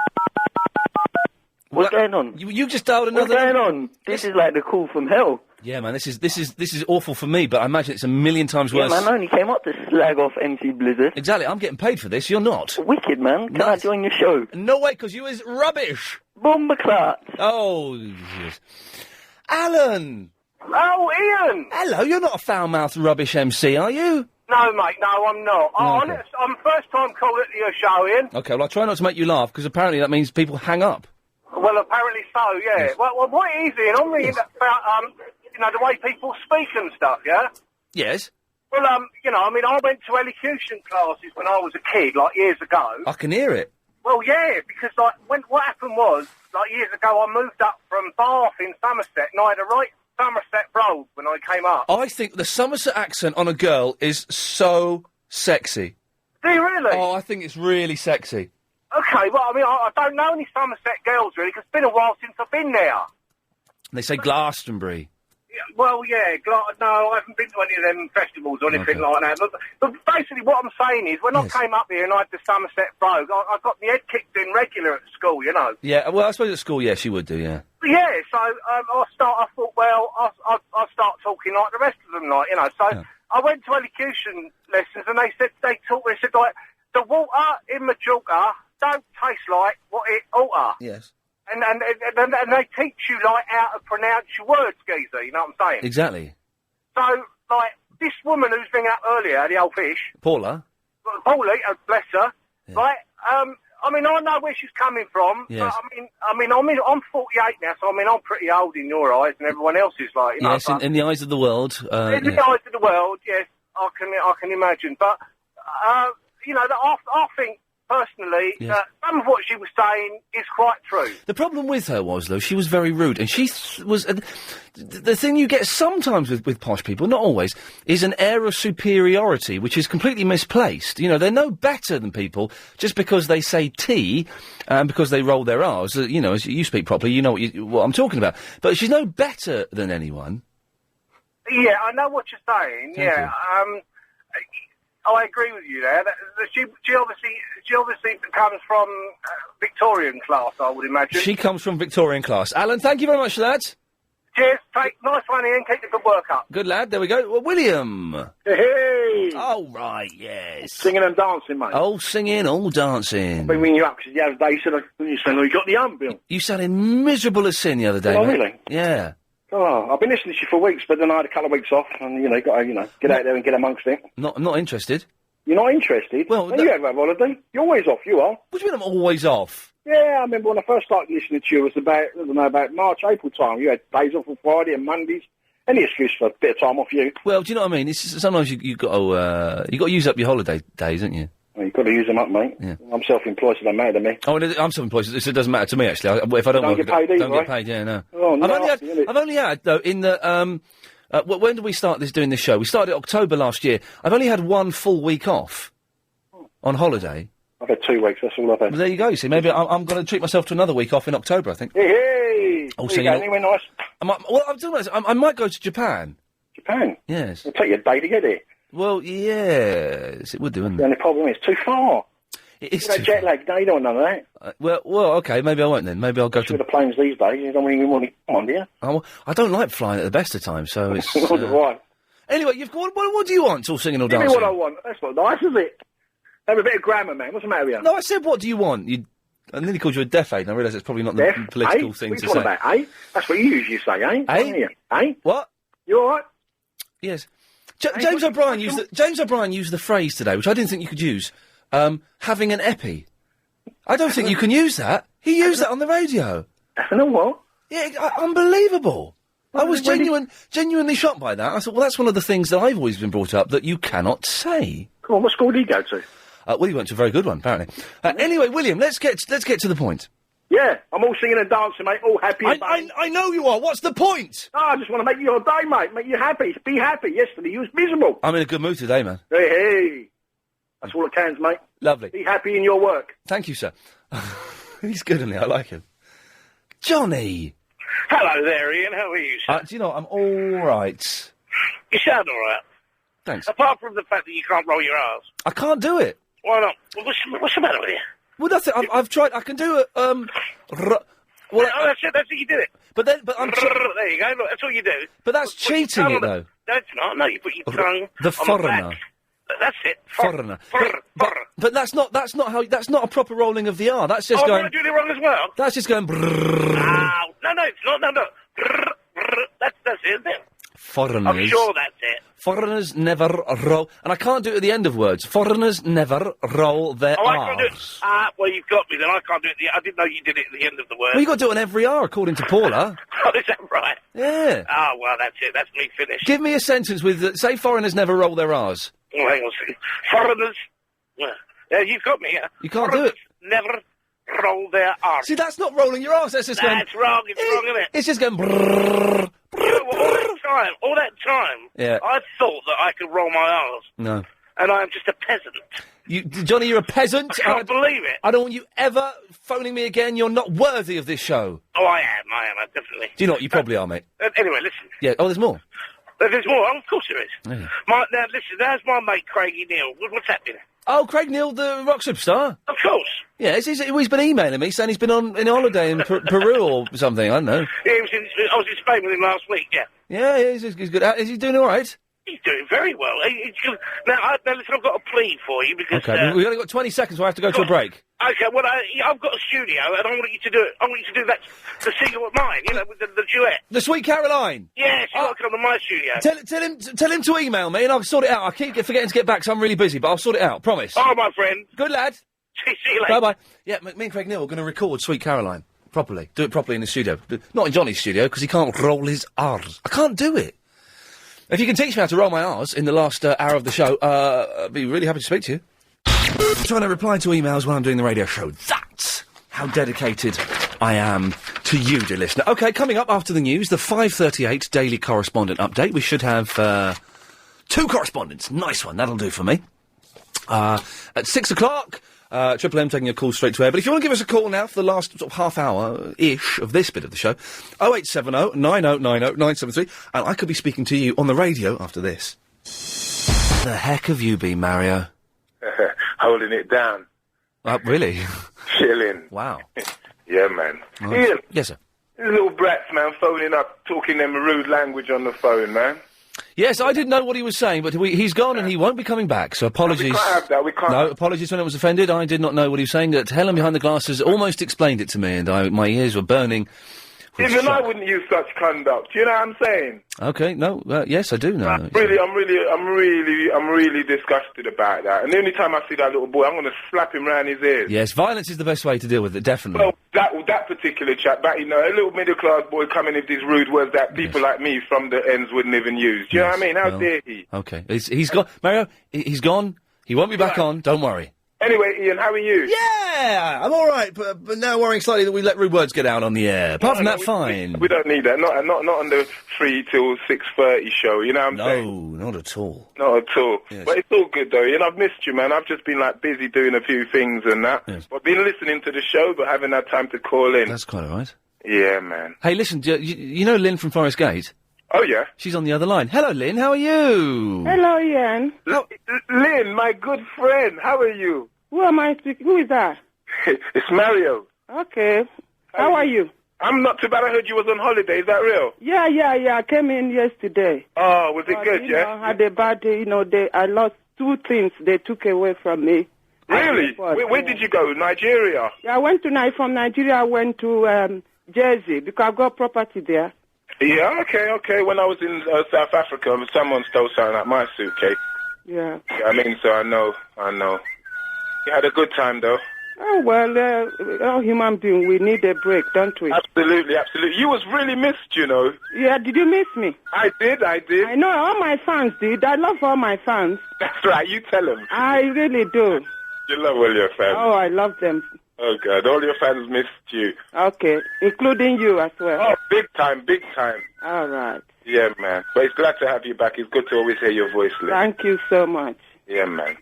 S4: What's going on?
S1: You just dialed another...
S4: What's going on? This is like the call from hell.
S1: Yeah, man, this is awful for me, but I imagine it's a million times worse.
S4: Yeah, man, I only came up to slag off MC Blizzard.
S1: Exactly, I'm getting paid for this, you're not.
S4: Wicked, man. Can I join your show?
S1: No way, because you is rubbish.
S4: Bombaclat.
S1: Oh, yes. Alan!
S7: Oh, Ian!
S1: Hello, you're not a foul-mouthed rubbish MC, are you?
S7: No, mate, no, I'm not.
S1: Okay.
S7: I'm first time caller to your show, Ian.
S1: Okay, well, I'll try not to make you laugh, because apparently that means people hang up.
S7: Well, apparently so, yeah.
S1: Yes.
S7: Well, what it is, Ian, I'm reading about, the way people speak and stuff, yeah?
S1: Yes?
S7: Well, I went to elocution classes when I was a kid, like, years ago.
S1: I can hear it.
S7: Well, yeah, because, like, what happened was, like, years ago, I moved up from Bath in Somerset, and I had a right Somerset brogue when I came up.
S1: I think the Somerset accent on a girl is so sexy.
S7: Do you really?
S1: Oh, I think it's really sexy.
S7: Okay, well, I don't know any Somerset girls, really, because it's been a while since I've been there.
S1: They say Glastonbury.
S7: Well, yeah, no, I haven't been to any of them festivals or anything like that. But basically what I'm saying is, when I came up here and I had the Somerset brogue, I got my head kicked in regular at school, you know.
S1: Yeah, well, I suppose at school, yes, you would do, yeah.
S7: Yeah, so I thought, well, I'll start talking like the rest of them, like, you know. So I went to elocution lessons and they said, like, the water in Majorca don't taste like what it oughta.
S1: Yes.
S7: And they teach you, like, how to pronounce your words, geezer, you know what I'm saying?
S1: Exactly.
S7: So, like, this woman who's been out earlier, the old fish...
S1: Paula?
S7: Paulie, bless her, right, I know where she's coming from,
S1: yes.
S7: but, I'm 48 now, so, I'm pretty old in your eyes, and everyone else is, like, you know...
S1: Yes, in the eyes of the world,
S7: in the eyes of the world, yes, I can imagine, but, I think personally,
S1: Yes.
S7: some of what she was saying is quite true.
S1: The problem with her was, though, she was very rude, and she was... the thing you get sometimes with posh people, not always, is an air of superiority, which is completely misplaced. You know, they're no better than people just because they say T, because they roll their R's. You know, as you speak properly, you know what I'm talking about. But she's no better than anyone.
S7: Yeah, I know what you're saying.
S1: Thank you.
S7: I agree with you there. She obviously comes from Victorian class, I would imagine.
S1: She comes from Victorian class. Alan, thank you very much for that.
S7: Cheers. Nice one, Ian. Keep the good work up.
S1: Good lad. There we go. Well, William.
S6: Hey!
S1: Oh, right, yes.
S6: Singing and dancing, mate.
S1: Oh, singing, all dancing.
S6: I've been ringing you up because the other day you said, you got the hump, Bill.
S1: You sounded miserable as sin the other day,
S6: Oh,
S1: mate.
S6: really?
S1: Yeah.
S6: Oh, I've been listening to you for weeks, but then I had a couple of weeks off, and, got to, get out there and get amongst it.
S1: I'm not interested.
S6: You're not interested?
S1: Well,
S6: you have a holiday. You're always off, you are.
S1: What do you mean I'm always off?
S6: Yeah, I remember when I first started listening to you, it was about March, April time. You had days off on Friday and Mondays. Any excuse for a bit of time off you.
S1: Well, do you know what I mean? Sometimes you got to use up your holiday days, haven't you?
S6: Well, you've got to use them up, mate.
S1: Yeah.
S6: I'm self-employed, so it don't matter to me.
S1: Oh, and I'm self-employed, so it doesn't matter to me, actually. If I don't work,
S6: get paid either,
S1: don't get
S6: right?
S1: paid, yeah, no.
S6: Oh, no.
S1: I've only had, though, in the, when did we start doing this show? We started in October last year. I've only had one full week off on holiday.
S6: I've had 2 weeks, that's all I've had.
S1: Well, there you go, you see. Maybe I'm going to treat myself to another week off in October, I think.
S6: Hey!
S1: Oh,
S6: Where
S1: so
S6: you going? Anywhere nice?
S1: I'm talking about this. I might go to Japan.
S6: Japan?
S1: Yes.
S6: It'll take you a day to get there.
S1: Well, yes, it would do, wouldn't
S6: The
S1: it?
S6: only problem is it's too far.
S1: It's
S6: too jet lag. No, you don't want none of that.
S1: Well, okay, maybe I won't then. Maybe I'll go to
S6: the planes these days. You don't really want to come on, do you?
S1: Oh, I don't like flying at the best of times, so it's...
S6: Right.
S1: Anyway, what do you want? All singing or
S6: Give
S1: dancing?
S6: me what I want. That's not nice, is it? Have a bit of grammar, man. What's the matter with you?
S1: No, I said, what do you want? I nearly called you a deaf aid, and I realise it's probably not the
S6: Deaf?
S1: political
S6: Eh?
S1: thing
S6: what
S1: to
S6: you
S1: say.
S6: talking about, eh? That's what you usually say, eh?
S1: Eh?
S6: Eh?
S1: What?
S6: You all right?
S1: Yes. James O'Brien used the phrase today, which I didn't think you could use, having an epi. I don't think you can use that. He used that on the radio.
S6: Having a what?
S1: Yeah, unbelievable. I was genuinely shocked by that. I thought, well, that's one of the things that I've always been brought up that you cannot say.
S6: Come on, what school did he go to?
S1: Well, he went to a very good one, apparently. Anyway, William, let's get to the point.
S6: Yeah, I'm all singing and dancing, mate, all happy and
S1: I know you are. What's the point?
S6: Oh, I just want to make your day, mate. Make you happy. Be happy. Yesterday you was miserable.
S1: I'm in a good mood today, man.
S6: Hey. That's all it counts, mate.
S1: Lovely.
S6: Be happy in your work.
S1: Thank you, sir. He's good, isn't he? I like him. Johnny!
S8: Hello there, Ian. How are you, sir?
S1: Do you know, I'm all right.
S8: You sound all right.
S1: Thanks.
S8: Apart from the fact that you can't roll your R's.
S1: I can't do it.
S8: Why not? Well, what's the matter with you?
S1: Well, nothing. I've tried. I can do it. Well,
S8: that's it. That's it. You did it.
S1: But I'm.
S8: There you go. Look, that's all you do.
S1: But that's cheating it, though.
S8: That's not. No, you put your tongue.
S1: The
S8: on
S1: foreigner.
S8: The back. That's it.
S1: Foreigner. But that's not a proper rolling of the R. That's just going.
S8: I'm doing it wrong as well.
S1: That's just going.
S8: No, it's not. No. That's it, isn't it?
S1: Foreigners.
S8: I'm sure that's it.
S1: Foreigners never roll, and I can't do it at the end of words. Foreigners never roll their
S8: I can't do it.
S1: R's.
S8: Well, you've got me then. I can't do it. I didn't know you did it at the end of the word.
S1: Well, you got to do it on every R, according to Paula.
S8: Oh, is that right?
S1: Yeah.
S8: Oh, well, that's it. That's me finished.
S1: Give me a sentence with say foreigners never roll their R's.
S8: Oh, hang on a second. Foreigners. Yeah, you've got me.
S1: You can't do it.
S8: Never roll their R's.
S1: See, that's not rolling your R's. That's just going.
S8: That's wrong. It's wrong, isn't it?
S1: It's just going. Brrrr.
S8: You know what, all that time,
S1: Yeah.
S8: I thought that I could roll my R's,
S1: No.
S8: and I am just a peasant.
S1: Johnny, you're a peasant.
S8: I can't believe it.
S1: I don't want you ever phoning me again. You're not worthy of this show.
S8: Oh, I am, definitely.
S1: Do you know what? You probably are, mate.
S8: Anyway, listen.
S1: Yeah. Oh, there's more.
S8: There's more. Oh, of course there is.
S1: Yeah.
S8: Now, listen, there's my mate, Craigie Neal. What's happening?
S1: Oh, Craig Neal, the rock superstar.
S8: Of course.
S1: Yeah, he's been emailing me saying he's been on holiday in Peru or something. I don't know.
S8: Yeah, I was in Spain with him last week, yeah.
S1: Yeah, he's good. Is he doing all right?
S8: He's doing very well. He's good. Now, listen, I've got a plea for you because...
S1: Okay, we've only got 20 seconds, so I have to go to a break.
S8: Okay, well, I've got a studio, and I want you to do it. I want you to do that, the single of mine, you know, with the duet.
S1: The Sweet Caroline?
S8: Yes, you got to come to my studio.
S1: Tell him to email me, and I'll sort it out. I keep forgetting to get back, so I'm really busy, but I'll sort it out, promise.
S8: Oh, my friend.
S1: Good lad.
S8: See you later.
S1: Bye-bye. Yeah, me and Craig Neal are going to record Sweet Caroline. Properly. Do it properly in the studio. Not in Johnny's studio, because he can't roll his R's. I can't do it. If you can teach me how to roll my R's in the last hour of the show, I'd be really happy to speak to you. Trying to reply to emails while I'm doing the radio show. That's how dedicated I am to you, dear listener. OK, coming up after the news, the 5:38 Daily Correspondent Update. We should have 2 correspondents. Nice one, that'll do for me. At 6 o'clock, Triple M taking a call straight to air. But if you want to give us a call now for the last sort of half hour-ish of this bit of the show, 0870 9090 973, and I could be speaking to you on the radio after this. The heck have you been, Mario?
S5: Holding it down.
S1: Really?
S5: Chilling.
S1: Wow.
S5: Yeah, man.
S1: Oh.
S5: Ian.
S1: Yes, sir.
S5: These little brats, man, phoning up, talking them rude language on the phone, man.
S1: Yes, I didn't know what he was saying, but he's gone and he won't be coming back, so apologies.
S5: We can't have that, we can't.
S1: No, apologies when I was offended. I did not know what he was saying. Helen behind the glasses almost explained it to me, and my ears were burning.
S5: Even I wouldn't use such conduct. Do you know what I'm saying?
S1: Okay, no, yes, I do know.
S5: I'm really disgusted about that. And the only time I see that little boy, I'm going to slap him round his ears.
S1: Yes, violence is the best way to deal with it, definitely.
S5: Well, that particular chap, a little middle-class boy coming with these rude words that people like me from the ends wouldn't even use. Do you know what I mean? How dare he?
S1: Okay, he's gone. Mario, he's gone. He won't be back on, don't worry.
S5: Anyway, Ian, how are you?
S1: Yeah, I'm all right, but now worrying slightly that we let rude words get out on the air. Apart from that, fine.
S5: We don't need that. Not on the 3 till 6:30 show. You know what I'm saying?
S1: No, not at all.
S5: Not at all.
S1: Yes.
S5: But it's all good though. Ian, I've missed you, man. I've just been busy doing a few things and that.
S1: Yes.
S5: I've been listening to the show, but haven't had time to call in.
S1: That's quite all right.
S5: Yeah, man.
S1: Hey, listen, you know Lynn from Forest Gate?
S5: Oh yeah.
S1: She's on the other line. Hello, Lynn. How are you?
S11: Hello, Ian.
S5: Lynn, my good friend. How are you?
S11: Who am I speaking? Who is that?
S5: It's Mario.
S11: Okay. How are you?
S5: I'm not too bad. I heard you was on holiday. Is that real?
S11: Yeah. I came in yesterday.
S5: Oh, was it good, yeah?
S11: I had a bad day. I lost 2 things they took away from me.
S5: Really? Where did you go? Nigeria?
S11: Yeah, I went from Nigeria. I went to Jersey because I've got property there.
S5: Yeah, okay. When I was in South Africa, someone stole something out my suitcase.
S11: Yeah.
S5: I mean, so I know. You had a good time, though.
S11: Oh, well, all human beings, we need a break, don't we?
S5: Absolutely. You was really missed, you know.
S11: Yeah, did you miss me?
S5: I did.
S11: I know, all my fans did. I love all my fans.
S5: That's right, you tell them.
S11: I really do.
S5: You love all your fans.
S11: Oh, I love them.
S5: Oh, God, all your fans missed you.
S11: Okay, including you as well.
S5: Oh, big time.
S11: All right.
S5: Yeah, man. But it's glad to have you back. It's good to always hear your voice, Lynn.
S11: Thank you so much.
S5: Yeah, man.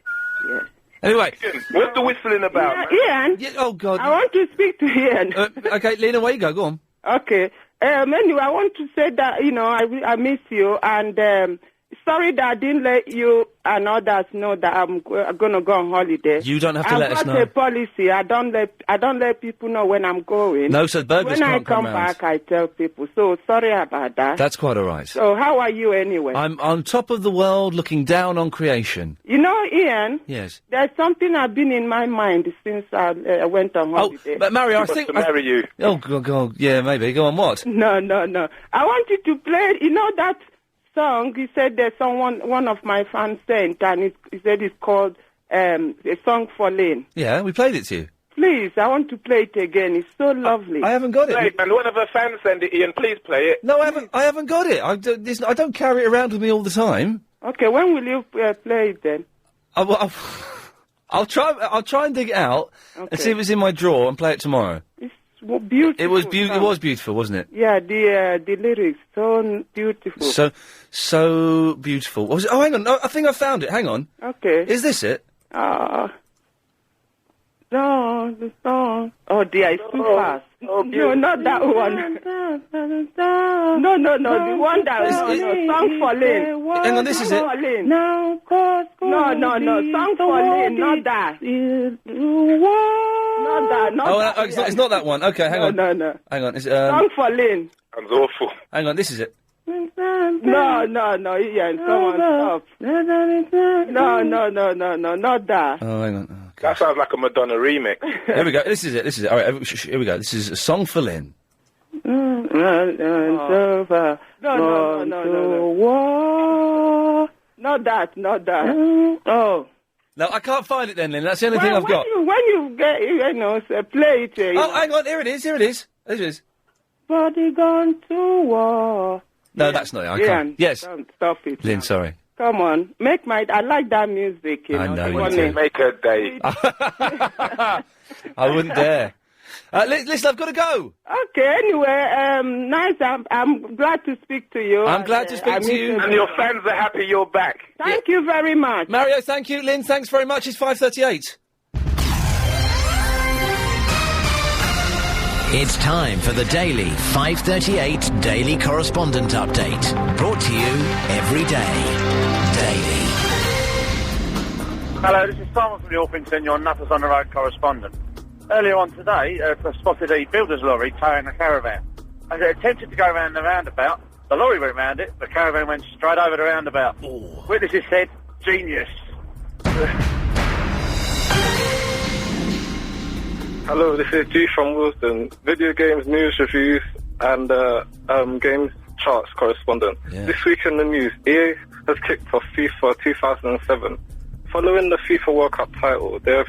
S11: Yeah.
S1: Anyway.
S5: What's the whistling about, man?
S11: Ian.
S1: Yeah, oh, God.
S11: I want to speak to Ian.
S1: Okay, Lynn, away you go. Go on.
S11: Okay. Anyway, I want to say that, I miss you, and sorry that I didn't let you and others know that I'm going to go on holiday.
S1: You don't have to let us know.
S11: I've got a policy. I don't let people know when I'm going.
S1: No, so burglars can't come round.
S11: When I come back, I tell people. So sorry about that.
S1: That's quite all right.
S11: So how are you anyway?
S1: I'm on top of the world, looking down on creation.
S11: You know, Ian.
S1: Yes.
S11: There's something I've been in my mind since I went on holiday.
S1: Oh, but Mario, I think
S5: to marry you.
S1: Oh, God, yeah, maybe. Go on. What?
S11: No. I want you to play. You know that song? He said there's one of my fans sent, and he said it's called a song for Lynn.
S1: Yeah, we played it to you.
S11: Please, I want to play it again. It's so lovely.
S1: I haven't got it.
S5: Hey, and one of her fans sent it, Ian. Please play it.
S1: No, I haven't got it. I don't carry it around with me all the time.
S11: Okay, when will you play it then?
S1: I'll try and dig it out and see if it's in my drawer and play it tomorrow.
S11: It's beautiful.
S1: It was beautiful, wasn't it?
S11: Yeah, the lyrics so beautiful.
S1: So beautiful. What was it? Oh, hang on. No, I think I found it. Hang on.
S11: Okay.
S1: Is this it?
S11: No, the song. Oh dear, it's too fast. No, not that one. No, the one that Song for Lynn.
S1: Hang on, this is it.
S11: No, Song for Lynn, not that. Not that.
S1: It's not that one. Okay, hang on.
S11: No.
S1: Hang on.
S11: Song for Lynn.
S5: Sounds awful.
S1: Hang on, this is it.
S11: No, Ian, come on, stop. No, not that.
S1: Oh, hang on.
S5: That sounds like a Madonna remix.
S1: Here we go. This is it. All right, here we go. This is a song for Lynn.
S11: No. Not that. Oh.
S1: No, I can't find it then, Lynn. That's the only thing I've got.
S11: When you get, play it.
S1: Hang on. Here it is.
S11: Body gone to war.
S1: No, that's not it. I can't. Yes.
S11: Don't stop it.
S1: Lynn, sorry.
S11: Come on, I like that music, you know.
S1: I know
S11: the
S1: you
S11: one
S1: do.
S11: name.
S5: Make her day.
S1: I wouldn't dare. Listen, I've got to go.
S11: Okay, anyway, nice. I'm glad to speak to you.
S1: I'm glad to speak to you.
S5: And your fans are happy you're back.
S11: Thank you very much.
S1: Mario, thank you. Lynn, thanks very much. It's 5:38.
S14: It's time for the daily 538 Daily Correspondent Update. Brought to you every day. Daily.
S9: Hello, this is Simon from the Orpington, your Nutters on the Road correspondent. Earlier on today, I spotted a builder's lorry towing a caravan. As it attempted to go around the roundabout, the lorry went round it, the caravan went straight over the roundabout.
S1: Ooh.
S9: Witnesses said, genius.
S12: Hello, this is G from Wilson, video games news reviews and games charts correspondent.
S1: Yeah.
S12: This week in the news, EA has kicked off FIFA 2007. Following the FIFA World Cup title, they've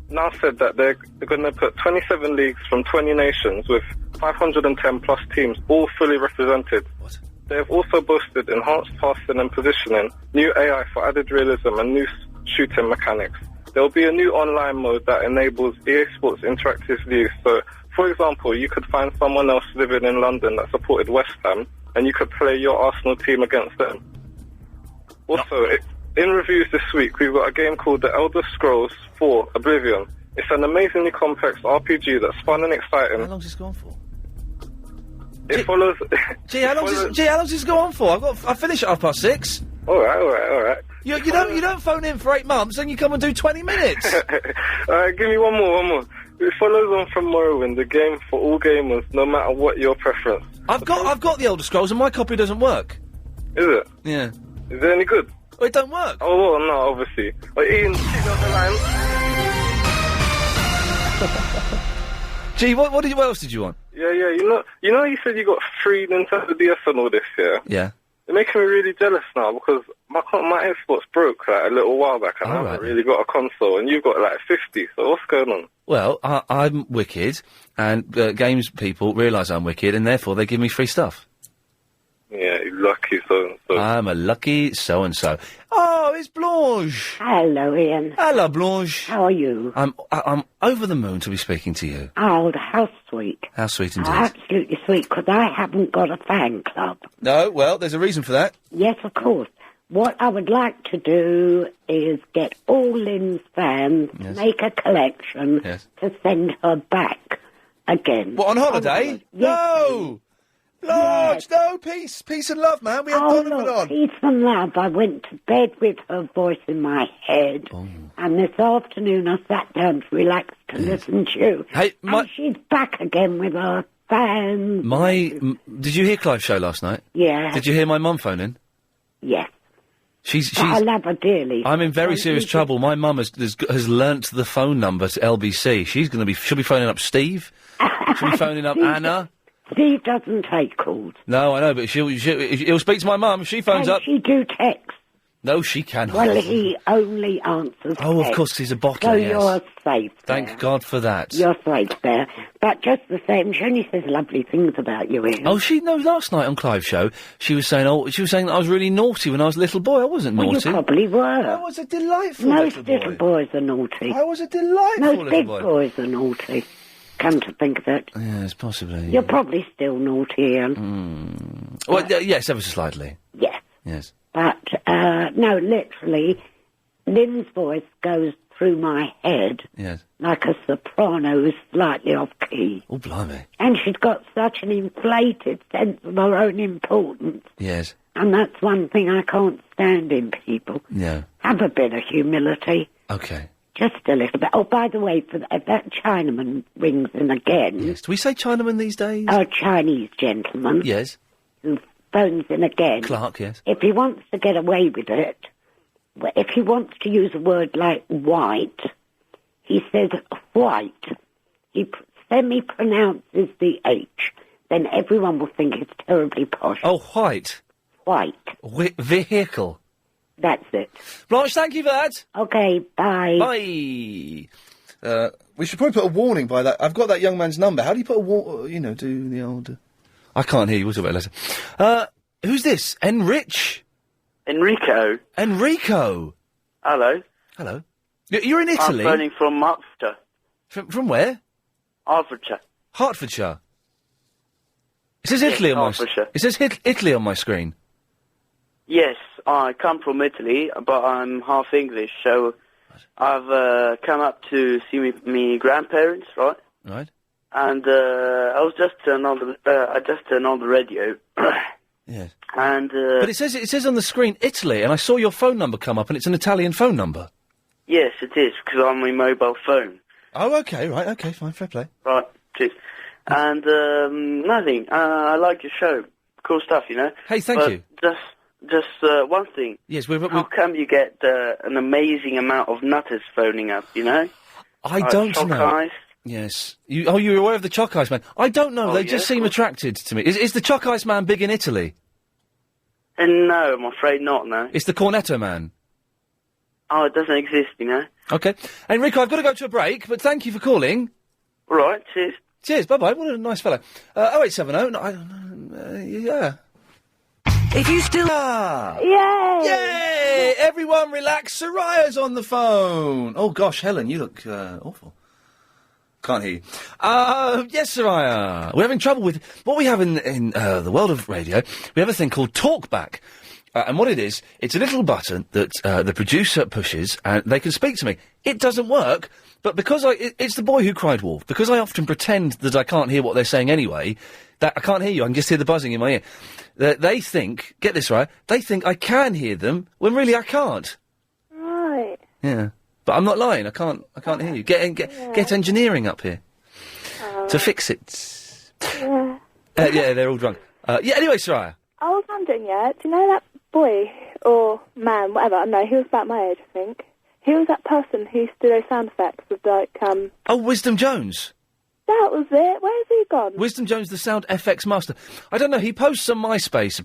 S12: now said that they're going to put 27 leagues from 20 nations with 510 plus teams, all fully represented.
S1: What?
S12: They have also boasted enhanced passing and positioning, new AI for added realism and new shooting mechanics. There will be a new online mode that enables EA Sports interactive views. So, for example, you could find someone else living in London that supported West Ham, and you could play your Arsenal team against them. Also, in reviews this week, we've got a game called The Elder Scrolls 4 Oblivion. It's an amazingly complex RPG that's fun and exciting.
S1: How long's this going for?
S12: It follows...
S1: Gee, how long's this go on for? I finish at 6:30.
S12: All right.
S1: You don't phone in for 8 months and you come and do 20 minutes.
S12: Alright, give me one more. It follows on from Morrowind, the game for all gamers, no matter what your preference.
S1: I've got the Elder Scrolls and my copy doesn't work.
S12: Is it?
S1: Yeah.
S12: Is it any good?
S1: Well, it don't work.
S12: Oh, well, no, obviously. Ian, keep on the line.
S1: Gee, what else did you want?
S12: Yeah, you know you said you got free Nintendo DS and all this, yeah?
S1: Yeah.
S12: It's making me really jealous now because my Xbox broke like a little while back and I haven't really got a console and you've got like 50, so what's going on?
S1: Well, I'm wicked and games people realise I'm wicked and therefore they give me free stuff.
S12: Yeah, you're lucky so-and-so.
S1: I'm a lucky so-and-so. Oh, it's Blanche.
S13: Hello, Ian.
S1: Hello, Blanche.
S13: How are you?
S1: I'm over the moon to be speaking to you.
S13: Oh, how sweet.
S1: How sweet indeed.
S13: Oh, absolutely sweet, because I haven't got a fan club.
S1: No, well, there's a reason for that.
S13: Yes, of course. What I would like to do is get all Lynn's fans, make a collection to send her back again.
S1: What, on holiday?
S13: Yes.
S1: No! Blanche, no, peace and love, man. We have Donovan on.
S13: Peace and love. I went to bed with her voice in my head, and this afternoon I sat down to relax to listen to you.
S1: Hey,
S13: and she's back again with her fans.
S1: Did you hear Clive's show last night?
S13: Yeah.
S1: Did you hear my mum phone in?
S13: Yes.
S1: She's
S13: I love her dearly.
S1: I'm in very serious trouble. My mum has learnt the phone number to LBC. She'll be phoning up Steve. She'll be phoning up Anna.
S13: Steve doesn't take calls.
S1: No, I know, but he'll speak to my mum. She phones up.
S13: Can she do text?
S1: No, she cannot.
S13: Well, he only answers
S1: Oh,
S13: text.
S1: of course, he's a bottler,
S13: So
S1: yes.
S13: you're safe there.
S1: Thank God for that.
S13: You're safe there. But just the same, she only says lovely things about you, Ian.
S1: Oh, last night on Clive's show, she was saying that I was really naughty when I was a little boy. I wasn't
S13: Well,
S1: naughty.
S13: you probably were.
S1: I was a delightful
S13: Most
S1: little boy.
S13: boys are naughty.
S1: I was a delightful
S13: Most
S1: little
S13: big
S1: boy.
S13: boys are naughty. Come to think of it.
S1: Yes, possibly.
S13: You're probably still naughty, Ian.
S1: Well, yes, ever so slightly.
S13: Yes.
S1: Yes.
S13: But, no, literally, Lynn's voice goes through my head
S1: Yes.
S13: like a soprano who's slightly off key.
S1: Oh, blimey.
S13: And she's got such an inflated sense of her own importance.
S1: Yes.
S13: And that's one thing I can't stand in people.
S1: Yeah.
S13: Have a bit of humility.
S1: Okay.
S13: Just a little bit. Oh, by the way, if that Chinaman rings in again...
S1: Yes. Do we say Chinaman these days?
S13: A Chinese gentleman.
S1: Yes.
S13: Who phones in again.
S1: Clark, yes.
S13: If he wants to get away with it, if he wants to use a word like white, he says white. He semi-pronounces the H. Then everyone will think it's terribly posh.
S1: Oh, white.
S13: White.
S1: Vehicle.
S13: That's it.
S1: Blanche, thank you for that.
S13: Okay, bye.
S1: Bye. We should probably put a warning by that. I've got that young man's number. How do you put do the old... I can't hear you. We'll talk about it later. Who's this? Enrich?
S2: Enrico.
S1: Enrico.
S2: Hello.
S1: Hello. You're in Italy?
S2: I'm phoning from Hertfordshire.
S1: From where?
S2: Hertfordshire.
S1: Hertfordshire. It says Italy on my
S2: Hertfordshire.
S1: It says Italy on my screen.
S2: Yes, I come from Italy, but I'm half English, so I've come up to see me grandparents, right?
S1: Right.
S2: And I was just turned on the radio.
S1: Yes.
S2: And
S1: But it says on the screen Italy, and I saw your phone number come up, and it's an Italian phone number.
S2: yes, it is because I'm on my mobile phone.
S1: Oh, okay, right, okay, fine, fair play.
S2: Right, cheers. And nothing. I like your show. Cool stuff, you know.
S1: Hey, thank
S2: But
S1: you.
S2: Just one thing.
S1: Yes,
S2: How come you get an amazing amount of nutters phoning up? You know.
S1: I
S2: Like
S1: don't
S2: Chalk
S1: know.
S2: Eyes.
S1: Yes. You're aware of the Chalk Ice Man? I don't know.
S2: Oh,
S1: They
S2: yeah,
S1: just
S2: of
S1: seem
S2: course.
S1: attracted to me. Is the Chalk Ice Man big in Italy?
S2: And no, I'm afraid not. No.
S1: It's the Cornetto Man.
S2: Oh, it doesn't exist, you know.
S1: Okay. Enrico, I've got to go to a break, but thank you for calling.
S2: All right. Cheers.
S1: Cheers. Bye bye. What a nice fellow. 0870. No, I don't know. Yeah.
S22: If you still...
S1: Yay! Yay! Everyone relax. Soraya's on the phone. Oh, gosh, Helen, you look awful. Can't hear you. Yes, Soraya. We're having trouble with... What we have in the world of radio, we have a thing called Talkback. And what it is, it's a little button that the producer pushes, and they can speak to me. It doesn't work, but because it's the boy who cried wolf. Because I often pretend that I can't hear what they're saying anyway, that I can't hear you, I can just hear the buzzing in my ear. They think, get this right, they think I can hear them, when really I can't.
S15: Right.
S1: Yeah. But I'm not lying, I can't hear you. Get engineering up here. To fix it.
S15: Yeah.
S1: Yeah, they're all drunk. Anyway, Soraya.
S15: I was wondering, do you know that boy, or man, whatever, no, he was about my age, I think. He was that person who used to do those sound effects with,
S1: Oh, Wisdom Jones.
S15: That was it. Where's he gone?
S1: Wisdom Jones, the sound FX master. I don't know, he posts on MySpace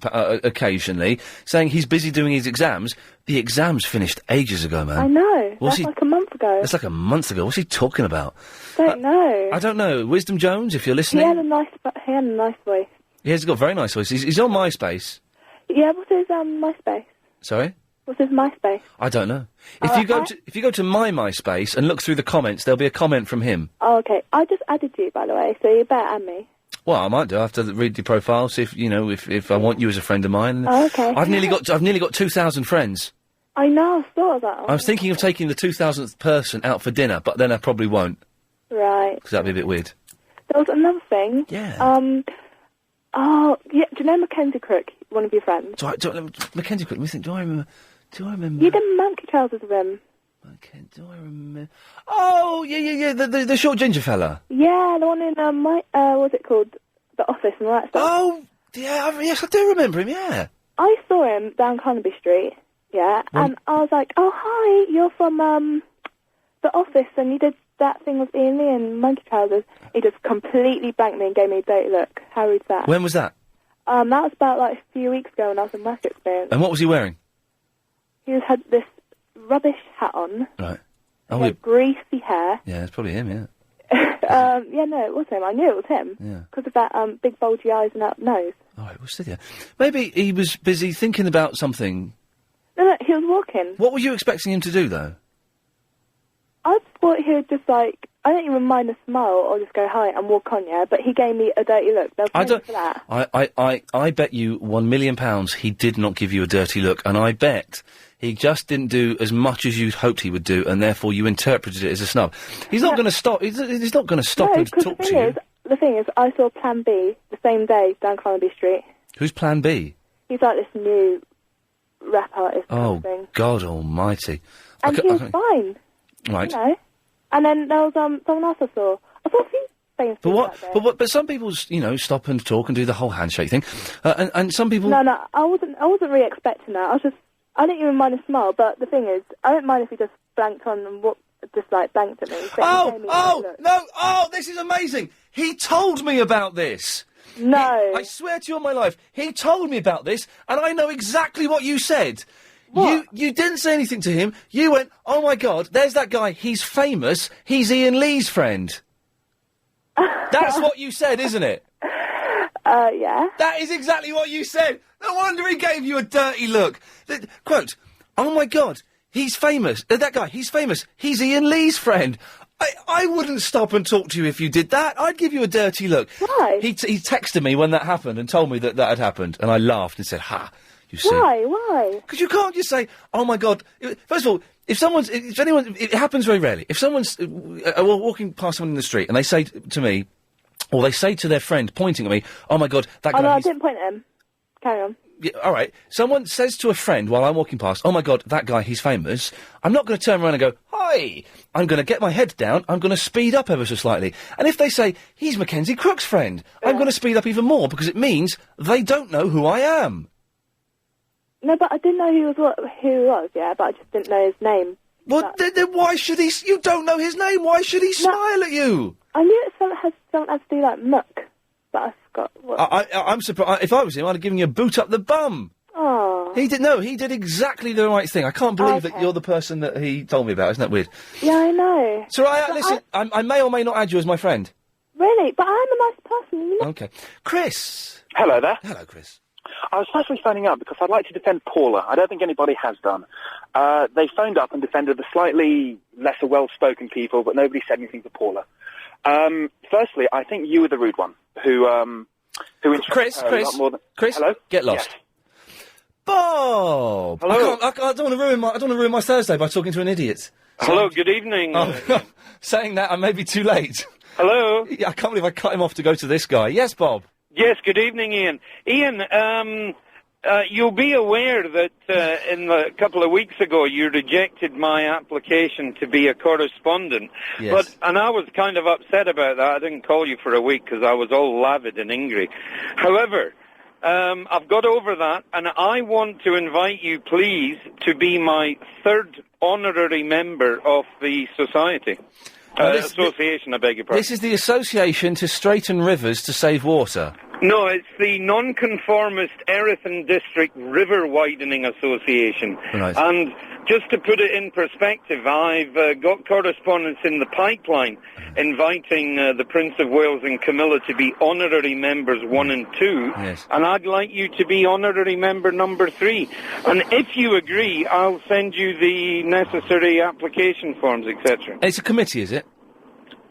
S1: occasionally, saying he's busy doing his exams. The exams finished ages ago, man.
S15: I know.
S1: What's
S15: That's
S1: he-
S15: like a month ago.
S1: That's like a month ago. What's he talking about?
S15: Don't know.
S1: I don't know. Wisdom Jones, if you're
S15: He
S1: listening.
S15: had a nice voice.
S1: He's got a very nice voice. He's on MySpace.
S15: Yeah, what's his MySpace?
S1: Sorry?
S15: What's his MySpace?
S1: I don't know. If you go to my MySpace and look through the comments, there'll be a comment from him.
S15: Oh, okay. I just added you, by the way, so you better add me.
S1: Well, I might do. I have to read your profile, see if I want you as a friend of mine.
S15: Oh, okay.
S1: I've nearly got 2,000 friends.
S15: I know, I saw that.
S1: I was thinking of taking the 2,000th person out for dinner, but then I probably won't,
S15: Right.
S1: because that'd be a bit weird.
S15: There was another thing.
S1: Yeah.
S15: Oh, yeah, do you know Mackenzie Crook, one of your friends?
S1: Mackenzie Quick, let me think, do I remember?
S15: You did monkey trousers with him.
S1: Do I remember? Oh, yeah, the short ginger fella.
S15: Yeah, the one in, what's it called? The Office and all that stuff.
S1: Oh, yeah, yes, I do remember him, yeah.
S15: I saw him down Carnaby Street, yeah, and I was like, oh, hi, you're from, The Office, and you did that thing with Ian Lee and monkey trousers. He just completely blanked me and gave me a dirty look. How rude's that?
S1: When was that?
S15: That was about, a few weeks ago when I was in work experience.
S1: And what was he wearing?
S15: He just had this rubbish hat on.
S1: Right.
S15: He had greasy hair.
S1: Yeah, it's probably him, yeah.
S15: Yeah, no, it was him. I knew it was him.
S1: Yeah.
S15: Because of that big bulgy eyes and that nose.
S1: Oh, it was yeah. Maybe he was busy thinking about something.
S15: No, he was walking.
S1: What were you expecting him to do, though?
S15: I thought he would just I don't even mind a smile or just go hi and walk on, yeah, but he gave me a dirty look. There was no need for that.
S1: I bet you £1 million he did not give you a dirty look, and I bet he just didn't do as much as you'd hoped he would do, and therefore you interpreted it as a snub. He's not going to stop. He's not going to stop and talk to you.
S15: The thing is, I saw Plan B the same day down Carnaby Street.
S1: Who's Plan B?
S15: He's like this new rap artist kind
S1: Oh,
S15: of thing.
S1: God almighty.
S15: And he was fine.
S1: Right.
S15: You know? And then there was someone else I saw. I saw a few famous people that day.
S1: But some people, stop and talk and do the whole handshake thing, and some people.
S15: No, I wasn't really expecting that. I didn't even mind a smile. But the thing is, I don't mind if he just blanked on and blanked at me.
S1: Oh, this is amazing. He told me about this.
S15: No.
S1: I swear to you on my life, he told me about this, and I know exactly what you said.
S15: What?
S1: You didn't say anything to him. You went, oh my God, there's that guy. He's famous. He's Ian Lee's friend. That's what you said, isn't it?
S15: Yeah.
S1: That is exactly what you said. No wonder he gave you a dirty look. Quote, oh my God, he's famous. That guy, he's famous. He's Ian Lee's friend. I wouldn't stop and talk to you if you did that. I'd give you a dirty look.
S15: Why?
S1: He texted me when that happened and told me that had happened. And I laughed and said, ha, you see.
S15: Why?
S1: Because you can't just say, oh my God. First of all, it happens very rarely. If someone's walking past someone in the street and they say to me, or they say to their friend, pointing at me, oh my God, that guy...
S15: Oh, no, I didn't point at him. Carry on.
S1: Yeah, all right. Someone says to a friend while I'm walking past, oh my God, that guy, he's famous. I'm not going to turn around and go, hi. I'm going to get my head down. I'm going to speed up ever so slightly. And if they say, he's Mackenzie Crook's friend, I'm going to speed up even more because it means they don't know who I am.
S15: No, but I didn't know who he was, yeah, but I just didn't know his name.
S1: Well, then why should he... You don't know his name. Why should he smile at you?
S15: I knew it has to do like muck, but I forgot what...
S1: I'm surprised. If I was him, I'd have given you a boot up the bum.
S15: Oh.
S1: He did exactly the right thing. I can't believe that you're the person that he told me about. Isn't that weird?
S15: Yeah, I know.
S1: So, listen, I may or may not add you as my friend.
S15: Really? But I'm a nice person, you know?
S1: Okay. Chris.
S3: Hello there.
S1: Hello, Chris.
S3: I was firstly phoning up because I'd like to defend Paula. I don't think anybody has done. They phoned up and defended the slightly lesser well-spoken people, but nobody said anything to Paula. Firstly, I think you were the rude one who
S1: Chris,
S3: Hello?
S1: Get lost.
S3: Yes.
S1: Bob!
S3: Hello.
S1: I don't want to ruin my Thursday by talking to an idiot.
S3: Hello, good evening.
S1: Saying that, I may be too late.
S3: Hello?
S1: Yeah, I can't believe I cut him off to go to this guy. Yes, Bob?
S16: Yes, good evening, Ian. Ian, you'll be aware that a couple of weeks ago you rejected my application to be a correspondent.
S1: Yes.
S16: And I was kind of upset about that. I didn't call you for a week because I was all lavid and angry. However, I've got over that, and I want to invite you, please, to be my third honorary member of the society. Association, I beg your pardon.
S1: This is the Association to Straighten Rivers to Save Water.
S16: No, it's the Nonconformist Erethan District River Widening Association.
S1: Right.
S16: And just to put it in perspective, I've got correspondence in the pipeline inviting the Prince of Wales and Camilla to be honorary members 1 and 2.
S1: Yes.
S16: And I'd like you to be honorary member number 3. And if you agree, I'll send you the necessary application forms, etc.
S1: It's a committee, is it?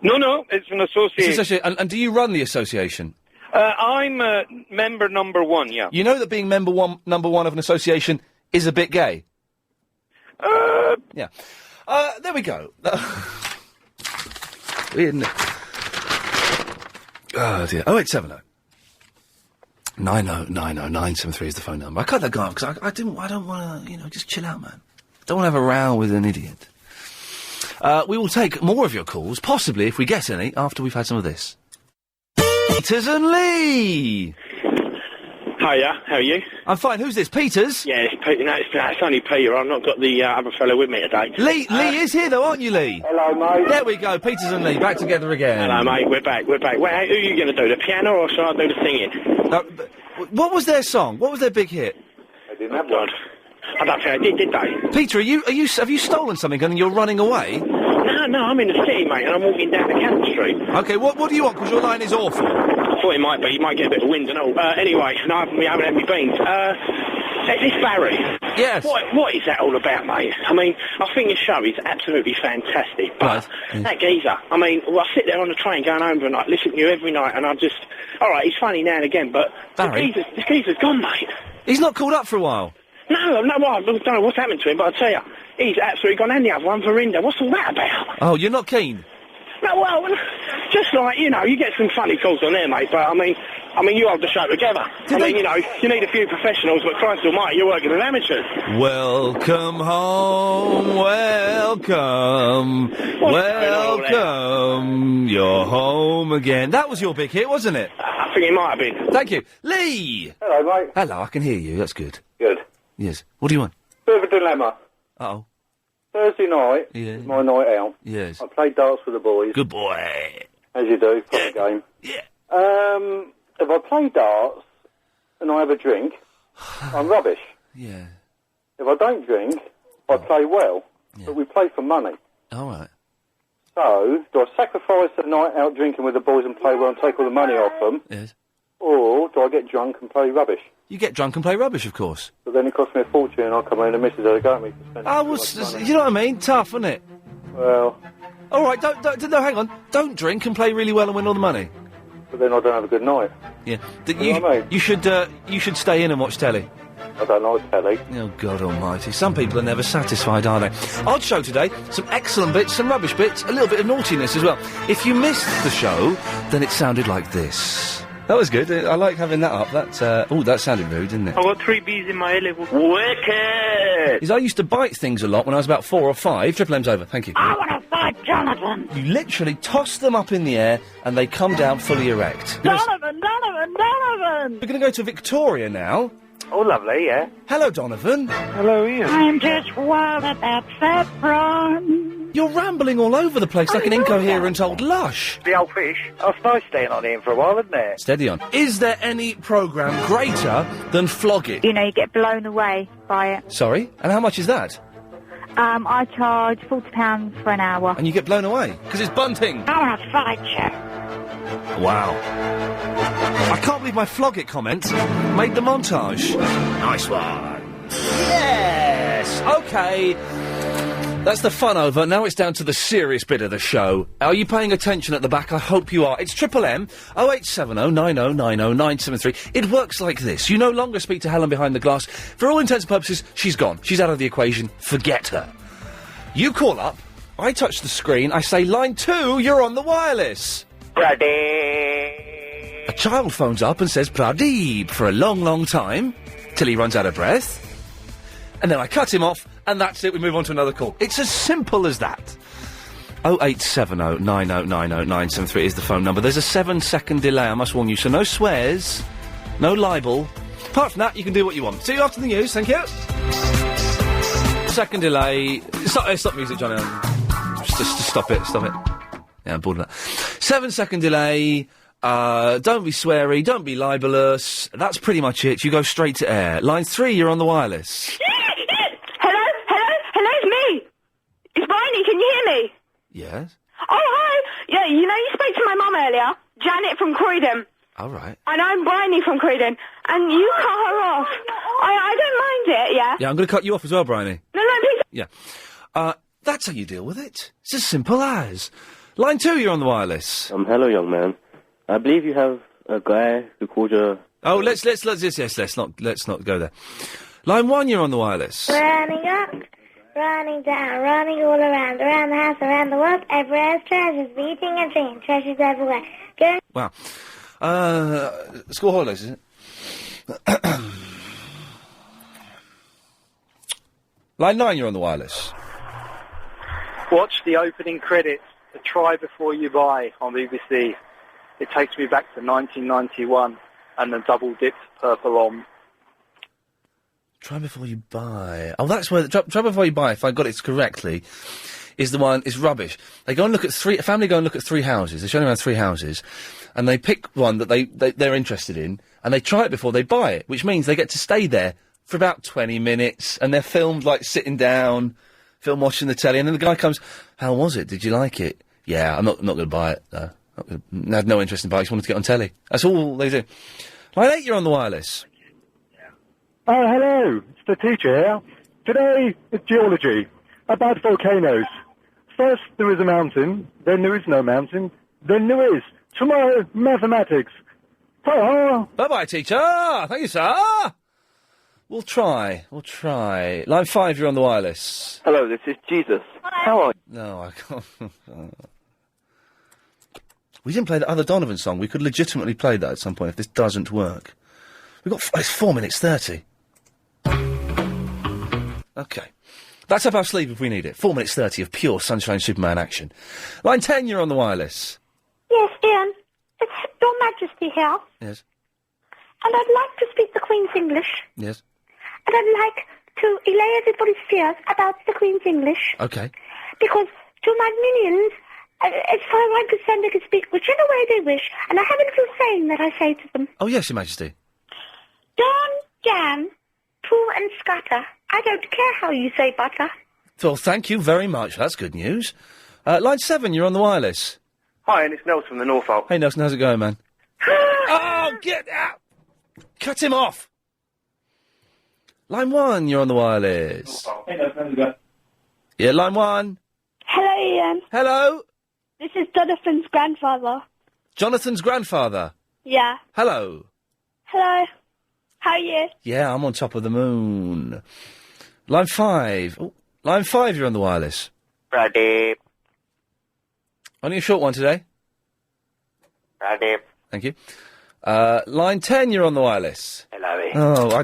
S16: No, it's an association.
S1: And do you run the association?
S16: I'm member number 1, yeah.
S1: You know that being number one of an association is a bit gay? Yeah. There we go. Oh, dear. 0870 9090 973 is the phone number. I cut that guy off because I don't want to, just chill out, man. Don't want to have a row with an idiot. We will take more of your calls, possibly, if we get any, after we've had some of this. Peters and Lee!
S17: Hiya, how are you?
S1: I'm fine. Who's this? Peters?
S17: Yeah, it's Peter. No, it's only Peter. I've not got the other fellow with me today.
S1: Lee is here, though, aren't you, Lee?
S17: Hello, mate.
S1: There we go. Peters and Lee, back together again.
S17: Hello, mate. We're back. Well, who are you going to do, the piano or shall I do the singing?
S1: What was their song? What was their big hit?
S17: I didn't have one. I don't think I did they?
S1: Peter, have you stolen something and you're running away?
S17: No, I'm in the city, mate, and I'm walking down the Cannon Street.
S1: Okay, what do you want? Because your line is awful.
S17: I thought it might be. You might get a bit of wind and all. Anyway, no, I haven't had any beans. This Barry.
S1: Yes.
S17: What is that all about, mate? I mean, I think your show is absolutely fantastic. But that geezer, I mean, I sit there on the train going home and I listen to you every night, and I'm just... All right, he's funny now and again, but
S1: Barry?
S17: This geezer's gone, mate.
S1: He's not called up for a while.
S17: No, I don't know what's happened to him, but I tell you, he's absolutely gone. And the other one, Varinder. What's all that about?
S1: Oh, you're not keen?
S17: No, well, just like, you get some funny calls on there, mate, but I mean, you hold the show together. You need a few professionals, but Christ almighty, you're working with amateurs.
S1: Welcome home, welcome, welcome, you're home again. That was your big hit, wasn't it?
S17: I think it might have been.
S1: Thank you. Lee!
S6: Hello, mate.
S1: Hello, I can hear you, that's good.
S6: Good.
S1: Yes. What do you want?
S6: Bit of a dilemma.
S1: Uh-oh.
S6: Thursday night,
S1: Yeah.
S6: my night out.
S1: Yes.
S6: I played darts with the boys.
S1: Good boy.
S6: As you do, for the game.
S1: Yeah.
S6: If I play darts and I have a drink, I'm rubbish.
S1: Yeah.
S6: If I don't drink, I play well, but we play for money.
S1: All right.
S6: So, do I sacrifice the night out drinking with the boys and play well and take all the money off them?
S1: Yes.
S10: Or do I get drunk and play rubbish?
S1: You get drunk and play rubbish, of course.
S10: But then it costs me a fortune and I'll come home and the missus will go at me for spending
S1: You know what I mean? Tough, isn't it?
S10: Well...
S1: All right, no, hang on. Don't drink and play really well and win all the money.
S10: But then I don't have a good night.
S1: Yeah.
S10: You know what I mean?
S1: You should stay in and watch telly.
S10: I don't like telly.
S1: Oh, God almighty. Some people are never satisfied, are they? Odd show today. Some excellent bits, some rubbish bits, a little bit of naughtiness as well. If you missed the show, then it sounded like this. That was good. I like having that up. That sounded rude, didn't it?
S18: I got 3 B's in my A-level.
S1: Wicked! I used to bite things a lot when I was about 4 or 5. Triple M's over. Thank you.
S20: I want to fight Jonathan.
S1: You literally toss them up in the air and they come down fully erect.
S20: Donovan!
S1: We're going to go to Victoria now.
S21: Oh, lovely, yeah.
S1: Hello, Donovan.
S21: Hello, Ian.
S20: I'm just wild about saffron.
S1: You're rambling all over the place like an incoherent old lush.
S21: The old fish. Oh, it's nice staying on Ian for a while, isn't it?
S1: Steady on. Is there any programme greater than Flog It?
S24: You know, you get blown away by it.
S1: Sorry? And how much is that?
S24: I charge £40 for an hour.
S1: And you get blown away? Because it's bunting.
S20: I want to fight you.
S1: Wow. I can't believe my Flog It comment made the montage. Nice one. Yes! OK. That's the fun over. Now it's down to the serious bit of the show. Are you paying attention at the back? I hope you are. It's Triple M, 0870 9090 973. It works like this. You no longer speak to Helen behind the glass. For all intents and purposes, she's gone. She's out of the equation. Forget her. You call up, I touch the screen, I say, line 2, you're on the wireless.
S21: Pradeep.
S1: A child phones up and says Pradeep for a long, long time, till he runs out of breath. And then I cut him off, and that's it, we move on to another call. It's as simple as that. 0870 9090 973 is the phone number. There's a 7-second delay, I must warn you, so no swears, no libel. Apart from that, you can do what you want. See you after the news, thank you. Second delay. Stop music, Johnny. Just stop it. Yeah, I'm bored of that. 7-second delay. Don't be sweary, don't be libelous. That's pretty much it. You go straight to air. Line 3, you're on the wireless.
S25: Hello, it's me. It's Bryony, can you hear me?
S1: Yes?
S25: Oh, hi. Yeah, you know, you spoke to my mum earlier, Janet from Croydon.
S1: All right.
S25: And I'm Bryony from Croydon, and you cut her off. I don't mind it, yeah?
S1: Yeah, I'm going to cut you off as well, Bryony.
S25: No, please.
S1: Yeah. That's how you deal with it. It's as simple as. Line 2, you're on the wireless.
S26: Hello, young man. I believe you have a guy who called you...
S1: Oh, let's not go there. Line 1, you're on the wireless.
S27: Running up, running down, running all around the house, around the world, everywhere's treasures, eating and drinking, treasures everywhere. Going...
S1: Wow. School holidays, is it? Line 9, you're on the wireless.
S3: Watch the opening credits to Try Before You Buy on BBC. It takes me back to 1991 and the double-dipped purple on.
S1: Try Before You Buy. Oh, that's where... Try Before You Buy, if I got it correctly, is the one... is rubbish. They go and look at a family go and look at 3 houses. They're showing around 3 houses. And they pick one that they're interested in, and they try it before they buy it, which means they get to stay there for about 20 minutes, and they're filmed, like, sitting down, watching the telly, and then the guy comes, how was it? Did you like it? Yeah, I'm not going to buy it, though. I had no interest in buying it, I just wanted to get on telly. That's all they do. Line 8, you're on the wireless.
S28: Oh, hello. It's the teacher here. Today, it's geology. About volcanoes. First, there is a mountain. Then there is no mountain. Then there is. Tomorrow, mathematics. Ta-da!
S1: Bye-bye, teacher! Thank you, sir! We'll try. Line 5, you're on the wireless.
S26: Hello, this is Jesus. How are you?
S1: No, I can't. We didn't play the other Donovan song. We could legitimately play that at some point if this doesn't work. We've got... it's 4 minutes 30. OK. That's up our sleeve if we need it. 4 minutes 30 of pure Sunshine Superman action. Line 10, you're on the wireless.
S27: Yes, Ian. It's Your Majesty here.
S1: Yes.
S27: And I'd like to speak the Queen's English.
S1: Yes.
S27: And I'd like to allay everybody's fears about the Queen's English.
S1: OK.
S27: Because to my minions, as far as I'm concerned, they can speak whichever way they wish, and I have a little saying that I say to them.
S1: Oh, yes, Your Majesty.
S27: Don, Jan, Pooh and Scutter. I don't care how you say butter.
S1: Well, thank you very much. That's good news. Line 7, you're on the wireless.
S21: Hi, and it's Nelson from the Norfolk.
S1: Hey, Nelson, how's it going, man? Oh, get out! Cut him off! Line 1, you're on the wireless. Yeah, line 1.
S25: Hello, Ian.
S1: Hello?
S25: This is Jonathan's grandfather.
S1: Jonathan's grandfather.
S25: Yeah.
S1: Hello.
S25: Hello. How are you?
S1: Yeah, I'm on top of the moon. Line 5. Oh, line 5, you're on the wireless.
S4: Pradeep.
S1: Only a short one today.
S4: Pradeep.
S1: Thank you. Line 10, you're on the wireless.
S4: Hello, Ian.
S1: Oh,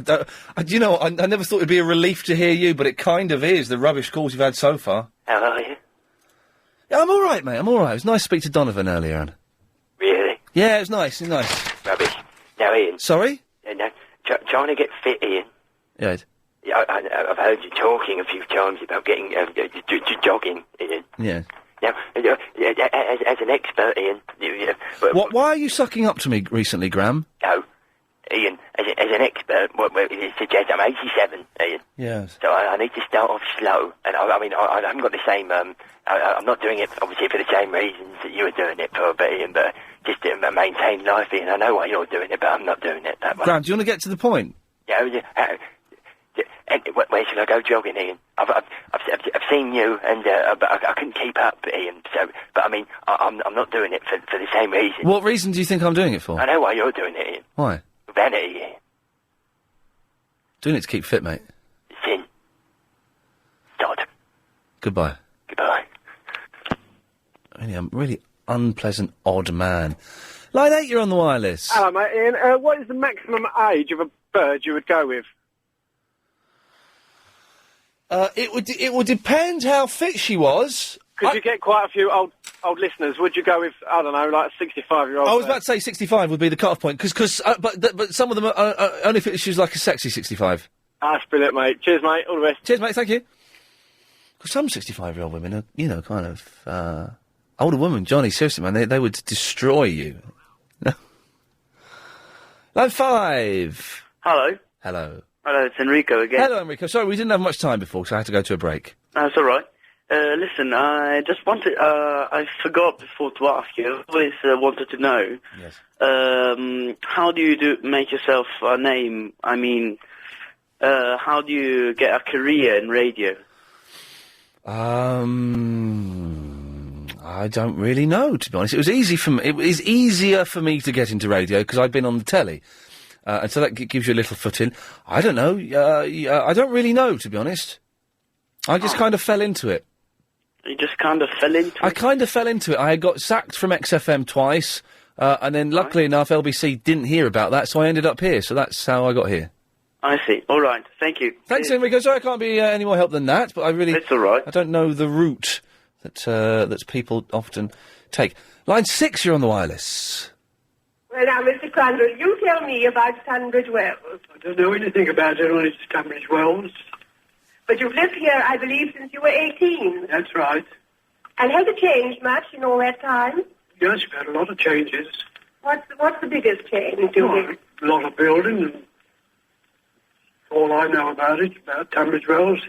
S1: do you know what? I never thought it'd be a relief to hear you, but it kind of is, the rubbish calls you've had so far.
S4: How are you?
S1: Yeah, I'm all right, mate. I'm all right. It was nice to speak to Donovan earlier on.
S4: Really?
S1: Yeah, it was nice. It was nice.
S4: Rubbish. Now, Ian.
S1: Sorry?
S4: No, trying to get fit, Ian.
S1: Yeah.
S4: Yeah, I've heard you talking a few times about getting jogging, Ian.
S1: Yeah.
S4: Now, as an expert, Ian.
S1: Why are you sucking up to me recently, Graham?
S4: No, Ian. As an expert, it suggests I'm 87, Ian.
S1: Yes.
S4: So I need to start off slow, and I haven't got the same. I'm not doing it obviously for the same reasons that you were doing it for, but Ian, but just to maintain life, Ian. I know why you're doing it, but I'm not doing it that way.
S1: Graham, do you want to get to the point?
S4: Yeah. Where should I go jogging, Ian? I've seen you, and but I couldn't keep up, Ian. So, but I mean, I'm not doing it for the same reason.
S1: What reason do you think I'm doing it for?
S4: I know why you're doing it, Ian.
S1: Why?
S4: Vanity, Ian.
S1: Doing it to keep fit, mate.
S4: Sin. Sod.
S1: Goodbye.
S4: Goodbye.
S1: I'm really unpleasant, odd man. Line 8, you're on the wireless.
S5: Hello, mate, Ian. What is the maximum age of a bird you would go with?
S1: It would depend how fit she was.
S5: Because you get quite a few old listeners. Would you go with, I don't know, like a 65-year-old?
S1: I was about to say 65 would be the cut-off point, but some of them are only if she's like a sexy 65.
S5: That's brilliant, mate. Cheers, mate. All the best.
S1: Cheers, mate. Thank you. Because some 65-year-old women are, kind of, older women, Johnny, seriously, man, they would destroy you. Line 5.
S2: Hello.
S1: Hello.
S2: Hello, it's Enrico again.
S1: Hello, Enrico. Sorry, we didn't have much time before, so I had to go to a break.
S2: That's all right. Listen, I just wanted, I forgot before to ask you, I always wanted to know,
S1: yes.
S2: How do you make yourself a name? I mean, how do you get a career in radio?
S1: I don't really know, to be honest. It was easier for me to get into radio because I'd been on the telly. And so that gives you a little foot in. I don't know. I don't really know, to be honest. I just kind of fell into it.
S2: You just kind of fell into it?
S1: I kind of fell into it. I got sacked from XFM twice, and then luckily enough, LBC didn't hear about that, so I ended up here. So that's how I got here.
S2: I see. All right. Thank you.
S1: Thanks, Enrico. Sorry I can't be any more help than that, but I really...
S2: It's all right.
S1: I don't know the route that people often take. Line 6, you're on the wireless.
S7: Well, now, Mr. Crandall, you tell me about Tunbridge Wells.
S8: I don't know anything about it, only Tunbridge Wells.
S7: But you've lived here, I believe, since you were 18.
S8: That's right.
S7: And has it changed much in all that time?
S8: Yes, we've had a lot of changes.
S7: What's the biggest change, do you think?
S8: A lot of building, and all I know about it, about Tunbridge Wells.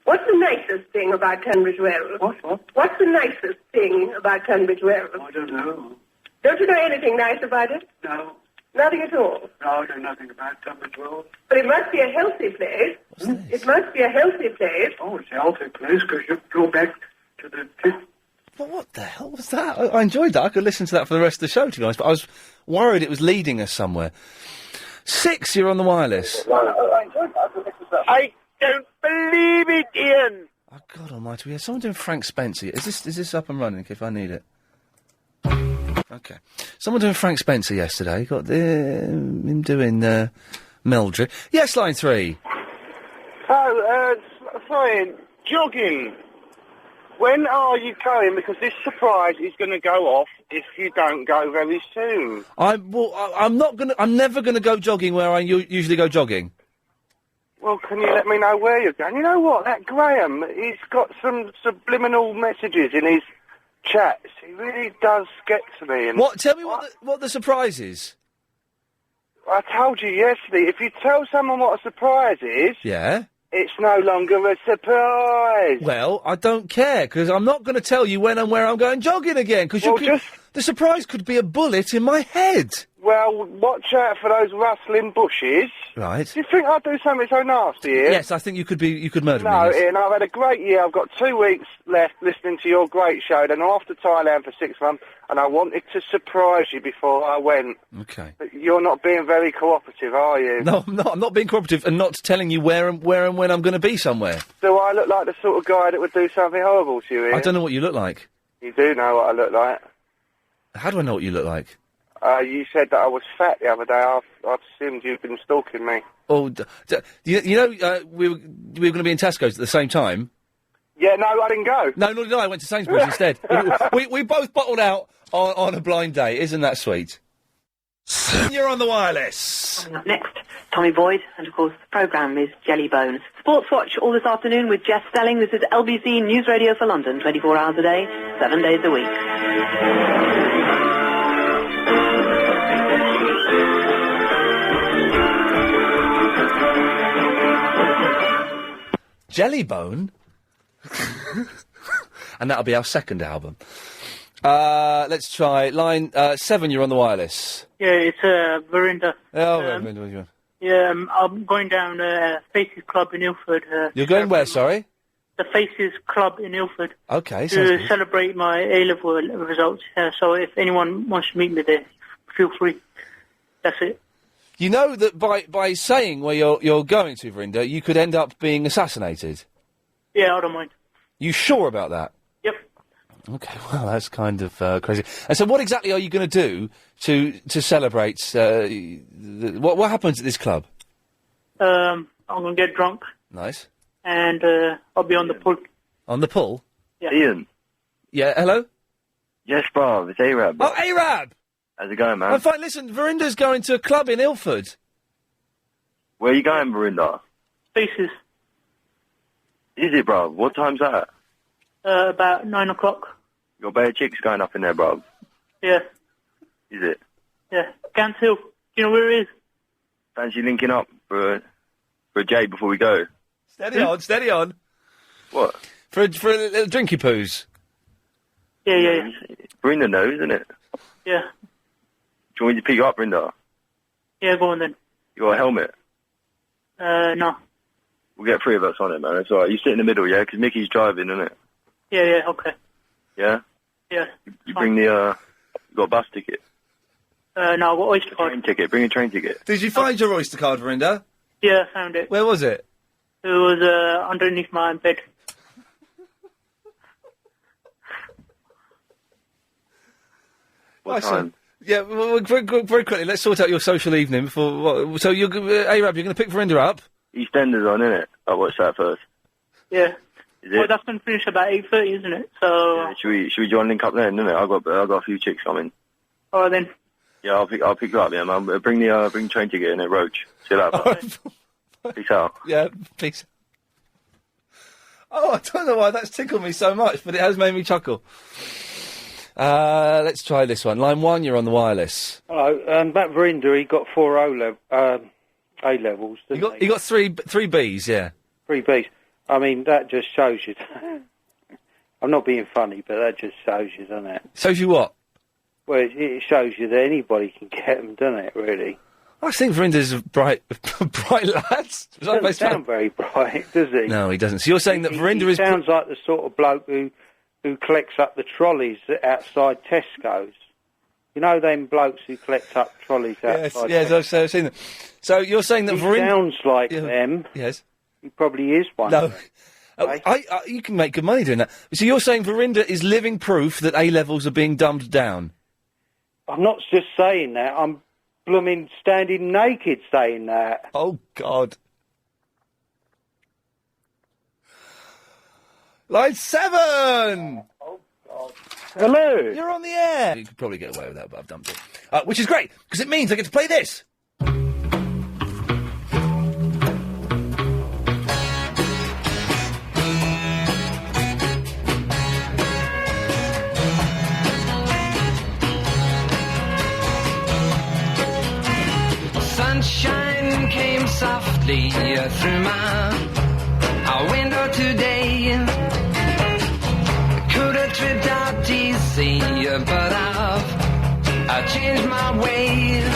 S7: What's the nicest thing about Tunbridge Wells?
S8: What?
S7: What's the nicest thing about Tunbridge Wells?
S8: I don't know.
S7: Don't you know anything nice about it?
S8: No.
S7: Nothing at all?
S8: No, I know nothing about Tunbridge Wells.
S7: But it must be a healthy place. It must be a healthy place.
S8: Oh, it's a healthy place, because you go back to the...
S1: Well, what the hell was that? I enjoyed that. I could listen to that for the rest of the show, to be honest, but I was worried it was leading us somewhere. 6, you're on the wireless.
S5: I don't believe it, Ian.
S1: Oh, God almighty, we had someone doing Frank Spencer. Is this up and running, if I need it? Okay. Someone doing Frank Spencer yesterday. Got him doing Mildred. Yes, line 3.
S5: Oh, sorry, jogging. When are you going? Because this surprise is going to go off if you don't go very soon.
S1: I'm never gonna go jogging where I usually go jogging.
S5: Well, can you let me know where you're going? You know what? That Graham, he's got some subliminal messages in his chats. He really does get to me. And
S1: What? Tell me what the surprise is.
S5: I told you yesterday, if you tell someone what a surprise is...
S1: Yeah?
S5: It's no longer a surprise.
S1: Well, I don't care, because I'm not going to tell you when and where I'm going jogging again, because The surprise could be a bullet in my head.
S5: Well, watch out for those rustling bushes.
S1: Right.
S5: Do you think I'd do something so nasty, Ian?
S1: Yes, I think you could murder me.
S5: No,
S1: Yes.
S5: Ian, I've had a great year. I've got 2 weeks left listening to your great show. Then I'm off to Thailand for 6 months, and I wanted to surprise you before I went.
S1: Okay.
S5: But you're not being very cooperative, are you?
S1: No, I'm not. I'm not being cooperative and not telling you where and when I'm going to be somewhere.
S5: Do I look like the sort of guy that would do something horrible to you, Ian?
S1: I don't know what you look like.
S5: You do know what I look like.
S1: How do I know what you look like?
S5: You said that I was fat the other day. I've assumed you've been stalking me.
S1: Oh, you know, we were going to be in Tesco's at the same time.
S5: Yeah, no, I didn't go.
S1: No, I went to Sainsbury's instead. We both bottled out on a blind date. Isn't that sweet? You're on the wireless.
S9: Coming up next, Tommy Boyd, and of course the programme is Jelly Bones. Sports Watch all this afternoon with Jess Stelling. This is LBC News Radio for London, 24 hours a day, 7 days a week.
S1: Jellybone? And that'll be our second album. Let's try line 7, you're on the wireless.
S11: Yeah, it's Varinder.
S1: Oh, Varinder, what do you want?
S11: Yeah, I'm going down Faces Club in Ilford.
S1: You're going where, sorry?
S11: The Faces Club in Ilford.
S1: Okay, sounds
S11: To
S1: good.
S11: celebrate my A-level results. So if anyone wants to meet me there, feel free. That's it.
S1: You know that by saying where you're going to, Varinder, you could end up being assassinated?
S11: Yeah, I don't mind.
S1: You sure about that?
S11: Yep.
S1: Okay, well, that's kind of crazy. And so what exactly are you going to do to celebrate... what happens at this club?
S11: I'm going to get drunk,
S1: Nice.
S11: and I'll be on the pull.
S1: On the pull?
S11: Yeah.
S12: Ian.
S1: Yeah, hello?
S12: Yes, bruv, it's Arab.
S1: Oh, Arab!
S12: How's it going, man?
S1: I'm fine. Listen, Varinder's going to a club in Ilford.
S12: Where are you going, Varinder?
S11: Faces.
S12: Is it, bruv? What time's that?
S11: About 9 o'clock.
S12: You got better chicks going up in there, bruv.
S11: Yeah,
S12: Is it?
S11: yeah. Gans Hill. Do you know where it is?
S12: Fancy linking up for a J before we go?
S1: Steady on.
S12: What?
S1: For a little drinky poos.
S11: Yeah.
S12: Varinder knows, isn't it?
S11: Yeah.
S12: Do you want me to pick you up, Varinder?
S11: Yeah, go on then.
S12: You got a helmet?
S11: No.
S12: We'll get 3 of us on it, man. It's alright. You sit in the middle, yeah? 'Cause Mickey's driving, isn't it?
S11: Yeah, okay.
S12: Yeah?
S11: Yeah.
S12: You bring the, you got a bus ticket?
S11: No, I've got Oyster card.
S12: Train ticket. Bring a train ticket.
S1: Did you find your Oyster card, Varinder?
S11: Yeah, I found it.
S1: Where was it?
S11: It was underneath my bed.
S12: What time?
S1: Yeah, well, very quickly, let's sort out your social evening before... so, Arab, you're going to pick Varinder up?
S12: EastEnders on, innit? I'll watch that first.
S11: Yeah.
S12: Is it?
S11: Well, that's going to finish about 8:30, isn't it? So...
S12: Yeah, should we join link up then, innit? I've got a few chicks coming.
S11: All right, then.
S12: Yeah, I'll pick you up, yeah, man. Bring the train ticket in it, Roach. See you later. Peace out.
S1: Yeah, peace. Oh, I don't know why that's tickled me so much, but it has made me chuckle. Let's try this one. Line 1, you're on the wireless.
S13: Hello, that Varinder, he got 4 A-levels, didn't
S1: He got three Bs, yeah.
S13: 3 Bs. I mean, that just shows you... I'm not being funny, but that just shows you, doesn't it?
S1: Shows you what?
S13: Well, it shows you that anybody can get them, doesn't it, really?
S1: I think Varinder's a bright lad.
S13: He doesn't sound very bright, does he?
S1: No, he doesn't. So you're saying that Varinder is...
S13: He sounds like the sort of bloke who collects up the trolleys outside Tesco's. You know them blokes who collect up trolleys outside
S1: Yes, I've seen them. So you're saying that Varinder...
S13: sounds like them.
S1: Yes.
S13: He probably is one.
S1: No. You can make good money doing that. So you're saying Varinder is living proof that A-levels are being dumbed down?
S13: I'm not just saying that. I'm blooming standing naked saying that.
S1: Oh, God. Line 7!
S13: Oh, God.
S12: Hello!
S1: You're on the air! You could probably get away with that, but I've dumped it. Which is great, because it means I get to play this!
S14: Sunshine came softly through our window today. Could have tripped out easy, but I've I change my ways.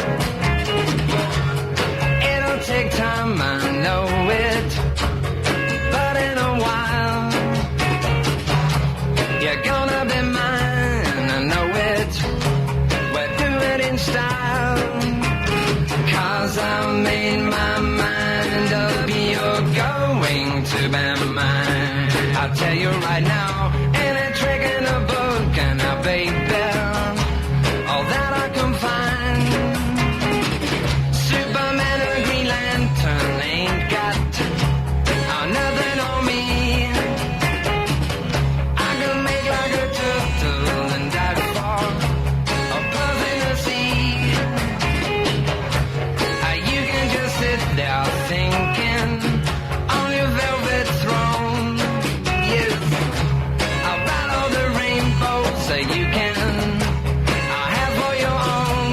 S14: It'll take time, I know it, but in a while you're gonna be mine, I know it. We'll do it in style, 'cause I made my mind up, you're going to be mine. I'll tell you right now, any trick in a book, and I baby, all that I can find. Superman or Green Lantern ain't got nothing on me. I can make like a turtle and dive for a buzz in the sea. You can just sit there thinking on your velvet throne. Yes, I'll write all the rainbows so you can have for your own.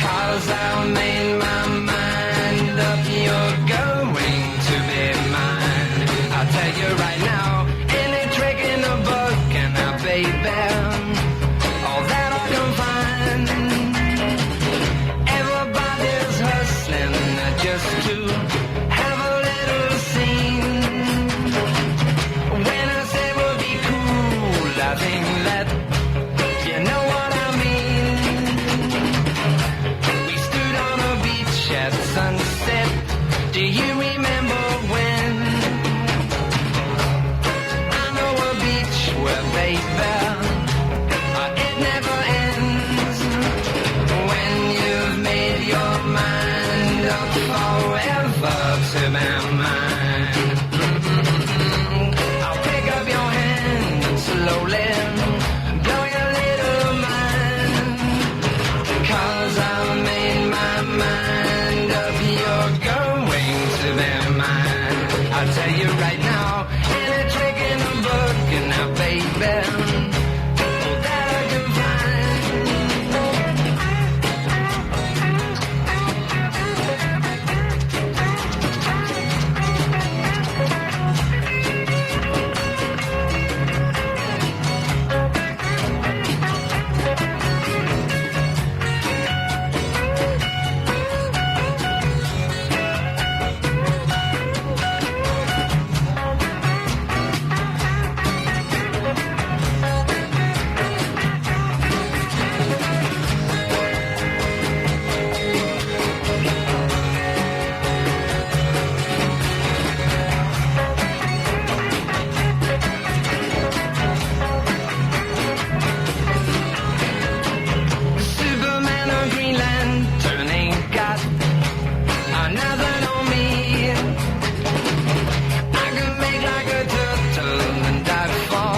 S14: 'Cause I made my mind up, you're going to be mine. I'll tell you right now, any trick in the book, and I baby, all that I can find. Everybody's hustling just to have a little scene. When I say we'll be cool, I think that you know what I mean. We stood on a beach at sunset. Do you remember when? I know a beach where, baby, it never ends. When you've made your mind up forever to be mine. I'll pick up your hand slowly, blow your little mind. 'Cause I made my mind up, you're going to be mine. I'll tell you right now, any trick in the book, and now baby, all that I can find. Superman or Green Lantern ain't got nothing on me. I can make like a turtle and dive for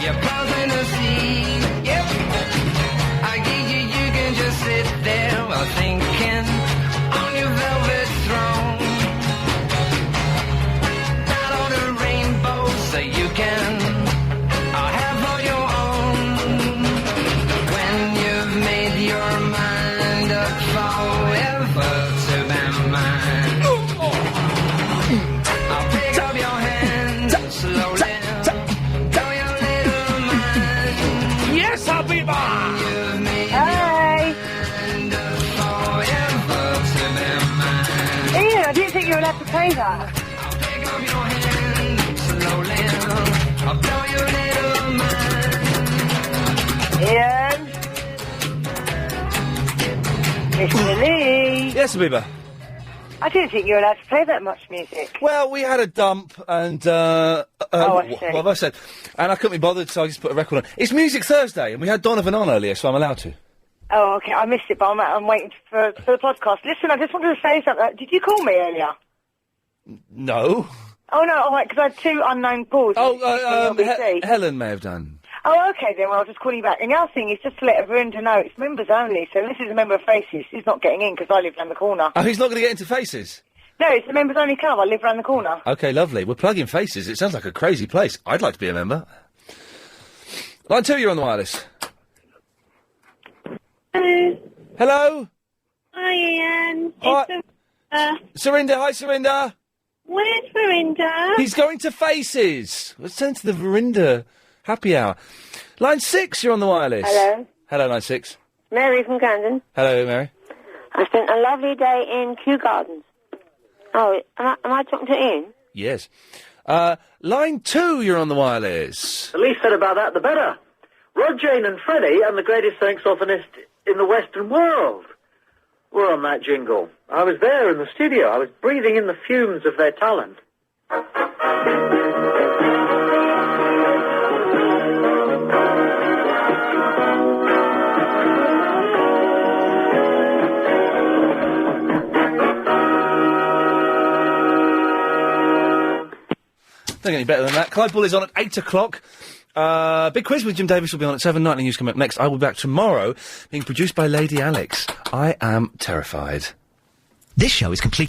S14: your paws in the sea. Yep, I give you can just sit there while thinking on your velvet throne. Not all the rainbows so you can have all your own. When you've made your mind up forever to be mine, I'll pick up your hand slowly, blow your little mind.
S1: Yes, I'll be mine.
S14: You've made
S7: Hey!
S14: mind up forever to be mine.
S7: Ian, I didn't think you were allowed to play that.
S14: I'll pick up your hand slowly, I'll blow your little mind.
S7: Ian? Mr. Lee?
S1: Yes, Abiba.
S7: I didn't think you were allowed to play that much music.
S1: Well, we had a dump, and
S7: I see.
S1: what have I said? And I couldn't be bothered, so I just put a record on. It's Music Thursday, and we had Donovan on earlier, so I'm allowed to.
S7: Oh, okay, I missed it, but I'm waiting for the podcast. Listen, I just wanted to say something. Did you call me earlier?
S1: No.
S7: Oh, no, all right, because I had two unknown calls.
S1: Helen may have done.
S7: Oh, okay then, well, I'll just call you back. And the other thing is just to let Varinder know, it's members only, so this is a member of Faces. He's not getting in because I live round the corner.
S1: Oh, he's not going to get into Faces?
S7: No, it's a members only club. I live round the corner.
S1: Okay, lovely. We're plugging Faces. It sounds like a crazy place. I'd like to be a member. Line 2, you're on the wireless.
S25: Hello.
S1: Hello?
S25: Hi, Ian.
S1: Hi.
S25: It's
S1: Surinder, hi, Surinder.
S25: Where's Varinder?
S1: He's going to Faces. Let's turn to the Varinder happy hour. Line 6, you're on the wireless.
S7: Hello.
S1: Hello, 96.
S6: Mary from Camden.
S1: Hello, Mary.
S6: I spent a lovely day in Kew Gardens. Oh, am I talking to Ian?
S1: Yes. Line 2, you're on the wireless.
S21: The least said about that, the better. Rod, Jane and Freddie, and the greatest saxophonist in the Western world, were on that jingle. I was there in the studio. I was breathing in the fumes of their talent.
S1: Don't get any better than that. Clyde Bull is on at 8 o'clock. Big quiz with Jim Davis will be on at 7. Nightly news coming up next. I will be back tomorrow, being produced by Lady Alex. I am terrified.
S15: This show is completely